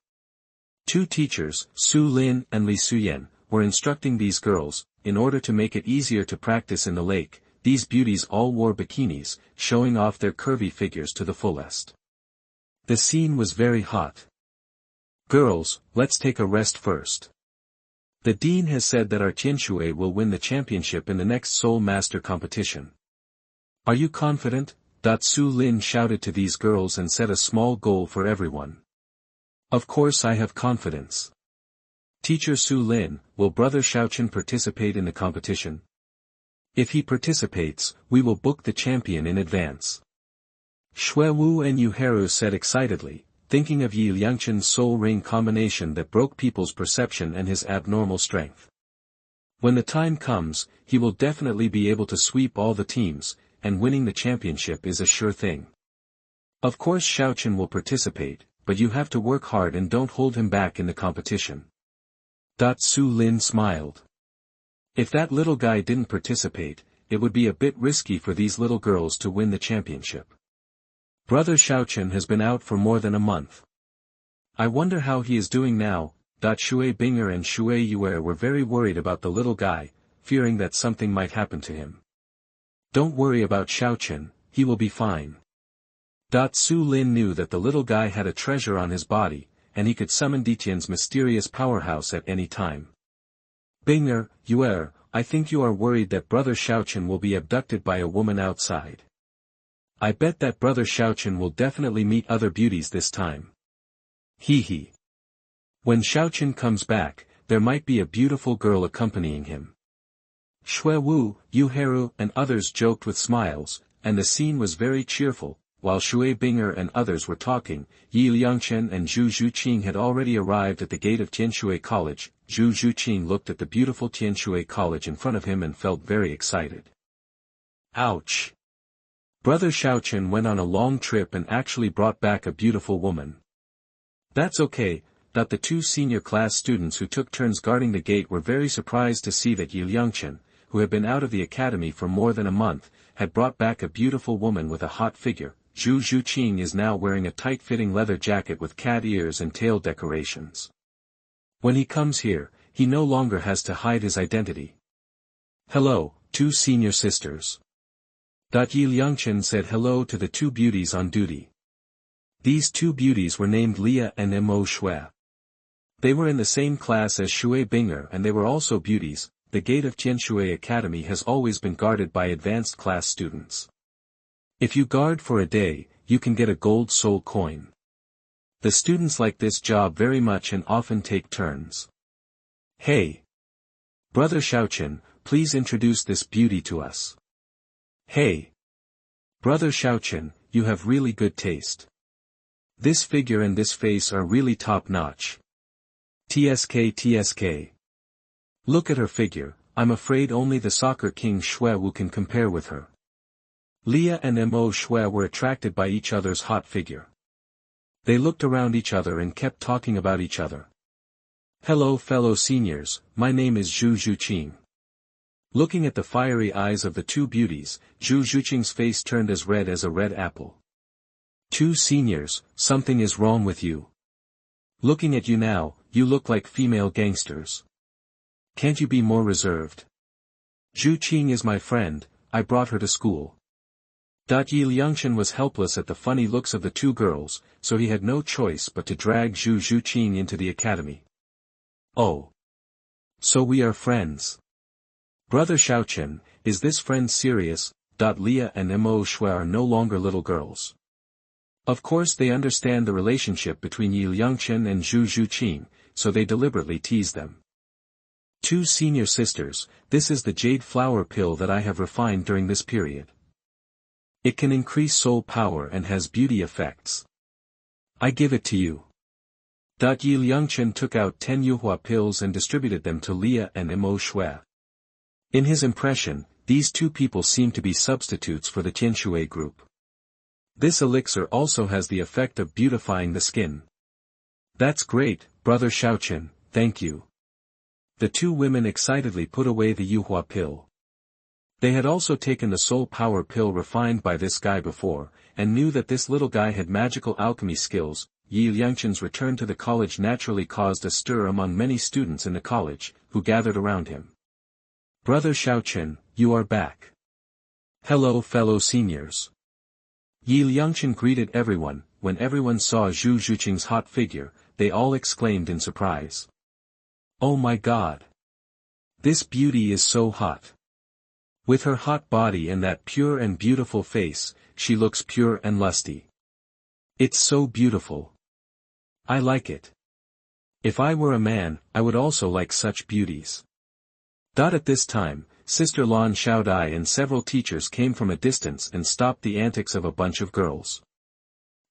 2 teachers, Su Lin and Li Suyen, were instructing these girls. In order to make it easier to practice in the lake, these beauties all wore bikinis, showing off their curvy figures to the fullest. The scene was very hot. Girls, let's take a rest first. The dean has said that our Tianshui will win the championship in the next Soul Master competition. Are you confident? Su Lin shouted to these girls and set a small goal for everyone. Of course I have confidence. Teacher Su Lin, will Brother Shaochen participate in the competition? If he participates, we will book the champion in advance. Shui Wu and Yu Heru said excitedly, thinking of Yi Liangchen's soul ring combination that broke people's perception and his abnormal strength. When the time comes, he will definitely be able to sweep all the teams, and winning the championship is a sure thing. Of course Shaochen will participate, but you have to work hard and don't hold him back in the competition. Su Lin smiled. If that little guy didn't participate, it would be a bit risky for these little girls to win the championship. Brother Shaochen has been out for more than a month. I wonder how he is doing now. Shui Binger and Shui Yue were very worried about the little guy, fearing that something might happen to him. Don't worry about Shaochen, he will be fine. Su Lin knew that the little guy had a treasure on his body, and he could summon Ditian's mysterious powerhouse at any time. Binger, Yue, I think you are worried that Brother Shaochen will be abducted by a woman outside. I bet that Brother Shaochen will definitely meet other beauties this time. Hee. When Shaochen comes back, there might be a beautiful girl accompanying him. Shui Wu, Yu Heru and others joked with smiles, and the scene was very cheerful. While Shui Binger and others were talking, Yi Liangchen and Zhu Zhuqing had already arrived at the gate of Tianshui College. Zhu Zhuqing looked at the beautiful Tianshui College in front of him and felt very excited. Ouch! Brother Shaochen went on a long trip and actually brought back a beautiful woman. That's okay. The 2 senior class students who took turns guarding the gate were very surprised to see that Yi Liangchen, who had been out of the academy for more than a month, had brought back a beautiful woman with a hot figure. Zhu Zhuqing is now wearing a tight-fitting leather jacket with cat ears and tail decorations. When he comes here, he no longer has to hide his identity. Hello, 2 senior sisters. Yi Liangchen said hello to the 2 beauties on duty. These 2 beauties were named Lia and Mo Shui. They were in the same class as Shui Binger and they were also beauties. The gate of Tianshui Academy has always been guarded by advanced class students. If you guard for a day, you can get a gold soul coin. The students like this job very much and often take turns. Hey! Brother Shaochen, please introduce this beauty to us. Hey! Brother Shaochen, you have really good taste. This figure and this face are really top-notch. TSK. Look at her figure, I'm afraid only the soccer king Shui Wu can compare with her. Lia and Mo Shui were attracted by each other's hot figure. They looked around each other and kept talking about each other. Hello fellow seniors, my name is Zhu Zhuqing. Looking at the fiery eyes of the 2 beauties, Zhu Zhuqing's face turned as red as a red apple. 2 seniors, something is wrong with you. Looking at you now, you look like female gangsters. Can't you be more reserved? Zhuqing is my friend, I brought her to school. Yi Liangchen was helpless at the funny looks of the 2 girls, so he had no choice but to drag Zhu Zhuqing into the academy. Oh. So we are friends. Brother Shaochen, is this friend serious? Lia and Mo Shui are no longer little girls. Of course they understand the relationship between Yi Liangchen and Zhu Zhuqing, so they deliberately tease them. 2 senior sisters, this is the jade flower pill that I have refined during this period. It can increase soul power and has beauty effects. I give it to you. Yi Liangchen took out 10 Yuhua pills and distributed them to Lia and Mo Shui. In his impression, these two people seem to be substitutes for the Tianshui group. This elixir also has the effect of beautifying the skin. That's great, Brother Shaochen, thank you. The two women excitedly put away the Yuhua pill. They had also taken the soul power pill refined by this guy before, and knew that this little guy had magical alchemy skills. Liangchen's return to the college naturally caused a stir among many students in the college, who gathered around him. Brother Shaochen, you are back. Hello fellow seniors. Liangchen greeted everyone. When everyone saw Zhu Zhuqing's hot figure, they all exclaimed in surprise. Oh my god! This beauty is so hot. With her hot body and that pure and beautiful face, she looks pure and lusty. It's so beautiful. I like it. If I were a man, I would also like such beauties. At this time, Sister Lan Xiaodai and several teachers came from a distance and stopped the antics of a bunch of girls.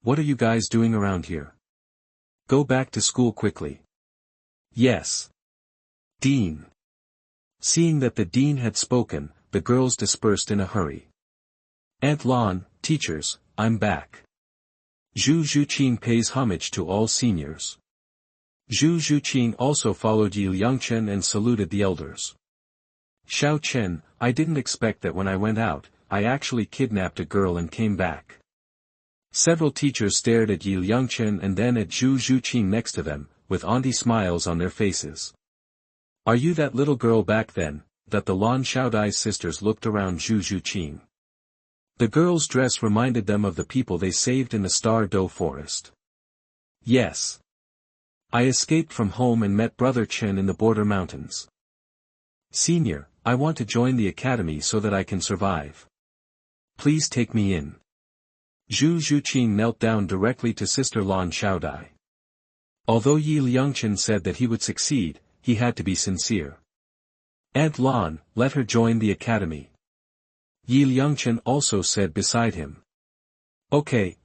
What are you guys doing around here? Go back to school quickly. Yes. Dean. Seeing that the dean had spoken, the girls dispersed in a hurry. Aunt Lan, teachers, I'm back. Zhu Zhuqing pays homage to all seniors. Zhu Zhuqing also followed Liangchen and saluted the elders. Xiao Chen, I didn't expect that when I went out, I actually kidnapped a girl and came back. Several teachers stared at Liangchen and then at Zhu Zhuqing next to them, with auntie smiles on their faces. Are you that little girl back then? That the Lan Xiaodai's sisters looked around Zhu Zhuqing. The girl's dress reminded them of the people they saved in the Star Doe forest. Yes. I escaped from home and met Brother Chen in the border mountains. Senior, I want to join the academy so that I can survive. Please take me in. Zhu Zhuqing knelt down directly to Sister Lan Xiaodai. Although Liangchen said that he would succeed, he had to be sincere. Aunt Lan, let her join the academy. Liangchen also said beside him. Okay.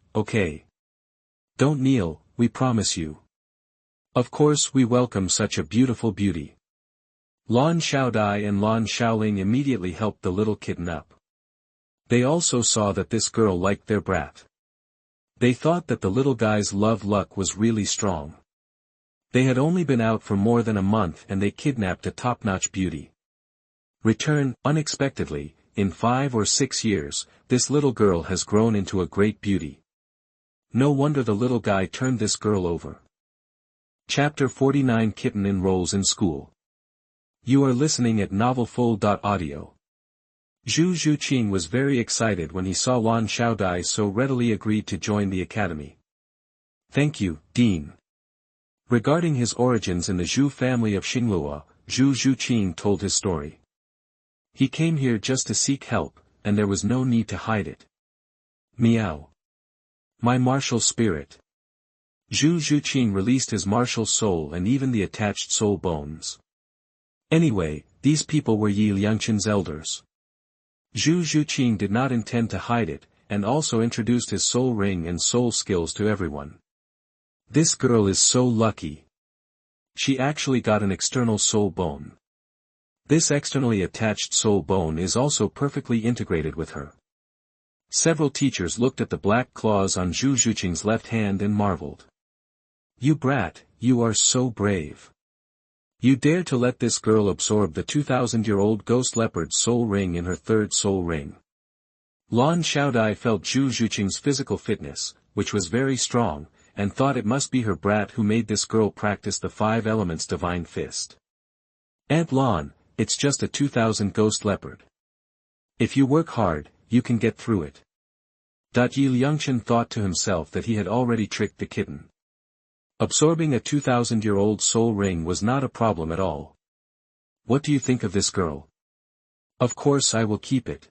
Don't kneel, we promise you. Of course we welcome such a beautiful beauty. Lan Xiaodai and Lan Xiaoling immediately helped the little kitten up. They also saw that this girl liked their brat. They thought that the little guy's love luck was really strong. They had only been out for more than a month and they kidnapped a top-notch beauty. Return, unexpectedly, in 5 or 6 years, this little girl has grown into a great beauty. No wonder the little guy turned this girl over. Chapter 49 Kitten enrolls in school. You are listening at novelfull.audio. Zhu Zhuqing was very excited when he saw Lan Xiaodai so readily agreed to join the academy. Thank you, Dean. Regarding his origins in the Zhu family of Xinluo, Zhu Zhuqing told his story. He came here just to seek help, and there was no need to hide it. Meow. My martial spirit. Zhu Zhuqing released his martial soul and even the attached soul bones. Anyway, these people were Liangchen's elders. Zhu Zhuqing did not intend to hide it, and also introduced his soul ring and soul skills to everyone. This girl is so lucky. She actually got an external soul bone. This externally attached soul bone is also perfectly integrated with her. Several teachers looked at the black claws on Zhu Zhuqing's left hand and marveled. You brat, you are so brave. You dare to let this girl absorb the 2,000-year-old ghost leopard's soul ring in her third soul ring. Lan Xiaodai felt Zhu Zhuqing's physical fitness, which was very strong, and thought it must be her brat who made this girl practice the 5 elements divine fist. Aunt Lan, it's just a 2,000 ghost leopard. If you work hard, you can get through it. Liangchen thought to himself that he had already tricked the kitten. Absorbing a 2,000-year-old soul ring was not a problem at all. What do you think of this girl? Of course I will keep it.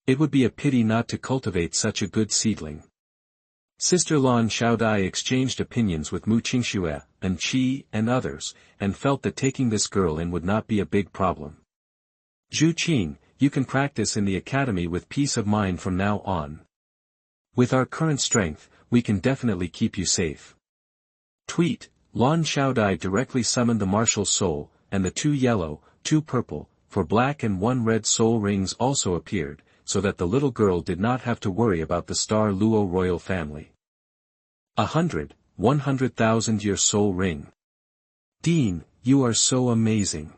It would be a pity not to cultivate such a good seedling. Sister Lan Xiaodai exchanged opinions with Mu Qingxue, and Qi, and others, and felt that taking this girl in would not be a big problem. Zhu Qing, you can practice in the academy with peace of mind from now on. With our current strength, we can definitely keep you safe. Tweet, Lan Xiaodai directly summoned the martial soul, and the 2 yellow, 2 purple, for black and 1 red soul rings also appeared, so that the little girl did not have to worry about the Star Luo royal family. 100,000-year soul ring. Dean, you are so amazing.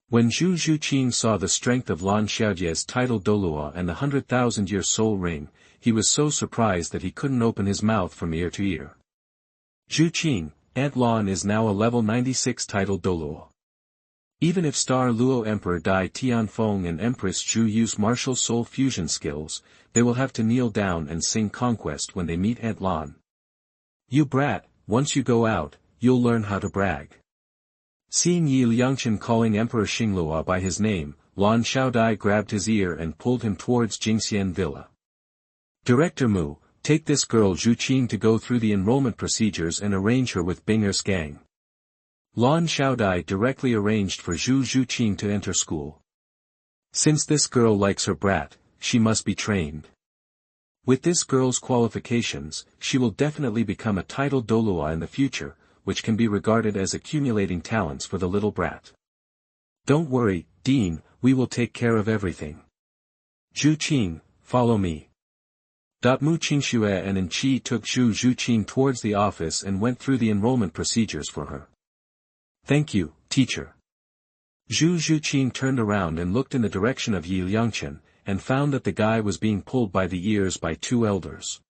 When Zhu Zhuqing saw the strength of Lan Xiaojie's title Douluo and the 100,000-year soul ring, he was so surprised that he couldn't open his mouth from ear to ear. Zhuqing, Aunt Lan is now a level 96 title Douluo. Even if Star Luo Emperor Dai Tianfeng and Empress Zhu use martial soul fusion skills, they will have to kneel down and sing Conquest when they meet Aunt Lan. You brat, once you go out, you'll learn how to brag. Seeing Yi Liangchen calling Emperor Xingluo by his name, Lan Xiaodai grabbed his ear and pulled him towards Jingxian Villa. Director Mu, take this girl Zhuqing to go through the enrollment procedures and arrange her with Binger's gang. Lan Xiaodai directly arranged for Zhu Zhuqing to enter school. Since this girl likes her brat, she must be trained. With this girl's qualifications, she will definitely become a title Douluo in the future, which can be regarded as accumulating talents for the little brat. Don't worry, Dean, we will take care of everything. Zhuqing, follow me. Mu Qingxue and Enqi took Zhu Zhuqing towards the office and went through the enrollment procedures for her. Thank you, teacher. Zhu Zhuqing turned around and looked in the direction of Yi Liangchen, and found that the guy was being pulled by the ears by 2 elders.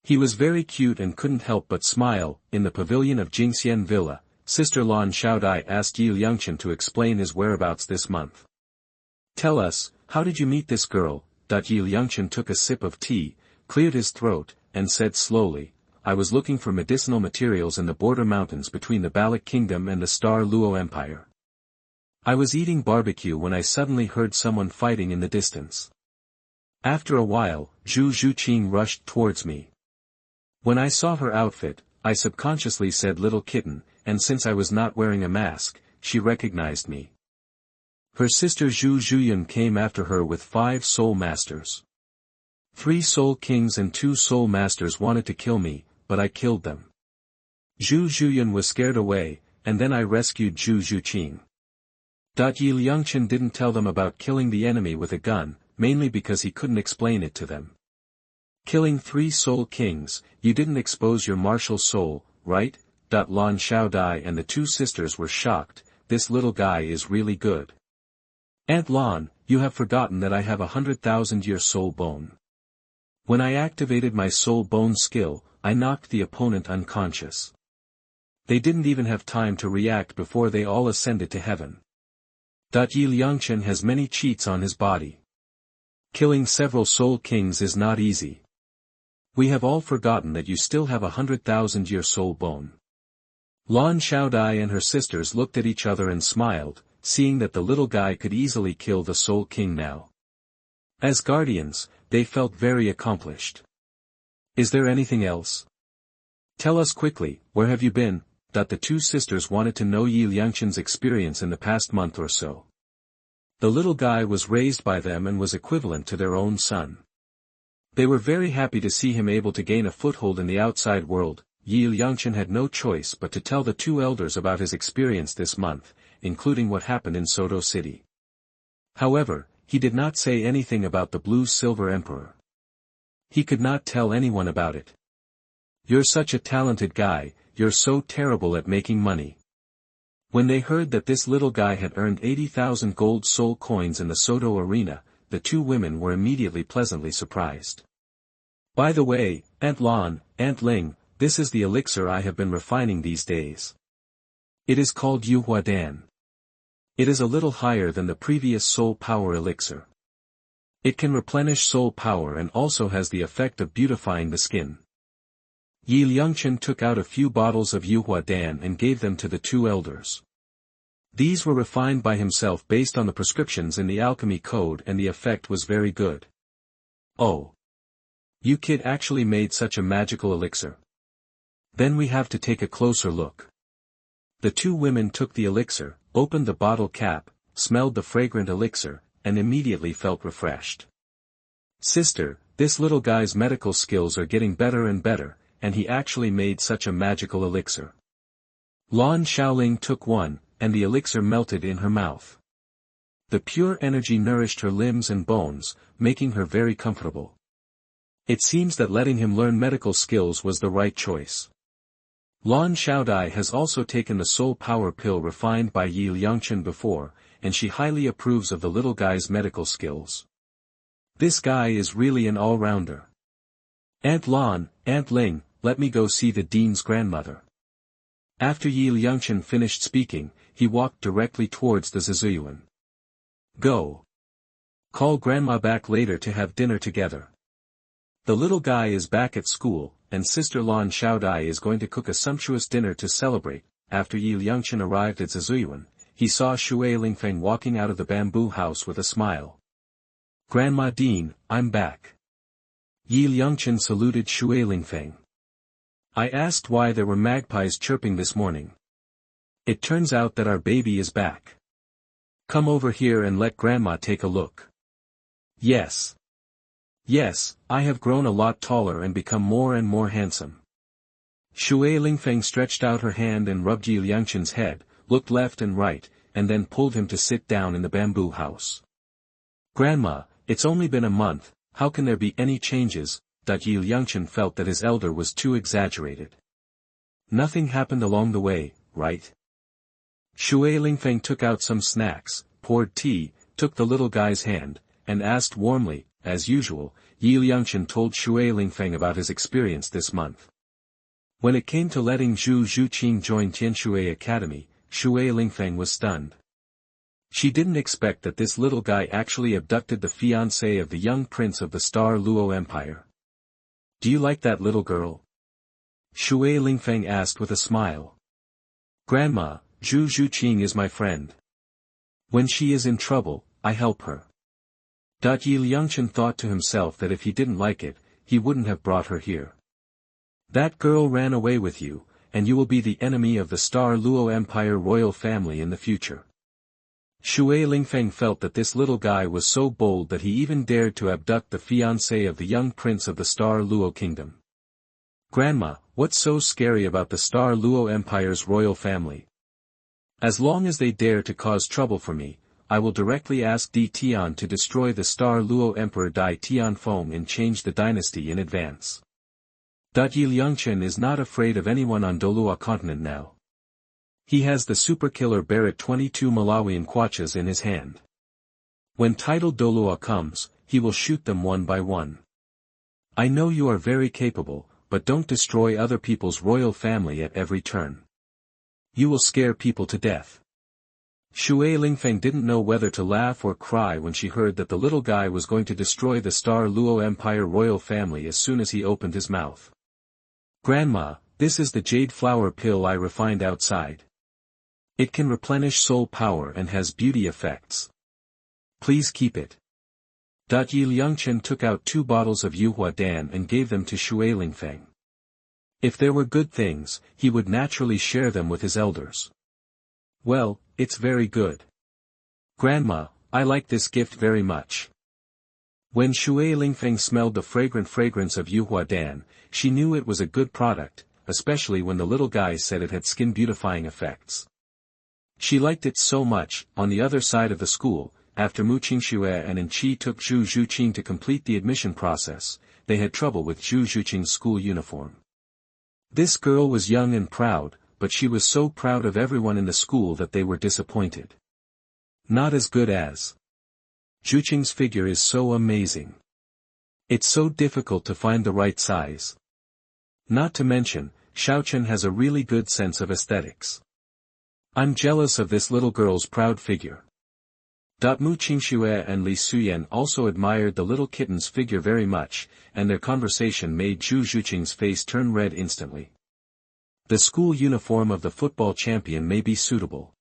He was very cute and couldn't help but smile. In the pavilion of Jingxian Villa, Sister Lan Xiaodai asked Yi Liangchen to explain his whereabouts this month. Tell us, how did you meet this girl? Yi Liangchen took a sip of tea, cleared his throat, and said slowly, I was looking for medicinal materials in the border mountains between the Balik Kingdom and the Star Luo Empire. I was eating barbecue when I suddenly heard someone fighting in the distance. After a while, Zhu Zhuqing rushed towards me. When I saw her outfit, I subconsciously said little kitten, and since I was not wearing a mask, she recognized me. Her sister Zhu Zhuyun came after her with 5 soul masters. 3 soul kings and 2 soul masters wanted to kill me, but I killed them. Zhu Zhuyun was scared away, and then I rescued Zhu Zhuqing. Yi Liangchen didn't tell them about killing the enemy with a gun, mainly because he couldn't explain it to them. Killing 3 soul kings, you didn't expose your martial soul, right? Lan Xiaodai and the 2 sisters were shocked, this little guy is really good. Aunt Lan, you have forgotten that I have 100,000-year soul bone. When I activated my soul bone skill, I knocked the opponent unconscious. They didn't even have time to react before they all ascended to heaven. Yi Liangchen has many cheats on his body. Killing several soul kings is not easy. We have all forgotten that you still have 100,000-year soul bone. Lan Xiaodai and her sisters looked at each other and smiled, seeing that the little guy could easily kill the soul king now. As guardians, they felt very accomplished. Is there anything else? Tell us quickly, where have you been? The 2 sisters wanted to know Yi Liangchen's experience in the past month or so. The little guy was raised by them and was equivalent to their own son. They were very happy to see him able to gain a foothold in the outside world. Yi Liangchen had no choice but to tell the 2 elders about his experience this month, including what happened in Sotuo City. However, he did not say anything about the Blue-Silver Emperor. He could not tell anyone about it. You're such a talented guy, you're so terrible at making money. When they heard that this little guy had earned 80,000 gold soul coins in the Sotuo arena, the 2 women were immediately pleasantly surprised. By the way, Aunt Lan, Aunt Ling, this is the elixir I have been refining these days. It is called Yuhuadan. It is a little higher than the previous soul power elixir. It can replenish soul power and also has the effect of beautifying the skin. Yi Liangchen took out a few bottles of Yuhuadan and gave them to the 2 elders. These were refined by himself based on the prescriptions in the alchemy code and the effect was very good. Oh! You kid actually made such a magical elixir. Then we have to take a closer look. The 2 women took the elixir, opened the bottle cap, smelled the fragrant elixir, and immediately felt refreshed. Sister, this little guy's medical skills are getting better and better, and he actually made such a magical elixir. Lan Xiaoling took one, and the elixir melted in her mouth. The pure energy nourished her limbs and bones, making her very comfortable. It seems that letting him learn medical skills was the right choice. Lan Xiaodai has also taken the soul power pill refined by Yi Liangchen before, and she highly approves of the little guy's medical skills. This guy is really an all-rounder. Aunt Lan, Aunt Ling, let me go see the dean's grandmother. After Yi Liangchen finished speaking, he walked directly towards the Zizuyuan. Go. Call grandma back later to have dinner together. The little guy is back at school, and Sister Lan Xiaodai is going to cook a sumptuous dinner to celebrate. After Yi Liangchen arrived at Zizuyuan, he saw Shui Lingfeng walking out of the bamboo house with a smile. Grandma Dean, I'm back. Yi Liangchen saluted Shui Lingfeng. I asked why there were magpies chirping this morning. It turns out that our baby is back. Come over here and let Grandma take a look. Yes. Yes, I have grown a lot taller and become more and more handsome. Shui Lingfeng stretched out her hand and rubbed Yi Liangchen's head, looked left and right, and then pulled him to sit down in the bamboo house. Grandma, it's only been a month, how can there be any changes? Yi Liangchen felt that his elder was too exaggerated. Nothing happened along the way, right? Shui Lingfeng took out some snacks, poured tea, took the little guy's hand, and asked warmly, as usual. Yi Liangchen told Shui Lingfeng about his experience this month. When it came to letting Zhu Zhuqing join Tianshui Academy, Shui Lingfeng was stunned. She didn't expect that this little guy actually abducted the fiancé of the young prince of the Star Luo Empire. Do you like that little girl? Shui Lingfeng asked with a smile. Grandma, Zhu Zhuqing is my friend. When she is in trouble, I help her. Yi Liangchen thought to himself that if he didn't like it, he wouldn't have brought her here. That girl ran away with you, and you will be the enemy of the Star Luo Empire royal family in the future. Shui Lingfeng felt that this little guy was so bold that he even dared to abduct the fiancé of the young prince of the Star Luo kingdom. Grandma, what's so scary about the Star Luo Empire's royal family? As long as they dare to cause trouble for me, I will directly ask Di Tian to destroy the Star Luo Emperor Di Tianfeng and change the dynasty in advance. Yi Liangchen is not afraid of anyone on Douluo Continent now. He has the superkiller Barrett 22 Malawian Quachas in his hand. When titled Douluo comes, he will shoot them one by one. I know you are very capable, but don't destroy other people's royal family at every turn. You will scare people to death. Shui Lingfeng didn't know whether to laugh or cry when she heard that the little guy was going to destroy the Star Luo Empire royal family as soon as he opened his mouth. Grandma, this is the jade flower pill I refined outside. It can replenish soul power and has beauty effects. Please keep it. Yi Liangchen took out 2 bottles of Yuhua Dan and gave them to Shui Lingfeng. If there were good things, he would naturally share them with his elders. Well, it's very good. Grandma, I like this gift very much. When Shui Lingfeng smelled the fragrant fragrance of Yuhua Dan, she knew it was a good product, especially when the little guy said it had skin beautifying effects. She liked it so much. On the other side of the school, after Mu Qingxue and Enqi took Zhu Zhuqing to complete the admission process, they had trouble with Zhu Zhuqing's school uniform. This girl was young and proud, but she was so proud of everyone in the school that they were disappointed. Not as good as. Zhuqing's figure is so amazing. It's so difficult to find the right size. Not to mention, Xiaochen has a really good sense of aesthetics. I'm jealous of this little girl's proud figure. Mu Qingxue and Li Suyan also admired the little kitten's figure very much, and their conversation made Zhu Zhuqing's face turn red instantly. The school uniform of the football champion may be suitable.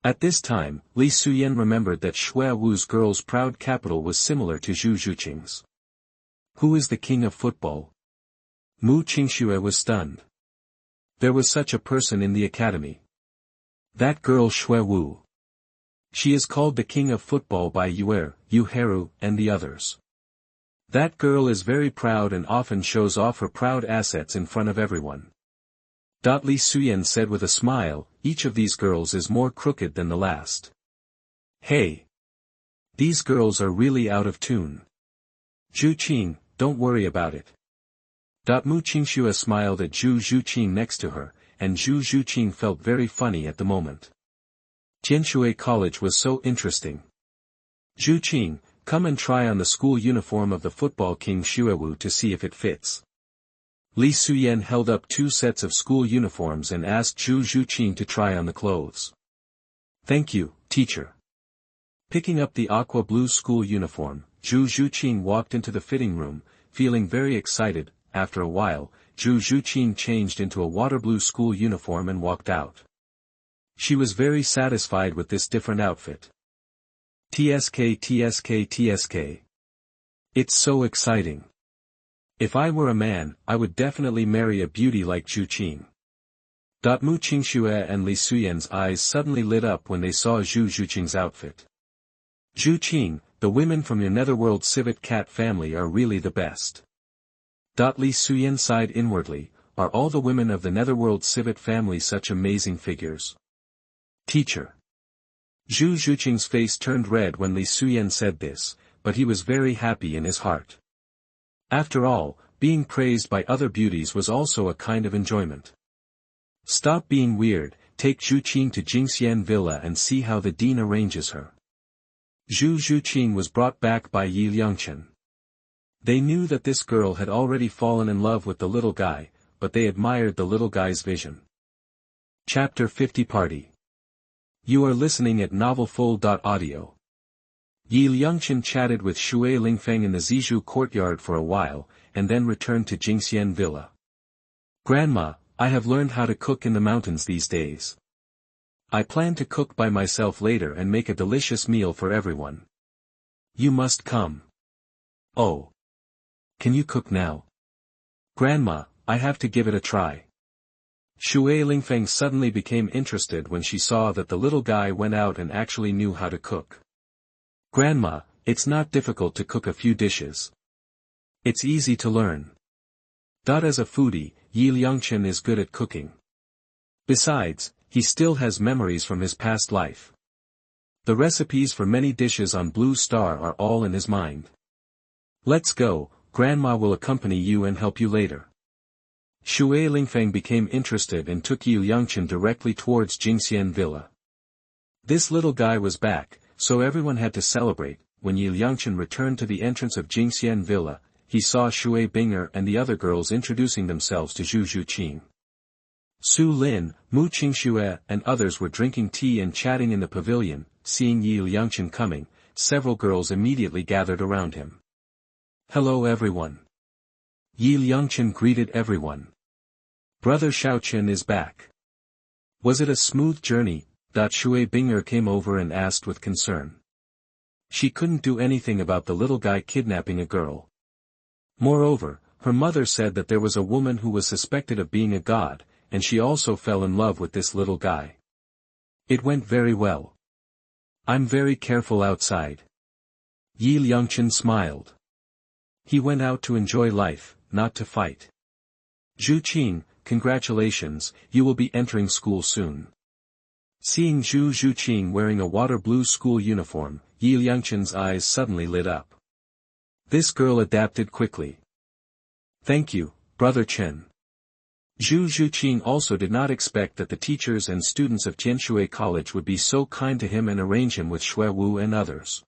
At this time, Li Suyan remembered that Xue Wu's girl's proud capital was similar to Zhu Zhuqing's. Who is the king of football? Mu Qingxue was stunned. There was such a person in the academy. That girl Xue Wu. She is called the king of football by Yuer, Yuheru, and the others. That girl is very proud and often shows off her proud assets in front of everyone. Li Suyan said with a smile, each of these girls is more crooked than the last. Hey! These girls are really out of tune. Zhu Qing, don't worry about it. Mu Qingxue smiled at Zhu Zhuqing next to her, and Zhu Zhuqing felt very funny at the moment. Tianshui College was so interesting. Zhu Qing, come and try on the school uniform of the football king Xuewu to see if it fits. Li Suyen held up 2 sets of school uniforms and asked Zhu Zhuqing to try on the clothes. Thank you, teacher. Picking up the aqua blue school uniform, Zhu Zhuqing walked into the fitting room, feeling very excited. After a while, Zhu Zhuqing changed into a water blue school uniform and walked out. She was very satisfied with this different outfit. TSK TSK TSK. It's so exciting. If I were a man, I would definitely marry a beauty like Zhu Qing. Mu Qingxue and Li Suyen's eyes suddenly lit up when they saw Zhu Zhuqing's outfit. Zhu Qing, the women from your netherworld civet cat family are really the best. Li Suyen sighed inwardly, are all the women of the netherworld civet family such amazing figures? Teacher. Zhu Zhuqing's face turned red when Li Suyen said this, but he was very happy in his heart. After all, being praised by other beauties was also a kind of enjoyment. Stop being weird, take Zhu Qing to Jingxian Villa and see how the dean arranges her. Zhu Zhuqing was brought back by Liangchen. They knew that this girl had already fallen in love with the little guy, but they admired the little guy's vision. Chapter 50 Party. You are listening at novelfull.audio. Liangchen chatted with Shui Lingfeng in the Zizhu courtyard for a while, and then returned to Jingxian Villa. Grandma, I have learned how to cook in the mountains these days. I plan to cook by myself later and make a delicious meal for everyone. You must come. Oh. Can you cook now? Grandma, I have to give it a try. Shui Lingfeng suddenly became interested when she saw that the little guy went out and actually knew how to cook. Grandma, it's not difficult to cook a few dishes. It's easy to learn. As a foodie, Liangchen is good at cooking. Besides, he still has memories from his past life. The recipes for many dishes on Blue Star are all in his mind. Let's go, Grandma will accompany you and help you later. Shui Lingfeng became interested and took Liangchen directly towards Jingxian Villa. This little guy was back, so everyone had to celebrate. When Liangchen returned to the entrance of Jingxian Villa, he saw Shui Binger and the other girls introducing themselves to Zhu Zhuqing. Su Lin, Mu Qingxue and others were drinking tea and chatting in the pavilion. Seeing Liangchen coming, several girls immediately gathered around him. Hello everyone. Liangchen greeted everyone. Brother Shaochen is back. Was it a smooth journey? Shui Binger came over and asked with concern. She couldn't do anything about the little guy kidnapping a girl. Moreover, her mother said that there was a woman who was suspected of being a god, and she also fell in love with this little guy. It went very well. I'm very careful outside. Liangchen smiled. He went out to enjoy life, not to fight. Zhu Qing, congratulations, you will be entering school soon. Seeing Zhu Zhuqing wearing a water blue school uniform, Liangchen's eyes suddenly lit up. This girl adapted quickly. Thank you, Brother Chen. Zhu Zhuqing also did not expect that the teachers and students of Tianshui College would be so kind to him and arrange him with Shui Wu and others.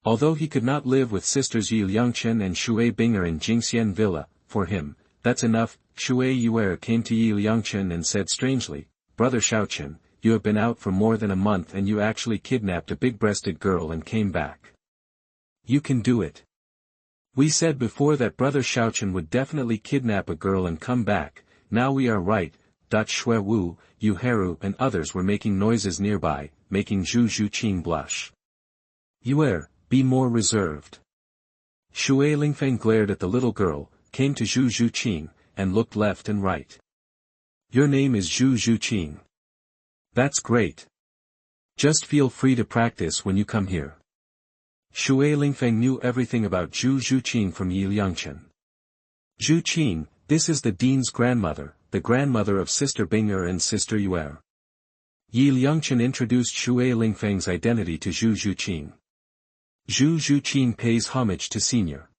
Although he could not live with sisters Liangchen and Shui Binger in Jingxian Villa, for him, that's enough. Shui Yuer came to Liangchen and said strangely, Brother Shaochen, you have been out for more than a month and you actually kidnapped a big-breasted girl and came back. You can do it. We said before that Brother Shaochen would definitely kidnap a girl and come back, now we are right. Shui Wu, Yu Heru and others were making noises nearby, making Zhu Zhuqing blush. Yuer, be more reserved. Shui Lingfeng glared at the little girl, came to Zhu Zhuqing, and looked left and right. Your name is Zhu Zhuqing. That's great. Just feel free to practice when you come here. Shui Lingfeng knew everything about Zhu Zhuqing from Liangchen. Zhu Qing, this is the dean's grandmother, the grandmother of Sister Binger and Sister Yuer. Liangchen introduced Shui Lingfeng's identity to Zhu Zhuqing. Zhu Zhuqing pays homage to senior.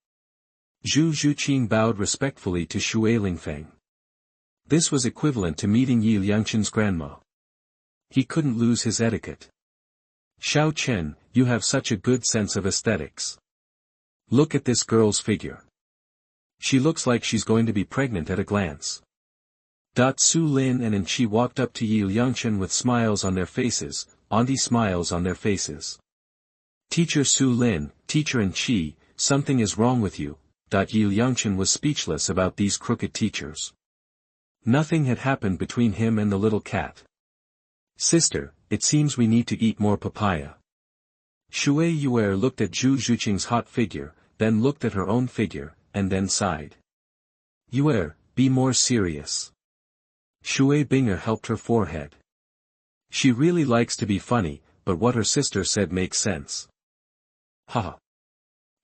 Zhu Zhuqing bowed respectfully to Shui Lingfeng. This was equivalent to meeting Yi Liangchen's grandma. He couldn't lose his etiquette. Xiao Chen, you have such a good sense of aesthetics. Look at this girl's figure. She looks like she's going to be pregnant at a glance. Su Lin and Enchi walked up to Yi Liangchen with smiles on their faces, auntie smiles on their faces. Teacher Su Lin, Teacher Enchi, something is wrong with you. Yi Liangchen was speechless about these crooked teachers. Nothing had happened between him and the little cat. Sister, it seems we need to eat more papaya. Shui Yuer looked at Zhu Zhuqing's hot figure, then looked at her own figure, and then sighed. Yuer, be more serious. Shui Binger helped her forehead. She really likes to be funny, but what her sister said makes sense. Haha.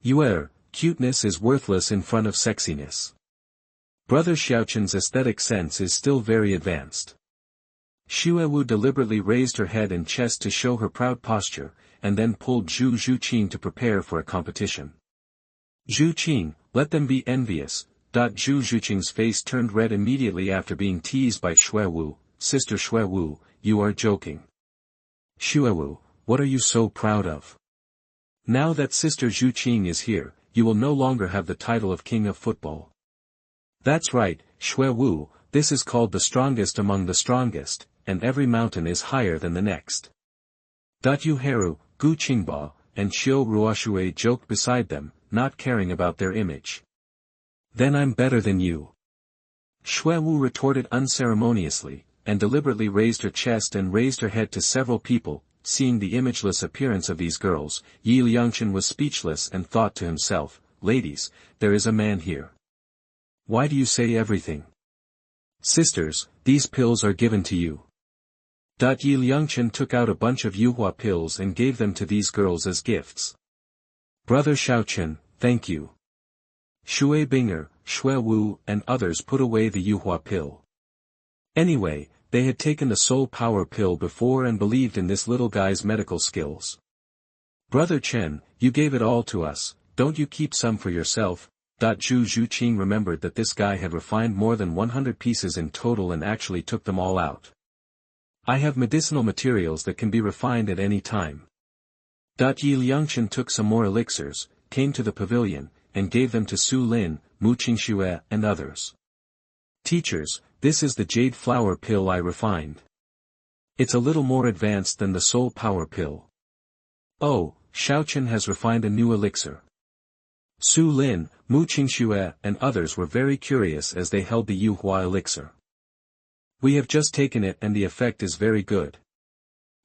Yuer, cuteness is worthless in front of sexiness. Brother Xiaochen's aesthetic sense is still very advanced. Xuewu deliberately raised her head and chest to show her proud posture, and then pulled Zhu Zhuqing to prepare for a competition. Zhuqing, let them be envious. Zhu Zhuqing's face turned red immediately after being teased by Xuewu. Sister Xuewu, you are joking. Xuewu, what are you so proud of? Now that Sister Zhuqing is here, you will no longer have the title of King of Football. That's right, Xuewu, this is called the strongest among the strongest, and every mountain is higher than the next. Yu Heru, Gu Qingba, and Xiu Ruoxue joked beside them, not caring about their image. Then I'm better than you. Xuewu retorted unceremoniously, and deliberately raised her chest and raised her head to several people. Seeing the imageless appearance of these girls, Yi Liangchen was speechless and thought to himself, ladies, there is a man here. Why do you say everything? Sisters, these pills are given to you. Yi Liangchen took out a bunch of Yuhua pills and gave them to these girls as gifts. Brother Xiaochen, thank you. Shui Binger, Xuewu, and others put away the Yuhua pill. Anyway, they had taken the soul power pill before and believed in this little guy's medical skills. Brother Chen, you gave it all to us, don't you keep some for yourself? Zhu Zhuqing remembered that this guy had refined more than 100 pieces in total and actually took them all out. I have medicinal materials that can be refined at any time. Yi Liangchen took some more elixirs, came to the pavilion, and gave them to Su Lin, Mu Qingxue, and others. Teachers, this is the jade flower pill I refined. It's a little more advanced than the soul power pill. Oh, Xiaochen has refined a new elixir. Su Lin, Mu Qingxue, and others were very curious as they held the Yuhua elixir. We have just taken it and the effect is very good.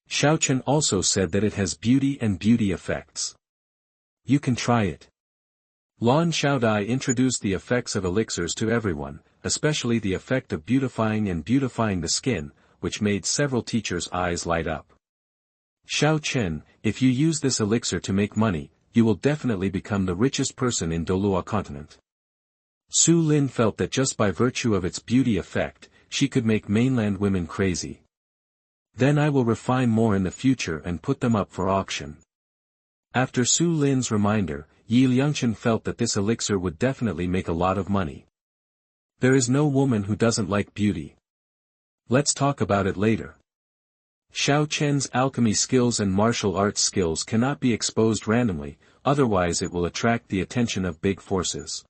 Xiaochen also said that it has beauty and beauty effects. You can try it. Lan Xiaodai introduced the effects of elixirs to everyone, especially the effect of beautifying the skin, which made several teachers' eyes light up. Xiao Chen, if you use this elixir to make money, you will definitely become the richest person in Douluo Continent. Su Lin felt that just by virtue of its beauty effect, she could make mainland women crazy. Then I will refine more in the future and put them up for auction. After Su Lin's reminder, Yi Liangchen felt that this elixir would definitely make a lot of money. There is no woman who doesn't like beauty. Let's talk about it later. Xiao Chen's alchemy skills and martial arts skills cannot be exposed randomly, otherwise it will attract the attention of big forces.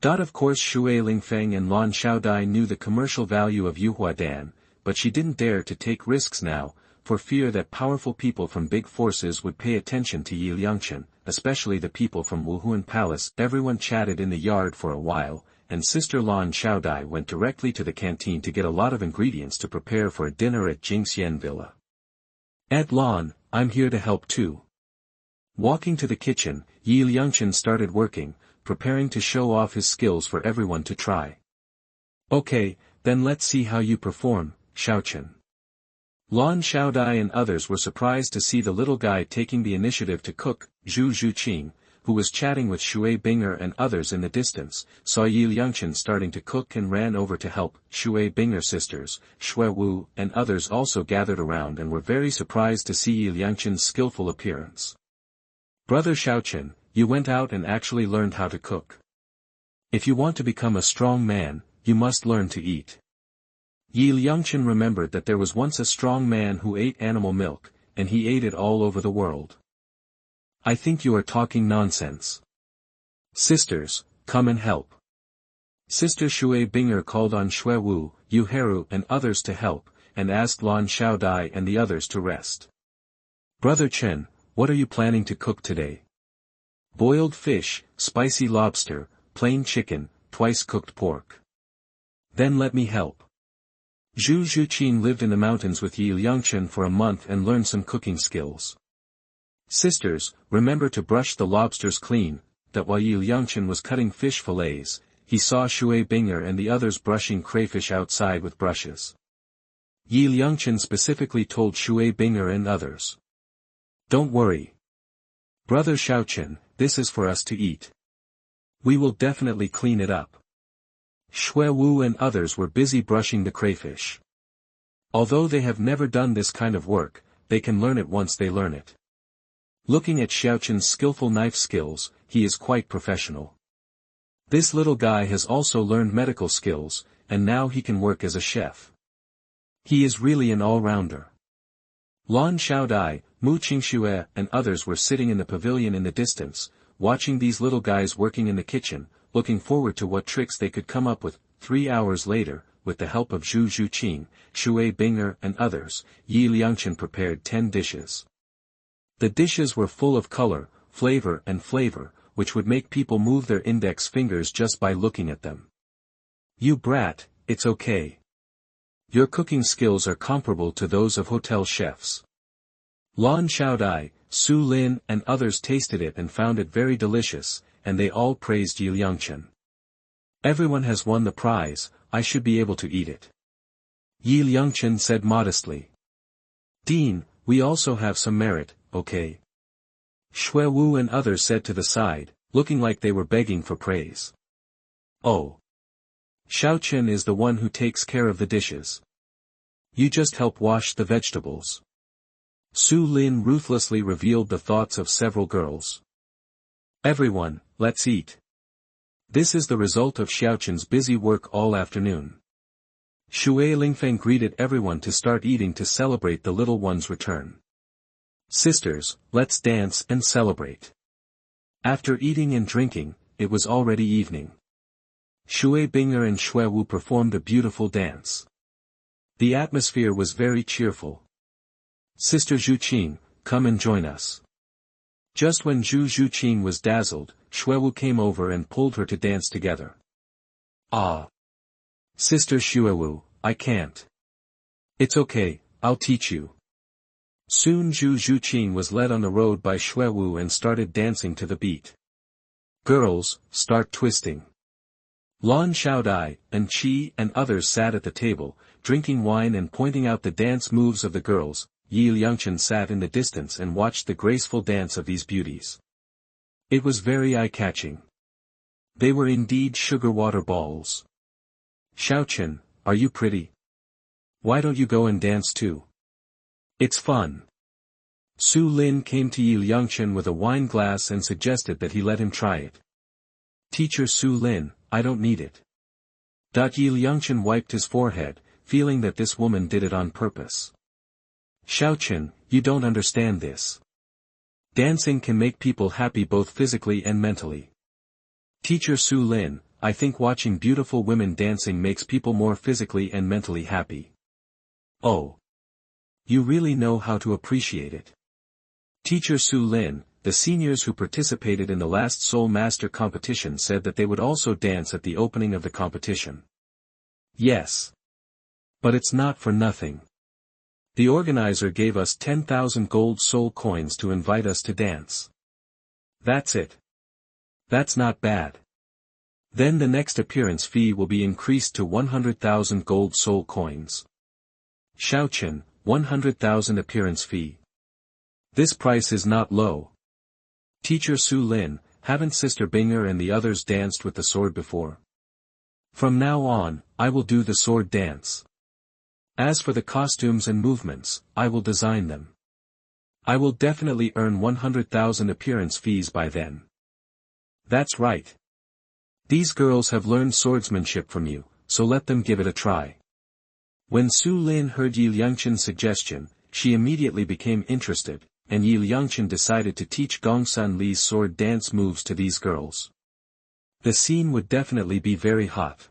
Of course Shui Lingfeng and Lan Xiaodai knew the commercial value of Yuhua Dan, but she didn't dare to take risks now, for fear that powerful people from big forces would pay attention to Yi Liangchen, especially the people from Wuhuan Palace. Everyone chatted in the yard for a while, and Sister Lan Xiaodai went directly to the canteen to get a lot of ingredients to prepare for a dinner at Jingxian Villa. Aunt Lan, I'm here to help too. Walking to the kitchen, Yi Liangchen started working, preparing to show off his skills for everyone to try. Okay, then let's see how you perform, Xiaochen. Lan Xiaodai and others were surprised to see the little guy taking the initiative to cook. Zhu Zhuqing, who was chatting with Shui Binger and others in the distance, saw Yi Liangchen starting to cook and ran over to help. Shui Binger sisters, Xuewu, and others also gathered around and were very surprised to see Yi Liangchen's skillful appearance. Brother Xiaochen, you went out and actually learned how to cook. If you want to become a strong man, you must learn to eat. Liangchen remembered that there was once a strong man who ate animal milk, and he ate it all over the world. I think you are talking nonsense. Sisters, come and help. Sister Shui Binger called on Xuewu, Yu Heru and others to help, and asked Lan Xiaodai and the others to rest. Brother Chen, what are you planning to cook today? Boiled fish, spicy lobster, plain chicken, twice cooked pork. Then let me help. Zhu Zhuqin lived in the mountains with Liangchen for a month and learned some cooking skills. Sisters, remember to brush the lobsters clean, that while Liangchen was cutting fish fillets, he saw Shui Binger and the others brushing crayfish outside with brushes. Liangchen specifically told Shui Binger and others. Don't worry. Brother Xiaochen, this is for us to eat. We will definitely clean it up. Xuewu and others were busy brushing the crayfish. Although they have never done this kind of work, they can learn it once they learn it. Looking at Xiaochen's skillful knife skills, he is quite professional. This little guy has also learned medical skills, and now he can work as a chef. He is really an all-rounder. Lan Xiaodai, Mu Qingxue and others were sitting in the pavilion in the distance, watching these little guys working in the kitchen, looking forward to what tricks they could come up with. 3 hours later, with the help of Zhu Zhuqin, Shui Binger and others, Liangchen prepared 10 dishes. The dishes were full of color, flavor, which would make people move their index fingers just by looking at them. You brat, it's okay. Your cooking skills are comparable to those of hotel chefs. Lan Xiaodai, Su Lin and others tasted it and found it very delicious, and they all praised Liangchen. Everyone has won the prize, I should be able to eat it. Liangchen said modestly. Dean, we also have some merit, okay? Xuewu and others said to the side, looking like they were begging for praise. Oh. Xiaochen is the one who takes care of the dishes. You just help wash the vegetables. Su Lin ruthlessly revealed the thoughts of several girls. Everyone, let's eat. This is the result of Xiaochen's busy work all afternoon. Shui Lingfeng greeted everyone to start eating to celebrate the little one's return. Sisters, let's dance and celebrate. After eating and drinking, it was already evening. Shui Binger and Xuewu performed a beautiful dance. The atmosphere was very cheerful. Sister Zhuqin, come and join us. Just when Zhu Zhuqin was dazzled, Xuewu came over and pulled her to dance together. Ah! Sister Xuewu, I can't. It's okay, I'll teach you. Soon Zhu Zhuqin was led on the road by Xuewu and started dancing to the beat. Girls, start twisting. Lan Xiaodai, and Qi and others sat at the table, drinking wine and pointing out the dance moves of the girls. Liangchen sat in the distance and watched the graceful dance of these beauties. It was very eye-catching. They were indeed sugar water balls. Xiaochen, are you pretty? Why don't you go and dance too? It's fun. Su Lin came to Liangchen with a wine glass and suggested that he let him try it. Teacher Su Lin, I don't need it. Liangchen wiped his forehead, feeling that this woman did it on purpose. Xiaochen, you don't understand this. Dancing can make people happy both physically and mentally. Teacher Su Lin, I think watching beautiful women dancing makes people more physically and mentally happy. Oh. You really know how to appreciate it. Teacher Su Lin, the seniors who participated in the last Soul Master competition said that they would also dance at the opening of the competition. Yes. But it's not for nothing. The organizer gave us 10,000 gold soul coins to invite us to dance. That's it. That's not bad. Then the next appearance fee will be increased to 100,000 gold soul coins. Xiaochen, 100,000 appearance fee. This price is not low. Teacher Su Lin, haven't Sister Binger and the others danced with the sword before? From now on, I will do the sword dance. As for the costumes and movements, I will design them. I will definitely earn 100,000 appearance fees by then. That's right. These girls have learned swordsmanship from you, so let them give it a try. When Su Lin heard Yi Liangchen's suggestion, she immediately became interested, and Yi Liangchen decided to teach Gongsun Li's sword dance moves to these girls. The scene would definitely be very hot.